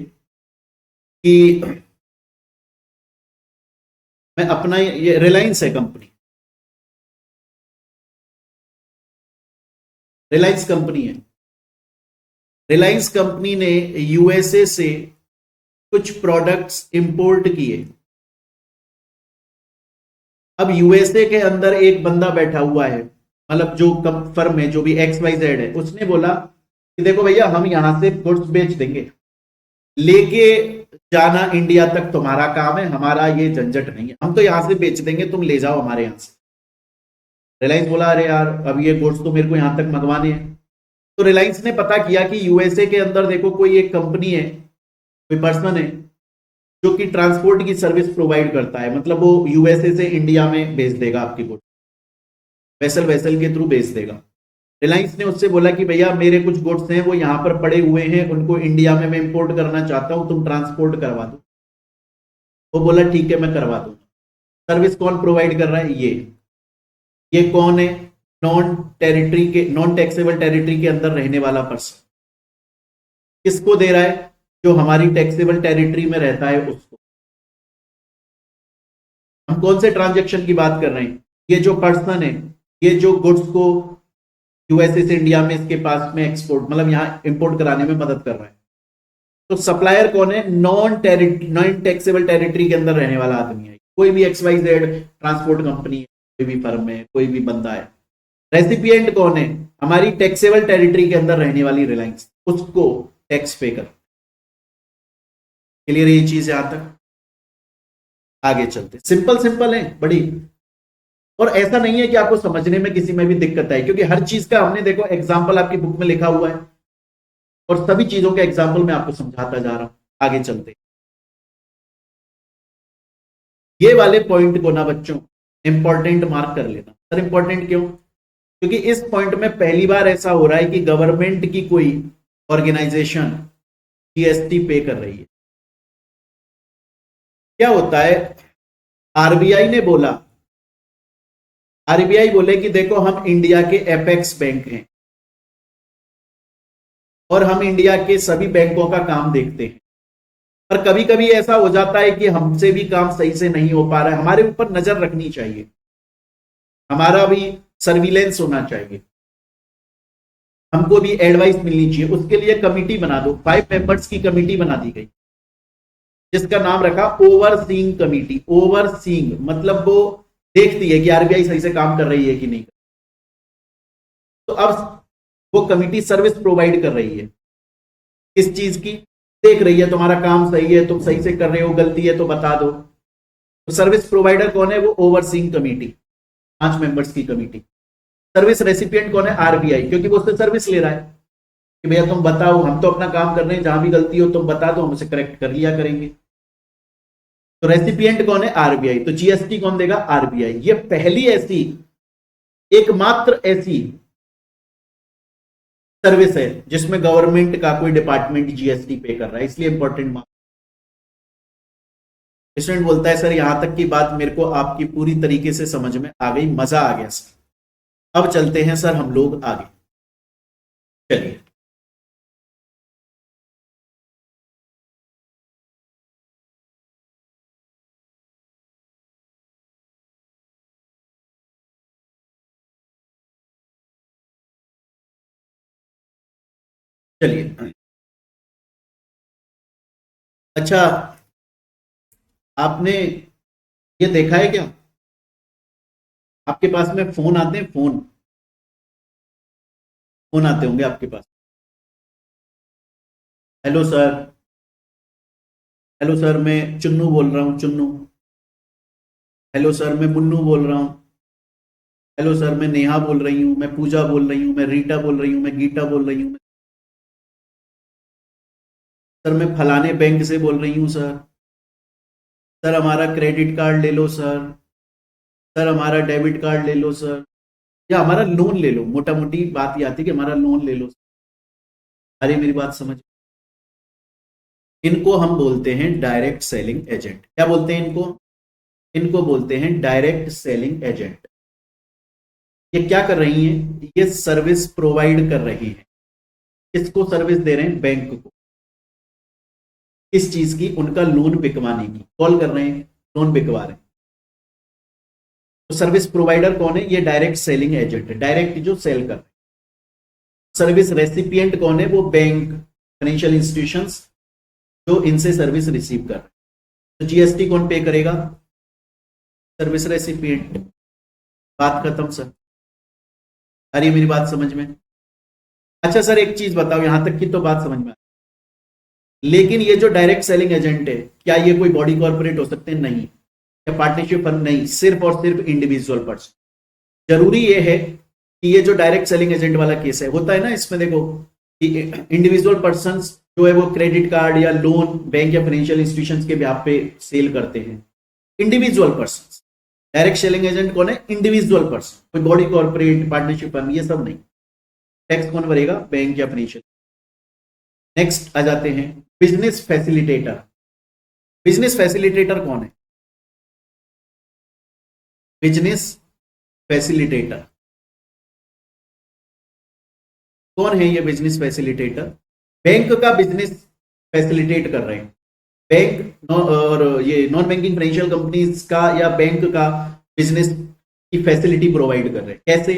कि मैं अपना, ये रिलायंस है कंपनी, रिलायंस कंपनी है। रिलायंस कंपनी ने यूएसए से कुछ प्रोडक्ट्स इंपोर्ट किए। अब यूएसए के अंदर एक बंदा बैठा हुआ है, मतलब जो फर्म है, जो भी XYZ है, उसने बोला कि देखो भैया हम यहां से गुड्स बेच देंगे, लेके जाना इंडिया तक तुम्हारा काम है, हमारा ये झंझट नहीं है, हम तो यहां से बेच देंगे, तुम ले जाओ हमारे यहां से। रिलायंस बोला अरे यार अब ये गुड्स तो मेरे को यहां तक मंगवाने हैं। तो रिलायंस ने पता किया कि यूएसए के अंदर देखो कोई एक कंपनी है, कोई पर्सन है जो कि ट्रांसपोर्ट की सर्विस प्रोवाइड करता है, मतलब वो यूएसए से इंडिया में भेज देगा आपकी गुड्स, वेसल के थ्रू भेज देगा। रिलायंस ने उससे बोला कि भैया मेरे कुछ गुड्स हैं वो यहां पर पड़े हुए हैं, उनको इंडिया में मैं इंपोर्ट करना चाहता हूं, तुम ट्रांसपोर्ट करवा दो। वो बोला ठीक है मैं करवा दूंगा। सर्विस कौन प्रोवाइड कर रहा है? ये कौन है? नॉन टैक्सेबल टेरिटरी के अंदर रहने वाला पर्सन। किसको दे रहा है? जो हमारी टैक्सेबल टेरिटरी में रहता है उसको। हम कौन से ट्रांजैक्शन की बात कर रहे हैं? ये जो पर्सन है, ये जो गुड्स को यूएसए से इंडिया में इसके पास में एक्सपोर्ट, मतलब यहां इंपोर्ट कराने में मदद कर रहा है। तो सप्लायर कौन है? नॉन टैक्सेबल टेरिटरी के अंदर रहने वाला आदमी है, कोई भी XYZ ट्रांसपोर्ट कंपनी है, कोई भी फर्म है, कोई भी बंदा है। रेसिपिएंट कौन है? हमारी टैक्सेबल टेरिटरी के अंदर रहने वाली रिलायंस, उसको टैक्स पे कर। क्लियर ये चीज यहां तक? आगे चलते, सिंपल सिंपल है बड़ी, और ऐसा नहीं है कि आपको समझने में किसी में भी दिक्कत आई, क्योंकि हर चीज का हमने देखो एग्जाम्पल आपकी बुक में लिखा हुआ है, और सभी चीजों के एग्जाम्पल मैं आपको समझाता जा रहा हूं। आगे चलते, ये वाले पॉइंट को ना बच्चों इंपॉर्टेंट मार्क कर लेना। सर इंपॉर्टेंट क्यों? क्योंकि इस पॉइंट में पहली बार ऐसा हो रहा है कि गवर्नमेंट की कोई ऑर्गेनाइजेशन जीएसटी पे कर रही है। क्या होता है, आरबीआई ने बोला, आरबीआई बोले कि देखो हम इंडिया के एपेक्स बैंक हैं और हम इंडिया के सभी बैंकों का काम देखते हैं, पर कभी कभी ऐसा हो जाता है कि हमसे भी काम सही से नहीं हो पा रहा है, हमारे ऊपर नजर रखनी चाहिए, हमारा भी सर्विलेंस होना चाहिए, हमको भी एडवाइस मिलनी चाहिए, उसके लिए कमिटी बना दो। 5 मेंबर्स की कमिटी बना दी गई जिसका नाम रखा ओवरसीइंग कमिटी। ओवरसीइंग मतलब वो देखती है कि आरबीआई सही से काम कर रही है कि नहीं। तो अब वो कमिटी सर्विस प्रोवाइड कर रही है, किस चीज की? देख रही है तुम्हारा काम सही है, तुम सही से कर रहे हो, गलती है तो बता दो। तो सर्विस प्रोवाइडर कौन है? वो ओवरसीइंग कमिटी, 5 मेंबर्स की कमिटी। सर्विस रेसिपिएंट कौन है? आरबीआई, क्योंकि वो उससे सर्विस ले रहा है कि भैया तुम बताओ, हम तो अपना काम कर रहे हैं, जहां भी गलती हो तुम बता दो, हम उसे करेक्ट कर लिया करेंगे। तो रेसिपिएंट कौन है? आरबीआई। तो जीएसटी कौन देगा? आरबीआई। ये पहली ऐसी, एकमात्र ऐसी सर्विस है जिसमें गवर्नमेंट का कोई डिपार्टमेंट जीएसटी पे कर रहा है, इसलिए इंपॉर्टेंट मार्क। स्टूडेंट बोलता है सर यहां तक की बात मेरे को आपकी पूरी तरीके से समझ में आ गई, मजा आ गया सर। अब चलते हैं सर हम लोग आगे, चलिए। चलिए, अच्छा आपने ये देखा है क्या, आपके पास में फोन आते हैं, फोन फोन आते होंगे आपके पास। हेलो सर, हेलो सर मैं चुन्नू बोल रहा हूँ, चुन्नू। हेलो सर मैं मुन्नू बोल रहा हूँ। हेलो सर मैं नेहा बोल रही हूँ, मैं पूजा बोल रही हूँ, मैं रीटा बोल रही हूँ, मैं गीता बोल रही हूँ। सर मैं फलाने बैंक से बोल रही हूँ सर। सर हमारा क्रेडिट कार्ड ले लो सर। सर हमारा डेबिट कार्ड ले लो सर, या हमारा लोन ले लो। मोटा मोटी बात ये आती है कि हमारा लोन ले लो। अरे मेरी बात समझ, इनको हम बोलते हैं डायरेक्ट सेलिंग एजेंट। क्या बोलते हैं इनको? इनको बोलते हैं डायरेक्ट सेलिंग एजेंट। ये क्या कर रही हैं? ये सर्विस प्रोवाइड कर रही हैं। किसको सर्विस दे रहे हैं? बैंक को। किस चीज की? उनका लोन बिकवाने की। कॉल कर रहे हैं, लोन बिकवा रहे हैं। तो सर्विस प्रोवाइडर कौन है? ये डायरेक्ट सेलिंग एजेंट है, डायरेक्ट जो सेल कर रहे हैं। सर्विस रेसिपिएंट कौन है? वो बैंक, फाइनेंशियल इंस्टीट्यूशंस जो इनसे सर्विस रिसीव कर रहे हैं। तो जीएसटी कौन पे करेगा? Service recipient. बात खत्म सर। अरे मेरी बात समझ में? अच्छा सर एक चीज बताओ, यहां तक की तो बात समझ में आ, लेकिन ये जो डायरेक्ट सेलिंग एजेंट है, क्या ये कोई बॉडी कॉर्पोरेट हो सकते हैं? नहीं। क्या पार्टनरशिप फर्म? नहीं, सिर्फ और सिर्फ इंडिविजुअल पर्सन। जरूरी ये है कि ये जो डायरेक्ट सेलिंग एजेंट वाला केस है, होता है ना इसमें देखो कि इंडिविजुअल पर्सन जो है वो क्रेडिट कार्ड या लोन बैंक या फाइनेंशियल इंस्टीट्यूशंस के ब्याह पे सेल करते हैं। Individual person. Direct selling agent कौन है? इंडिविजुअल पर्सन, कोई बॉडी कॉर्पोरेट, पार्टनरशिप फर्म, ये सब नहीं। टैक्स कौन भरेगा? बैंक या फाइनेंशियल। नेक्स्ट आ जाते हैं बिजनेस फैसिलिटेटर। बिजनेस फैसिलिटेटर कौन है? बिजनेस फैसिलिटेटर कौन है? ये बिजनेस फैसिलिटेटर बैंक का बिजनेस फैसिलिटेट कर रहे हैं। बैंक और ये नॉन बैंकिंग फाइनेंशियल कंपनीज का या बैंक का बिजनेस की फैसिलिटी प्रोवाइड कर रहे हैं। कैसे?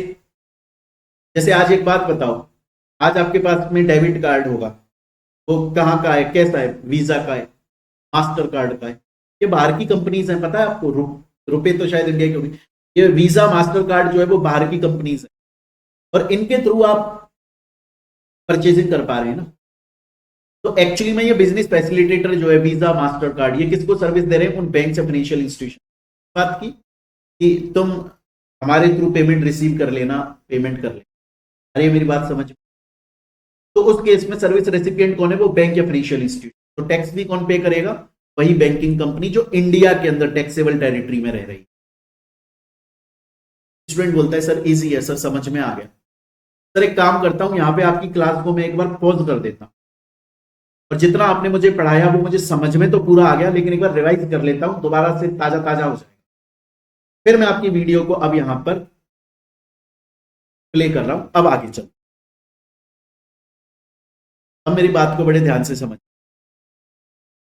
जैसे आज एक बात बताओ, आज आपके पास में डेबिट कार्ड होगा, वो कहाँ का है, कैसा है? वीजा का है, मास्टर कार्ड का है। ये बाहर की कंपनीज हैं, पता है आपको? रुपए तो शायद इंडिया की होगी। ये वीजा मास्टर कार्ड जो है वो बाहर की कंपनीज है, और इनके थ्रू आप परचेजिंग कर पा रहे हैं ना। तो एक्चुअली में ये बिजनेस फैसिलिटेटर जो है वीजा मास्टर कार्ड, ये किसको सर्विस दे रहे हैं? उन बैंक या फाइनेंशियल इंस्टीट्यूशन बात की कि तुम हमारे थ्रू पेमेंट रिसीव कर लेना, पेमेंट कर लेना। अरे मेरी बात समझ। तो उस केस में सर्विस रेसिपिएंट कौन है? वो बैंक या फाइनेंशियल इंस्टीट्यूशन। तो टैक्स भी कौन पे करेगा? वही बैंकिंग कंपनी जो इंडिया के अंदर टैक्सेबल टेरिटरी में रह रही। स्टूडेंट बोलता है सर इजी है सर, समझ में आ गया। सर एक काम करता हूं, यहां पे आपकी क्लास को मैं एक बार पॉज कर देता हूं, और जितना आपने मुझे पढ़ाया वो मुझे समझ में तो पूरा आ गया, लेकिन एक बार रिवाइज कर लेता हूं, दोबारा से ताजा ताजा हो जाएगा। फिर मैं आपकी वीडियो को अब यहां पर प्ले कर रहा हूं। अब आगे चल, अब मेरी बात को बड़े ध्यान से समझ।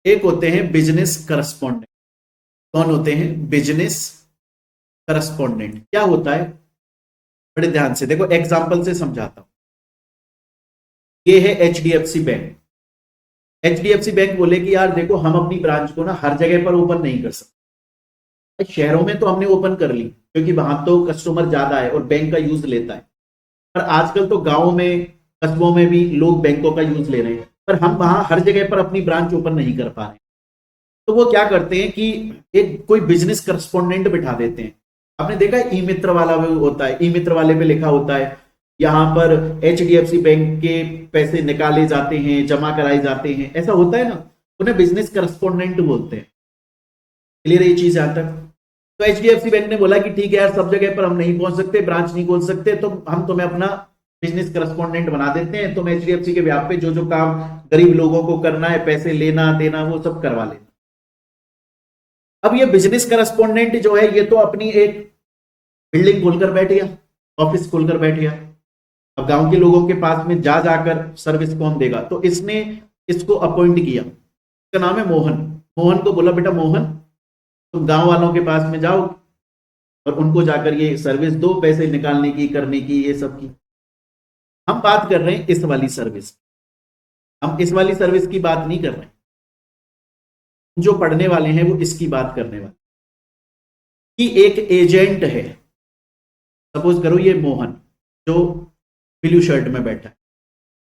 एक होते हैं बिजनेस करस्पॉन्डेंट। कौन होते हैं? Business correspondent. क्या होता है? बड़े ध्यान से देखो, एग्जाम्पल से समझाता हूं। ये है एचडीएफसी बैंक। एचडीएफसी बैंक बोले कि यार देखो, हम अपनी ब्रांच को ना हर जगह पर ओपन नहीं कर सकते। शहरों में तो हमने ओपन कर ली क्योंकि वहां तो कस्टमर ज्यादा है और बैंक का यूज लेता है, पर आजकल तो गांवों में, कस्बों में भी लोग बैंकों का यूज ले रहे हैं, पर हम वहां हर जगह पर अपनी ब्रांच ओपन नहीं कर पा रहे। तो वो क्या करते हैं कि एक कोई बिजनेस करस्पॉन्डेंट बिठा देते हैं। आपने देखा है ई मित्र वाला वो होता है, ई मित्र वाले पे लिखा होता है यहां पर एचडीएफसी बैंक के पैसे निकाले जाते हैं, जमा कराए जाते हैं, ऐसा होता है ना। उन्हें बिजनेस करस्पॉन्डेंट बोलते हैं। क्लियर है ये चीज यहां तक? तो एचडीएफसी बैंक ने बोला कि ठीक है यार, सब जगह पर हम नहीं पहुंच सकते, ब्रांच नहीं खोल सकते, तो हम तुम्हें अपना बिजनेस करस्पॉन्डेंट बना देते हैं। तुम एचडीएफसी के व्याप पे जो जो काम गरीब लोगों को करना है, पैसे लेना देना, वो सब करवा लेना। अब ये बिजनेस करस्पॉन्डेंट जो है, ये तो अपनी एक बिल्डिंग खोलकर बैठ गया, ऑफिस खोलकर बैठ गया। अब गांव के लोगों के पास में जा जाकर सर्विस कौन देगा? तो इसने इसको अपॉइंट किया। इसका नाम है मोहन। मोहन को बोला बेटा मोहन, तुम गांव वालों के पास में जाओ और उनको जाकर ये सर्विस दो, पैसे निकालने की, करने की, ये सब की। हम बात कर रहे हैं इस वाली सर्विस, हम इस वाली सर्विस की बात नहीं कर रहे हैं। जो पढ़ने वाले हैं वो इसकी बात करने वाले कि एक एजेंट है। सपोज करो ये मोहन जो ब्लू शर्ट में बैठा है,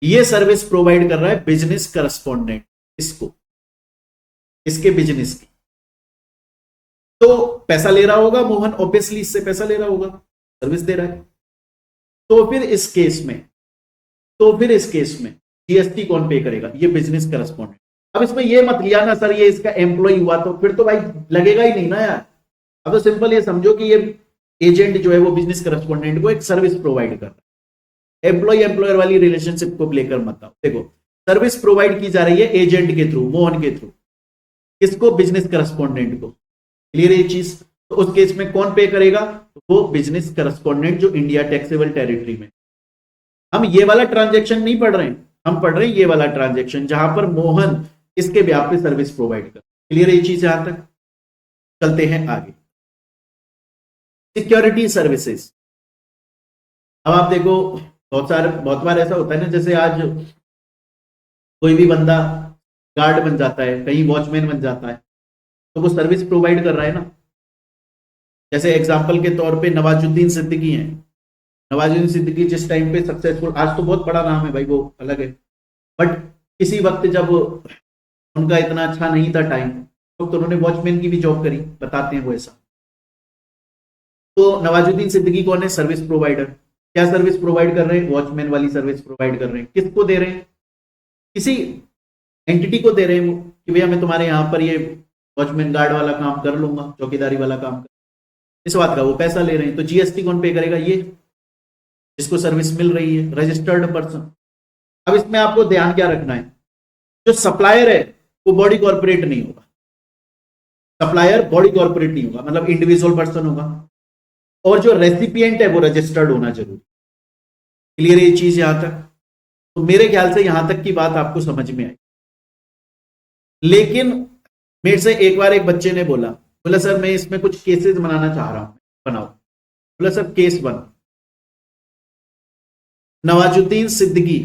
ये सर्विस प्रोवाइड कर रहा है बिजनेस करस्पॉन्डेंट इसको, इसके बिजनेस की। तो पैसा ले रहा होगा मोहन, ऑब्वियसली इससे पैसा ले रहा होगा, सर्विस दे रहा है। तो फिर इस केस में जीएसटी कौन पे करेगा? ये बिजनेस करस्पॉन्डेंट। अब इसमें ये मत लिया ना सर ये इसका एम्प्लॉय हुआ, तो फिर तो भाई लगेगा ही नहीं ना यार। अब तो सिंपल ये समझो कि ये एजेंट जो है वो बिजनेस करस्पॉन्डेंट को एक सर्विस प्रोवाइड कर रहा है। एम्प्लॉय एम्प्लॉयर वाली रिलेशनशिप को लेकर मत आओ। देखो, सर्विस प्रोवाइड की जा रही है एजेंट के थ्रू, मोहन के थ्रू, किसको? बिजनेस करस्पॉन्डेंट को। क्लियर है ये चीज? तो उस केस में कौन पे करेगा? वो बिजनेस करस्पॉन्डेंट जो इंडिया टैक्सेबल टेरिटरी में। हम ये वाला ट्रांजेक्शन नहीं पढ़ रहे हैं, हम पढ़ रहे हैं ये वाला ट्रांजेक्शन जहां पर मोहन इसके ब्याह पे सर्विस प्रोवाइड कर। क्लियर है ये चीज यहां तक? चलते हैं आगे। Security services. अब आप देखो, बहुत बार ऐसा होता है ना, जैसे आज कोई भी बंदा गार्ड बन जाता है, कहीं वॉचमैन बन जाता है, तो वो सर्विस प्रोवाइड कर रहा है ना। जैसे एग्जांपल के तौर पे नवाजुद्दीन सिद्दीकी हैं। नवाजुद्दीन सिद्दीकी जिस टाइम पे सक्सेसफुल, आज तो बहुत बड़ा नाम है भाई, वो अलग है, बट किसी वक्त जब उनका इतना अच्छा नहीं था टाइम, तो उन्होंने वॉचमैन की भी जॉब करी, बताते हैं वो ऐसा। तो नवाजुद्दीन सिद्दीकी कौन है? Service provider. क्या सर्विस प्रोवाइड कर रहे हैं? वॉचमैन वाली सर्विस प्रोवाइड कर रहे हैं। किसको दे रहे हैं? किसी एंटिटी को दे रहे हैं वो, कि भैया मैं तुम्हारे यहां पर ये वॉचमैन गार्ड वाला काम कर लूंगा, चौकीदारी वाला काम कर, इस बात का वो पैसा ले रहे हैं। तो जीएसटी कौन पे करेगा? ये जिसको सर्विस मिल रही है, रजिस्टर्ड पर्सन। अब इसमें आपको ध्यान क्या रखना है? जो सप्लायर है वो बॉडी कॉर्पोरेट नहीं होगा। सप्लायर बॉडी कॉर्पोरेट नहीं होगा, मतलब इंडिविजुअल पर्सन होगा, और जो रेसिपिएंट है वो रजिस्टर्ड होना जरूरी। क्लियर है ये चीज यहां तक? तो मेरे ख्याल से यहां तक की बात आपको समझ में आई। लेकिन मेरे से एक बार एक बच्चे ने बोला सर मैं इसमें कुछ केसेस बनाना चाह रहा हूं, बनाओ। बोला सर केस बन। Nawazuddin Siddiqui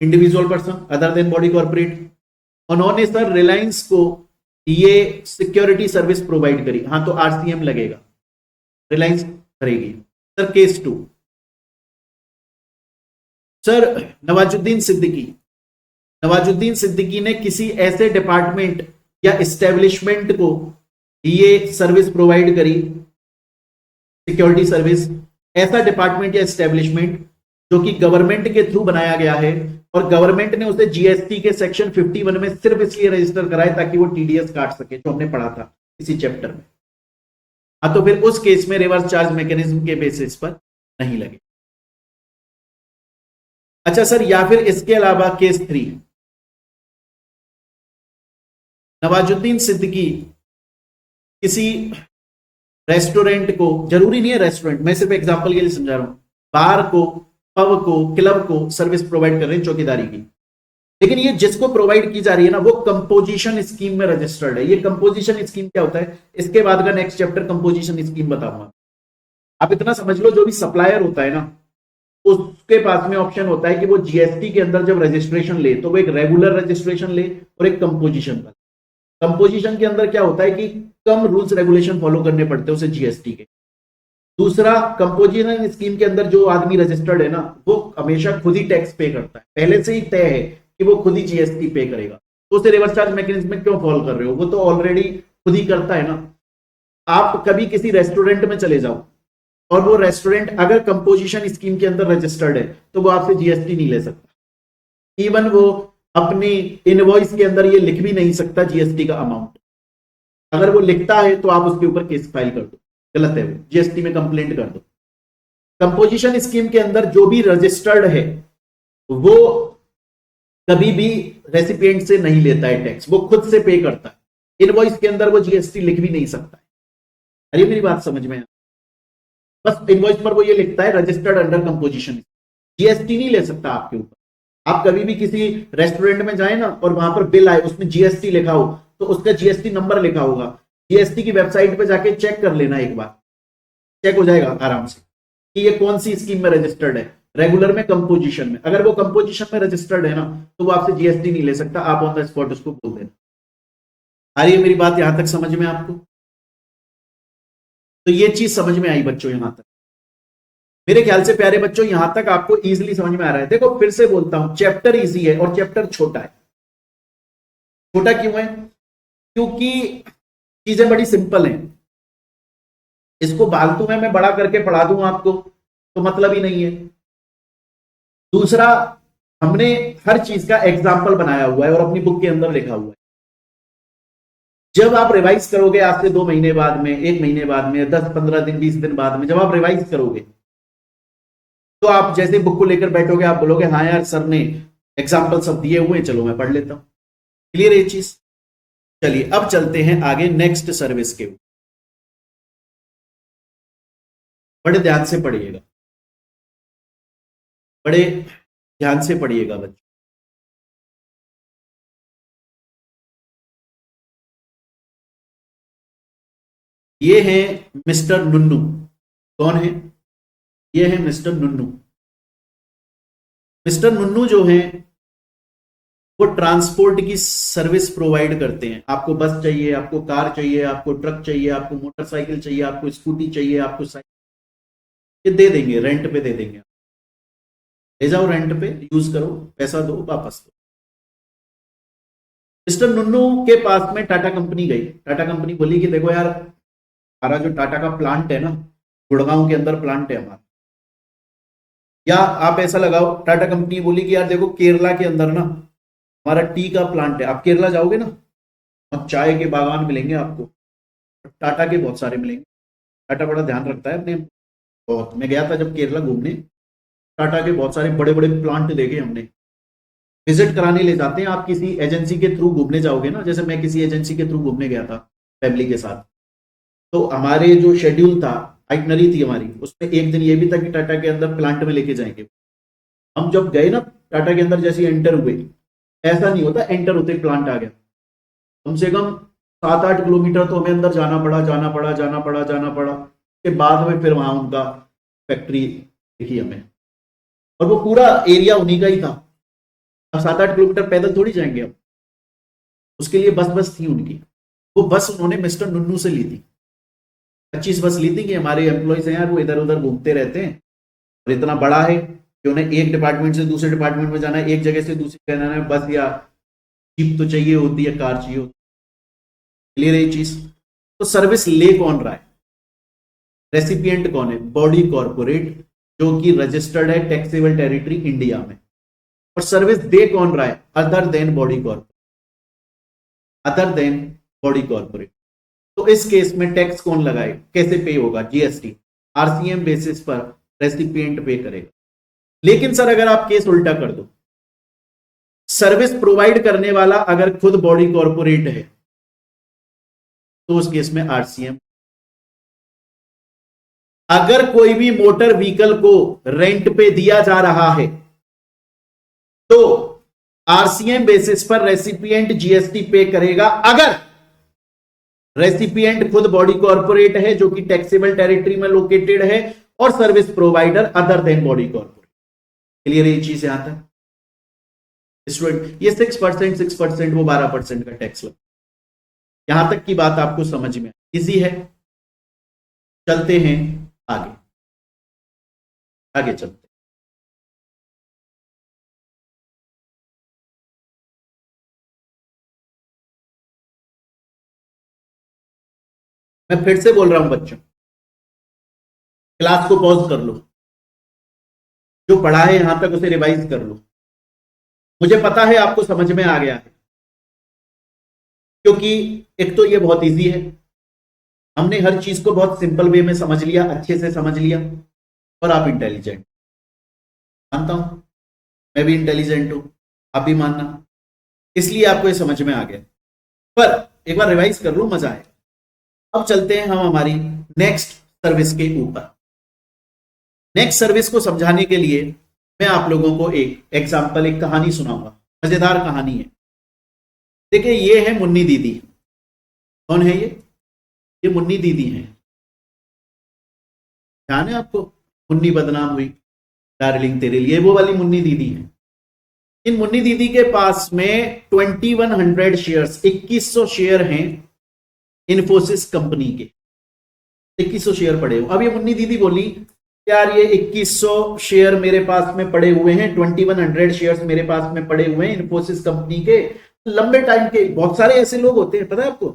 individual person other than body corporate, उन्होंने सर रिलायंस को ये सिक्योरिटी सर्विस प्रोवाइड करी, हाँ तो आरसीएम लगेगा, रिलायंस करेगी। Sir case 2, sir Nawazuddin Siddiqui Nawazuddin Siddiqui ने किसी ऐसे डिपार्टमेंट या एस्टेब्लिशमेंट को ये सर्विस प्रोवाइड करी, सिक्योरिटी सर्विस, ऐसा डिपार्टमेंट या एस्टेब्लिशमेंट जो कि गवर्नमेंट के थ्रू बनाया गया है और गवर्नमेंट ने उसे जीएसटी के सेक्शन 51 में सिर्फ इसलिए रजिस्टर कराए ताकि वो टीडीएस काट सके, जो हमने पढ़ा था इसी चैप्टर में। हाँ, तो फिर उस केस में रिवर्स चार्ज मैकेनिज्म के बेसिस पर नहीं लगे। अच्छा सर, या फिर इसके अलावा केस 3, नवाजुद्दीन सिद्दीकी किसी रेस्टोरेंट को, जरूरी नहीं है रेस्टोरेंट, मैं सिर्फ एग्जांपल के लिए समझा रहा हूं, बार को, पब को, क्लब को सर्विस प्रोवाइड कर रहे हैं चौकीदारी की, लेकिन ये जिसको प्रोवाइड की जा रही है ना वो कंपोजिशन स्कीम में रजिस्टर्ड है। ये कंपोजिशन स्कीम क्या होता है, इसके बाद का नेक्स्ट चैप्टर कंपोजिशन स्कीम बताऊंगा। आप इतना समझ लो, जो भी सप्लायर होता है ना उसके पास में ऑप्शन होता है कि वो जीएसटी के अंदर जब रजिस्ट्रेशन ले तो वो एक रेगुलर रजिस्ट्रेशन ले और एक कंपोजिशन का। कंपोजिशन के अंदर क्या होता है कि कम रूल्स रेगुलेशन फॉलो करने पड़ते हैं उसे जीएसटी के। दूसरा, कंपोजिशन स्कीम के अंदर जो आदमी रजिस्टर्ड है ना वो हमेशा खुद ही टैक्स पे करता है, पहले से ही तय है कि वो खुद ही जीएसटी पे करेगा, तो उसे रिवर्स चार्ज मैकेनिज्म में क्यों फॉलो कर रहे हो, वो तो ऑलरेडी खुद ही करता है ना। आप कभी किसी रेस्टोरेंट में चले जाओ और वो रेस्टोरेंट अगर कंपोजिशन स्कीम के अंदर रजिस्टर्ड है तो वो आपसे जीएसटी नहीं ले सकता। इवन वो अपनी इनवॉइस के अंदर ये लिख भी नहीं सकता जीएसटी का अमाउंट। अगर वो लिखता है तो आप उसके ऊपर केस फाइल कर दो, गलत है वो, जीएसटी में कंप्लेंट कर दो। कंपोजिशन स्कीम के अंदर जो भी रजिस्टर्ड है वो कभी भी रेसिपिएंट से नहीं लेता है टैक्स, वो खुद से पे करता है। इनवॉइस के अंदर वो जीएसटी लिख भी नहीं सकता है। अरे मेरी बात समझ में, बस इनवॉइस पर वो ये लिखता है रजिस्टर्ड अंडर कंपोजिशन, जीएसटी नहीं ले सकता आपके ऊपर। आप कभी भी किसी रेस्टोरेंट में जाए ना और वहां पर बिल आए उसमें जीएसटी लिखा हो तो उसका जीएसटी नंबर लिखा होगा, जीएसटी की वेबसाइट पे जाके चेक कर लेना, एक बार चेक हो जाएगा आराम से कि ये कौन सी स्कीम में रजिस्टर्ड है, रेगुलर में, कंपोजिशन में। अगर वो कंपोजिशन में रजिस्टर्ड है ना तो वो आपसे जीएसटी नहीं ले सकता, आप ऑन द स्पॉट उसको बोल देना। आ रही है मेरी बात यहां तक समझ में आपको? तो ये चीज समझ में आई बच्चों यहां तक? मेरे ख्याल से प्यारे बच्चों यहां तक आपको इजीली समझ में आ रहा है। देखो फिर से बोलता हूं, चैप्टर इजी है और चैप्टर छोटा है। छोटा क्यों है? क्योंकि चीजें बड़ी सिंपल हैं। इसको फालतू में मैं बड़ा करके पढ़ा दूं आपको तो मतलब ही नहीं है। दूसरा, हमने हर चीज का एग्जाम्पल बनाया हुआ है और अपनी बुक के अंदर लिखा हुआ है। जब आप रिवाइज करोगे आज से 2 महीने बाद में, 1 महीने बाद में, 10, 15 दिन, 20 दिन बाद में, जब आप रिवाइज करोगे तो आप जैसे बुक को लेकर बैठोगे आप बोलोगे हाँ यार सर ने एग्जाम्पल सब दिए हुए, चलो मैं पढ़ लेता हूं। क्लियर है ये चीज? चलिए अब चलते हैं आगे नेक्स्ट सर्विस के ऊपर। बड़े ध्यान से पढ़िएगा, बड़े ध्यान से पढ़िएगा बच्चों। ये है मिस्टर नुन्नू। कौन है? ये है मिस्टर नुन्नू। मिस्टर नुन्नू जो है वो ट्रांसपोर्ट की सर्विस प्रोवाइड करते हैं। आपको बस चाहिए, आपको कार चाहिए, आपको ट्रक चाहिए, आपको मोटरसाइकिल चाहिए, आपको स्कूटी चाहिए, आपको साइकिल, ये दे देंगे, रेंट पे दे देंगे। ले जाओ रेंट पे, यूज करो, पैसा दो, वापस दो। मिस्टर नुन्नू के पास में टाटा कंपनी गई। टाटा कंपनी बोली कि देखो यार, हमारा जो टाटा का प्लांट है ना, गुड़गांव के अंदर प्लांट है हमारा, या आप ऐसा लगाओ, टाटा कंपनी बोली कि यार देखो केरला के अंदर ना हमारा टी का प्लांट है, आप केरला जाओगे ना और चाय के बागान मिलेंगे आपको, टाटा के बहुत सारे मिलेंगे। टाटा बड़ा ध्यान रखता है अपने, बहुत। मैं गया था जब केरला घूमने, टाटा के बहुत सारे बड़े बड़े प्लांट देखे हमने। विजिट कराने ले जाते हैं। आप किसी एजेंसी के थ्रू घूमने जाओगे ना, जैसे मैं किसी एजेंसी के थ्रू घूमने गया था फैमिली के साथ, तो हमारे जो शेड्यूल था, आइटनरी थी हमारी, उसमें एक दिन ये भी था कि टाटा के अंदर प्लांट में लेके जाएंगे। हम जब गए ना टाटा के अंदर, जैसे एंटर हुए, ऐसा नहीं होता एंटर होते प्लांट आ गया, कम से कम 7-8 किलोमीटर तो हमें अंदर जाना पड़ा के बाद में फिर वहां उनका फैक्ट्री दिखी हमें, और वो पूरा एरिया उन्हीं का ही था। अब 7-8 किलोमीटर पैदल थोड़ी जाएंगे हम, उसके लिए बस थी उनकी। वो बस उन्होंने मिस्टर नुन्नू से ली थी, 25 बस ली थी कि हमारे एम्प्लॉयज हैं यार, वो इधर उधर घूमते रहते हैं और इतना बड़ा है, कि उन्हें एक डिपार्टमेंट से दूसरे डिपार्टमेंट में जाना है, एक जगह से दूसरी जगह जाना है, बस या जीप तो चाहिए होती है, कार चाहिए होती है। क्लियर है ये चीज? तो सर्विस ले कौन रहा है? रेसिपिएंट कौन है? बॉडी कॉर्पोरेट, जो कि रजिस्टर्ड है टैक्सेबल टेरिटरी इंडिया में। और सर्विस दे कौन रहा है? Other than body corporate, other than body corporate. तो इस केस में टैक्स कौन लगाए? कैसे पे होगा? जीएसटी आरसीएम बेसिस पर रेसिपिएंट पे करेगा। लेकिन सर अगर आप केस उल्टा कर दो, सर्विस प्रोवाइड करने वाला अगर खुद बॉडी कॉर्पोरेट है, तो उस केस में आरसीएम। अगर कोई भी मोटर व्हीकल को रेंट पे दिया जा रहा है, तो आरसीएम बेसिस पर रेसिपिएंट जीएसटी पे करेगा, अगर रेसिपिएंट खुद बॉडी कॉर्पोरेट है जो कि टैक्सेबल टेरिटरी में लोकेटेड है, और service provider other than body corporate. Clear है ये चीज? यहां तक स्टूडेंट ये 6% वो 12% का टैक्स लगा। यहां तक की बात आपको समझ में इजी है? चलते हैं आगे, आगे चलते हैं। मैं फिर से बोल रहा हूं बच्चों, क्लास को पॉज कर लो, जो पढ़ा है यहां तक उसे रिवाइज कर लो। मुझे पता है आपको समझ में आ गया है, क्योंकि एक तो ये बहुत इजी है, हमने हर चीज को बहुत सिंपल वे में समझ लिया, अच्छे से समझ लिया, और आप इंटेलिजेंट, मानता हूं मैं भी इंटेलिजेंट हूं, आप भी मानना, इसलिए आपको ये समझ में आ गया। पर एक बार रिवाइज कर लो, मजा आएगा। अब चलते हैं हम हमारी नेक्स्ट सर्विस के ऊपर। नेक्स्ट सर्विस को समझाने के लिए मैं आप लोगों को एक एग्जांपल, एक कहानी सुनाऊंगा। मजेदार कहानी है। देखिए ये है मुन्नी दीदी। कौन है ये मुन्नी दीदी है। ध्यान है आपको? मुन्नी बदनाम हुई, डार्लिंग तेरे लिए, वो वाली मुन्नी दीदी है। इन मुन्नी दीदी के पास में 2100 शेयर्स, 2100 शेयर हैं इन्फोसिस कंपनी के, 2100 शेयर पड़े हो। अब ये मुन्नी दीदी बोली, यार ये 2100 शेयर मेरे पास में पड़े हुए हैं, 2100 शेयर्स मेरे पास में पड़े हुए हैं इन्फोसिस कंपनी के, लंबे टाइम के। बहुत सारे ऐसे लोग होते हैं, पता है आपको?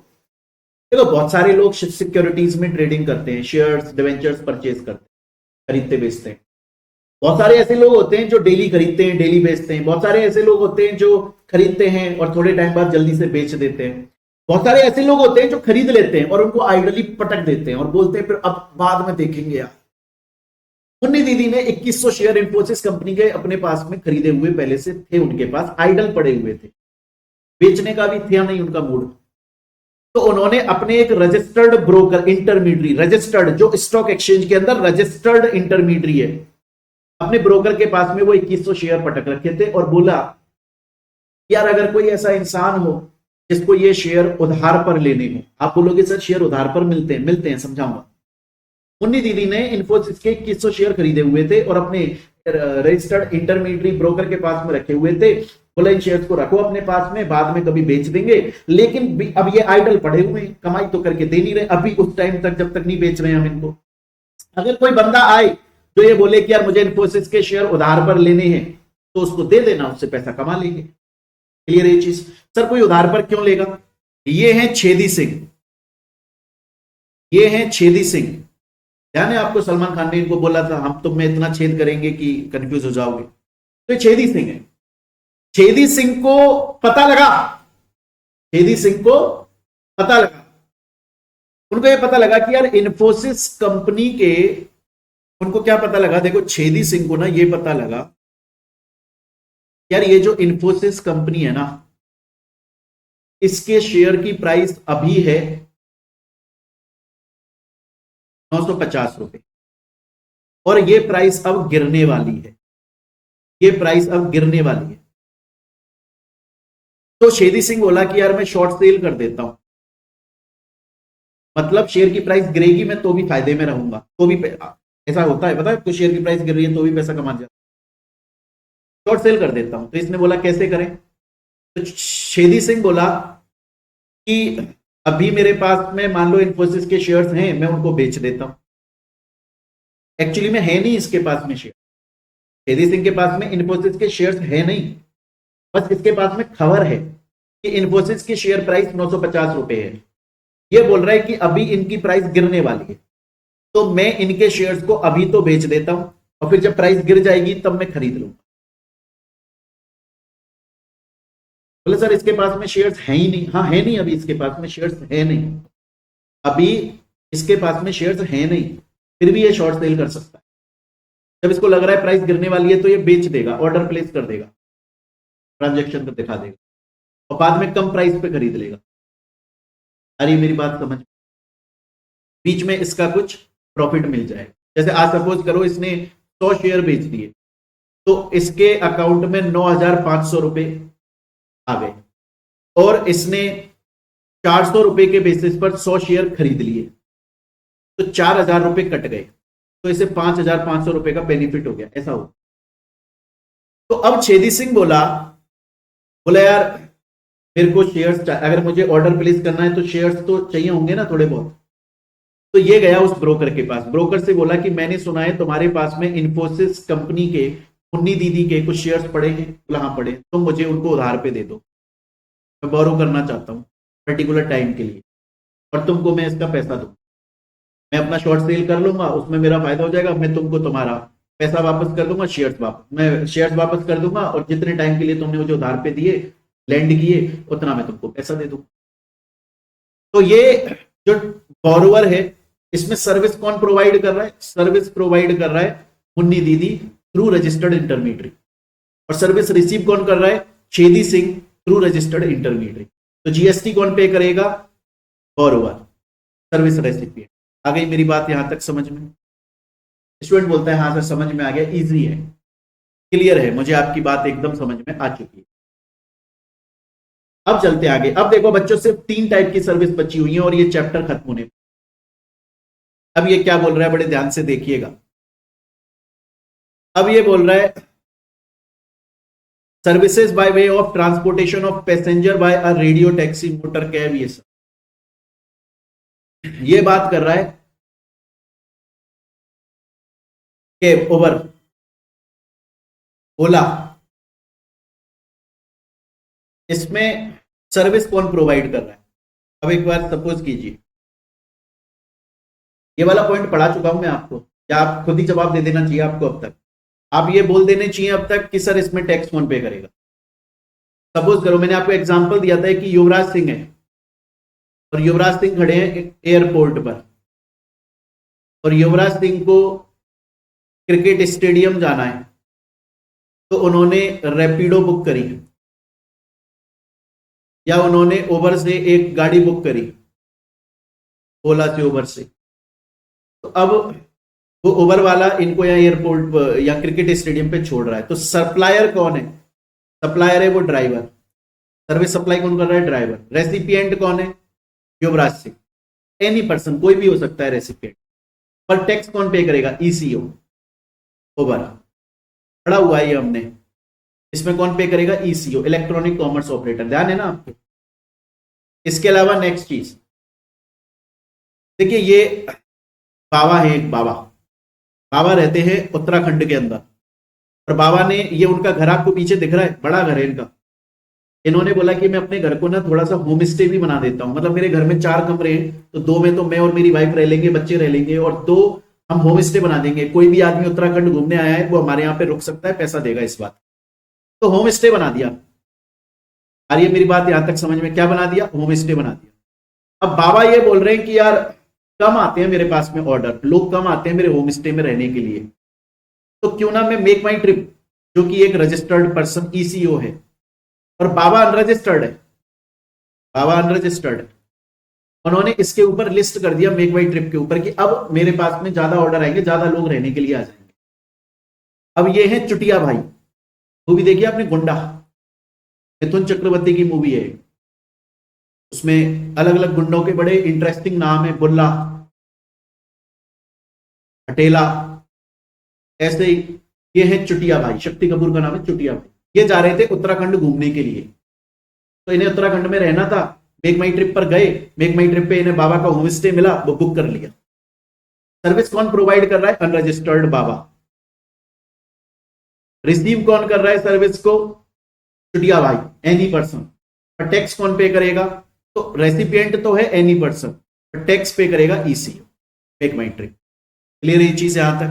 देखो बहुत सारे लोग सिक्योरिटीज में ट्रेडिंग करते हैं, शेयर्स डिवेंचर्स परचेज करते हैं, खरीदते बेचते हैं। बहुत सारे ऐसे लोग होते हैं जो डेली खरीदते हैं, डेली बेचते हैं। बहुत सारे ऐसे लोग होते हैं जो खरीदते हैं और थोड़े टाइम बाद जल्दी से बेच देते हैं। बहुत सारे ऐसे लोग होते हैं जो खरीद लेते हैं और उनको आइडली पटक देते हैं और बोलते हैं फिर अब बाद में देखेंगे यार। मुन्नी दीदी ने 2100 शेयर इन्फोसिस कंपनी के अपने पास में खरीदे हुए पहले से थे, उनके पास आइडल पड़े हुए थे, बेचने का भी था नहीं उनका मूड। तो उन्होंने अपने एक रजिस्टर्ड ब्रोकर, इंटरमीडियरी, रजिस्टर्ड, जो स्टॉक एक्सचेंज के अंदर रजिस्टर्ड इंटरमीडियरी है, अपने ब्रोकर के पास में वो 2100 शेयर पटक रखे थे और बोला यार अगर कोई ऐसा इंसान हो जिसको ये शेयर उधार पर लेने हो। आप बोलोगे सर शेयर उधार पर मिलते हैं? मिलते हैं, समझाऊंगा। मुन्नी दीदी ने इन्फोसिस के 2100 शेयर खरीदे हुए थे और अपने रजिस्टर्ड इंटरमीडियरी ब्रोकर के पास में रखे हुए थे। बोले इन शेयर्स को रखो अपने पास में, बाद में कभी बेच देंगे। लेकिन अब ये आइडल पड़े हुए हैं, कमाई तो करके दे नहीं रहे अभी, उस टाइम तक जब तक नहीं बेच रहे हैं हम इनको। अगर कोई बंदा आए जो ये बोले कि यार मुझे इन्फोसिस के शेयर उधार पर लेने हैं, तो उसको दे देना, उससे पैसा कमा लेंगे। क्लियर है ये चीज? सर कोई उधार पर क्यों लेगा? ये है छेदी सिंह, ये है छेदी सिंह। ध्यान है आपको? सलमान खान ने इनको बोला था हम तुम में इतना छेद करेंगे कि कंफ्यूज हो जाओगे। तो छेदी सिंह है। छेदी सिंह को पता लगा, छेदी सिंह को पता लगा, उनको ये पता लगा कि यार इन्फोसिस कंपनी के, उनको क्या पता लगा? देखो छेदी सिंह को ना ये पता लगा यार ये जो इन्फोसिस कंपनी है ना, इसके शेयर की प्राइस अभी है 950 रुपए, और ये प्राइस अब गिरने वाली है, ये प्राइस अब गिरने वाली है। तो छेदी सिंह बोला कि यार मैं शॉर्ट सेल कर देता हूं, मतलब शेयर की प्राइस गिरेगी मैं तो भी फायदे में रहूंगा, तो भी ऐसा होता है पता है? तो शेयर की प्राइस गिर रही है तो भी पैसा कमा जाता, शॉर्ट सेल कर देता हूं। तो इसने बोला कैसे करें? तो छेदी सिंह बोला कि अभी मेरे पास में मान लो इन्फोसिस के शेयर्स हैं, मैं उनको बेच देता हूं। एक्चुअली में है नहीं इसके पास में शेयर, छेदी सिंह के पास में इन्फोसिस के शेयर्स है नहीं, बस इसके पास में खबर है कि इन्फोसिस की शेयर प्राइस 950 रुपए है। ये बोल रहा है कि अभी इनकी प्राइस गिरने वाली है, तो मैं इनके शेयर्स को अभी तो बेच देता हूं और फिर जब प्राइस गिर जाएगी तब मैं खरीद लूंगा। बोले सर इसके पास में शेयर्स है ही नहीं। हाँ है नहीं, अभी इसके पास में शेयर्स है नहीं, अभी इसके पास में शेयर्स है नहीं, फिर भी ये शॉर्ट सेल कर सकता है। जब इसको लग रहा है प्राइस गिरने वाली है तो ये बेच देगा, ऑर्डर प्लेस कर देगा, ट्रांजैक्शन पर दिखा देगा और बाद में कम प्राइस पे खरीद लेगा। अरे मेरी बात समझ, बीच में इसका कुछ प्रॉफिट मिल जाएगा। जैसे आज सपोज करो इसने 100 शेयर बेच दिए, तो इसके अकाउंट में 9,500 रुपए आ गए और इसने 400 रुपए के बेसिस पर 100 शेयर खरीद लिए, तो 4,000 रुपए कट गए, तो इसे 5,500 रुपए का बेनिफिट हो गया। ऐसा हो तो अब छेदी सिंह बोला यार मेरे को शेयर्स, अगर मुझे ऑर्डर प्लेस करना है तो शेयर्स तो चाहिए होंगे ना थोड़े बहुत। तो ये गया उस ब्रोकर के पास, ब्रोकर से बोला कि मैंने सुना है तुम्हारे पास में इन्फोसिस कंपनी के मुन्नी दीदी के कुछ शेयर्स पड़े हैं। बोला हाँ पड़े, तुम मुझे उनको उधार पे दे दो, मैं बोरो करना चाहता हूँ पर्टिकुलर टाइम के लिए और तुमको मैं इसका पैसा दूँ, मैं अपना शॉर्ट सेल कर लूंगा, उसमें मेरा फायदा हो जाएगा, मैं तुमको तुम्हारा पैसा वापस कर दूंगा, मैं शेयर्स वापस कर दूंगा और जितने टाइम के लिए तुमने मुझे उधार पे दिए, लैंड किए, उतना मैं तुमको पैसा दे दूंगा। तो ये जो बोरोवर है इसमें सर्विस कौन प्रोवाइड कर रहा है? सर्विस प्रोवाइड कर रहा है मुन्नी दीदी थ्रू रजिस्टर्ड इंटरमीडियरी, और सर्विस रिसीव कौन कर रहा है? Chhedi Singh through registered intermediary. तो जीएसटी कौन पे करेगा? Borrower, service recipient. आ गई मेरी बात यहां तक समझ में? स्टूडेंट बोलता है हाँ सर समझ में आ गया, इजी है, क्लियर है, मुझे आपकी बात एकदम समझ में आ चुकी है। अब चलते आगे। अब देखो बच्चों, सिर्फ 3 टाइप की सर्विस बची हुई है और ये चैप्टर खत्म होने। अब ये क्या बोल रहा है, बड़े ध्यान से देखिएगा। अब ये बोल रहा है services by way of transportation of passenger by a radio taxi motor cab. ये सब ये बात कर रहा है कैब, उबर, ओला, इसमें सर्विस कौन प्रोवाइड कर रहा है? अब एक बार सपोज कीजिए, ये वाला पॉइंट पढ़ा चुका हूं मैं आपको, या आप खुद ही जवाब दे देना चाहिए आपको। अब तक आप ये बोल देने चाहिए अब तक कि सर इसमें टैक्स कौन पे करेगा। सपोज करो मैंने आपको एग्जांपल दिया था कि युवराज सिंह है और युवराज सिंह खड़े हैं एयरपोर्ट पर, और युवराज सिंह को क्रिकेट स्टेडियम जाना है, तो उन्होंने रैपिडो बुक करी या उन्होंने उबर से एक गाड़ी बुक करी, ओला से उबर से। तो अब वो उबर वाला इनको या एयरपोर्ट या क्रिकेट स्टेडियम पे छोड़ रहा है, तो सप्लायर कौन है? सप्लायर है वो ड्राइवर, सर्विस सप्लाई कौन कर रहा है? ड्राइवर। रेसिपिएंट कौन है? युवराज सिंह। एनी पर्सन, कोई भी हो सकता है रेसिपिएंट। पर टैक्स कौन पे करेगा? ईसीओ, उबर। पढ़ा हुआ है ये हमने, इसमें कौन पे करेगा? Eco, electronic commerce operator. ध्यान है ना आपको? इसके अलावा नेक्स्ट चीज देखिए, ये बाबा है, एक बाबा रहते हैं उत्तराखंड के अंदर, और बाबा ने, ये उनका घर आपको पीछे दिख रहा है, बड़ा घर है इनका। इन्होंने बोला कि मैं अपने घर को ना थोड़ा सा होम स्टे भी बना देता हूं, मतलब मेरे घर में 4 कमरे हैं, तो 2 में तो मैं और मेरी वाइफ रह लेंगे, बच्चे रह लेंगे, और 2 हम होम स्टे बना देंगे। कोई भी आदमी उत्तराखंड घूमने आया है वो हमारे यहाँ पे रुक सकता है, पैसा देगा इस बात। तो होम स्टे बना दिया। और ये मेरी बात यहां तक समझ में? क्या बना दिया? होम स्टे बना दिया। अब बाबा ये बोल रहे हैं कि यार कम आते हैं मेरे पास में ऑर्डर, लोग कम आते हैं मेरे होम स्टे में रहने के लिए, तो क्यों ना मैं मेक माई ट्रिप, जो कि एक रजिस्टर्ड पर्सन ईसीओ है, और बाबा अनरजिस्टर्ड है, बाबा अनरजिस्टर्ड है, उन्होंने इसके ऊपर लिस्ट कर दिया मेक माई ट्रिप के ऊपर कि अब मेरे पास में ज्यादा ऑर्डर आएंगे, ज्यादा लोग रहने के लिए आ जाएंगे। अब ये है चुटिया भाई, मूवी देखी आपने गुंडा? मिथुन चक्रवर्ती की मूवी है, उसमें अलग अलग गुंडों के बड़े इंटरेस्टिंग नाम है, बुल्ला, हटेला, ऐसे ही। ये है चुटिया भाई, शक्ति कपूर का नाम है चुटिया भाई। ये जा रहे थे उत्तराखंड घूमने के लिए, तो इन्हें उत्तराखंड में रहना था, मेक माई ट्रिप पर गए, मेक माई ट्रिप पे इन्हें बाबा का होम स्टे मिला, वो बुक कर लिया। सर्विस कौन प्रोवाइड कर रहा है? अनरजिस्टर्ड बाबा। रिसीव कौन कर रहा है सर्विस को? चुटिया भाई, एनी पर्सन। और टैक्स कौन पे करेगा? तो रेसिपिएंट तो है एनी पर्सन, टैक्स पे करेगा ईसीओ। मेक माई ट्रिक क्लियर, ये चीज यहां तक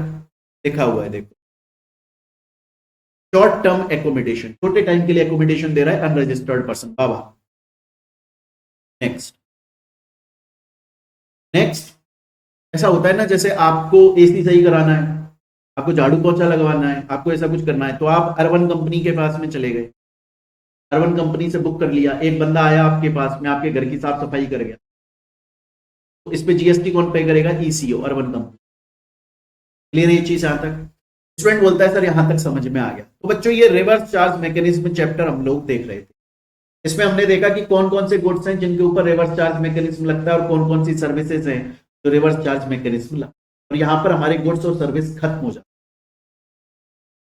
लिखा हुआ है। देखो, शॉर्ट टर्म एकोमोडेशन, छोटे टाइम के लिए एकोमोडेशन दे रहा है अनरजिस्टर्ड पर्सन। बाबा नेक्स्ट नेक्स्ट ऐसा होता है ना, जैसे आपको एसी सही कराना है, आपको झाड़ू पोछा लगवाना है, आपको ऐसा कुछ करना है, तो आप अर्बन कंपनी के पास में चले गए, अर्बन कंपनी से बुक कर लिया, एक बंदा आया आपके पास में, आपके घर की साफ सफाई कर गया, तो इस पे जीएसटी कौन पे करेगा? Eco, urban company. क्लियर ये चीज यहां तक? स्टूडेंट बोलता है सर यहां तक समझ में आ गया। तो बच्चों ये रिवर्स चार्ज मैकेनिज्म चैप्टर हम लोग देख रहे थे। इसमें हमने देखा कि कौन कौन से गुड्स हैं जिनके ऊपर रिवर्स चार्ज मैकेनिज्म लगता है और कौन कौन सी सर्विसेज हैं जो रिवर्स चार्ज मैकेनिज्म लगता है, और यहां पर हमारे गुड्स और सर्विस खत्म हो जाते।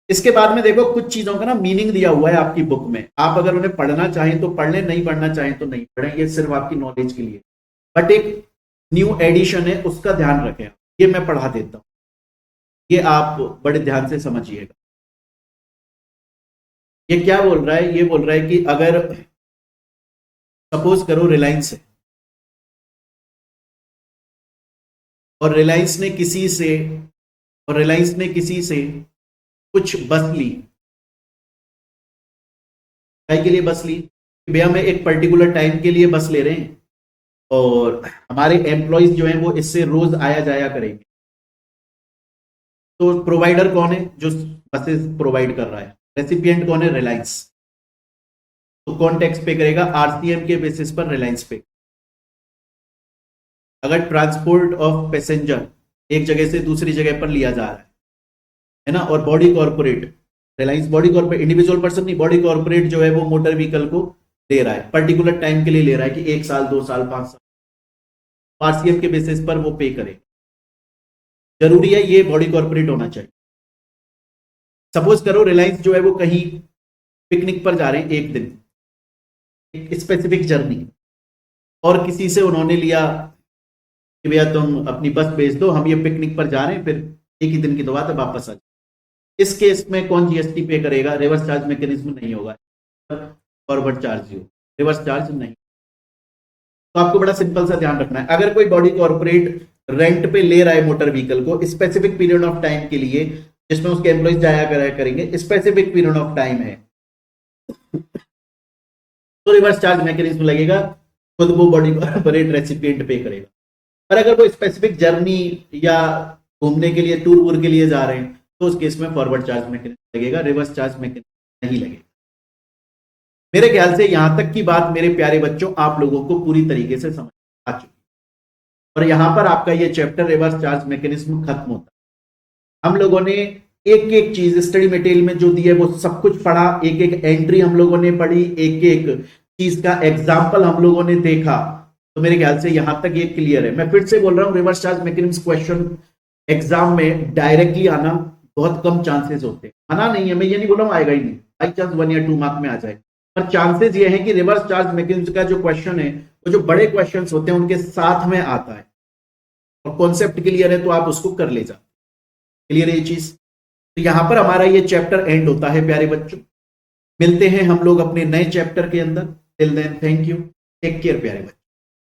इसके बाद में देखो कुछ चीजों का ना मीनिंग दिया हुआ है आपकी बुक में, आप अगर उन्हें पढ़ना चाहें तो पढ़ लें, नहीं पढ़ना चाहें तो नहीं पढ़ें, ये सिर्फ आपकी नॉलेज के लिए। बट एक न्यू एडिशन है, उसका ध्यान रखें, ये मैं पढ़ा देता हूं, ये आप बड़े ध्यान से समझिएगा। ये क्या बोल रहा है? ये बोल रहा है कि अगर सपोज करो रिलायंस है और रिलायंस ने किसी से कुछ बस ली, काय के लिए बस ली? भैया मैं एक पर्टिकुलर टाइम के लिए बस ले रहे हैं और हमारे एम्प्लॉयज जो हैं वो इससे रोज आया जाया करेंगे। तो प्रोवाइडर कौन है? जो बसेस प्रोवाइड कर रहा है। रेसिपिएंट कौन है? रिलायंस। तो कौन टैक्स पे करेगा? आरसीएम के बेसिस पर रिलायंस पे। अगर ट्रांसपोर्ट ऑफ पैसेंजर एक जगह से दूसरी जगह पर लिया जा रहा है ना, और body corporate, Reliance body corporate, individual person नहीं, बॉडी कॉर्पोरेट जो है वो मोटर व्हीकल को ले रहा है, पर्टिकुलर टाइम के लिए ले रहा है कि 1 साल 2 साल 5 साल, आरसीएम के बेसिस पर वो पे करे। जरूरी है ये बॉडी कॉर्पोरेट होना चाहिए। सपोज करो रिलायंस जो है वो कहीं पिकनिक पर जा रहे हैं एक दिन, एक स्पेसिफिक जर्नी, और किसी से उन्होंने लिया कि भैया तुम अपनी बस भेज दो, हम ये पिकनिक पर जा रहे हैं, फिर एक ही दिन की तो बात है, वापस आ जाए। इस केस में कौन जीएसटी पे करेगा? रिवर्स चार्ज मैकेनिज्म नहीं होगा, फॉरवर्ड चार्ज हो, रिवर्स चार्ज नहीं। तो आपको बड़ा सिंपल सा ध्यान रखना है, अगर कोई बॉडी कॉर्पोरेट रेंट पे ले रहा है मोटर व्हीकल को स्पेसिफिक पीरियड ऑफ टाइम के लिए, जिसमें उसके एम्प्लॉइज जाया करेंगे, स्पेसिफिक पीरियड ऑफ टाइम है, तो रिवर्स चार्ज मैकेनिज्म लगेगा, खुद वो बॉडी कॉर्पोरेट रेसिपिएंट पे करेगा। पर अगर कोई स्पेसिफिक जर्नी या घूमने के लिए, टूर वूर के लिए जा रहे हैं, तो उस केस में फॉरवर्ड चार्ज मैकेनिज्म लगेगा, रिवर्स चार्ज मैकेनिज्म नहीं लगेगा। मेरे ख्याल से यहां तक की बात मेरे प्यारे बच्चों आप लोगों को पूरी तरीके से समझ आ चुकी है, और यहां पर आपका ये चैप्टर रिवर्स चार्ज मैकेनिज्म खत्म होता है। हम लोगों ने एक एक चीज स्टडी मटेरियल में जो दी है वो सब कुछ पढ़ा, एक एक एंट्री हम लोगों ने पढ़ी, एक एक चीज का एग्जाम्पल हम लोगों ने देखा। तो मेरे ख्याल से यहां तक ये क्लियर है। मैं फिर से बोल रहा हूं, reverse charge mechanism question exam में डायरेक्टली आना बहुत कम चांसेस होते हैं, आना नहीं है, मैं ये नहीं बोल रहा हूं आएगा ही नहीं, बाई चांस 1 या 2 मार्क में आ जाए, पर चांसेस ये है कि रिवर्स चार्ज मैकेनिज्म का जो क्वेश्चन है वो जो बड़े क्वेश्चन होते हैं उनके साथ में आता है, और कॉन्सेप्ट क्लियर है तो आप उसको कर ले जाते। क्लियर है ये चीज? तो यहां पर हमारा ये चैप्टर एंड होता है प्यारे बच्चों। मिलते हैं हम लोग अपने नए चैप्टर के अंदर। Till then thank you, take care प्यारे बच्चों।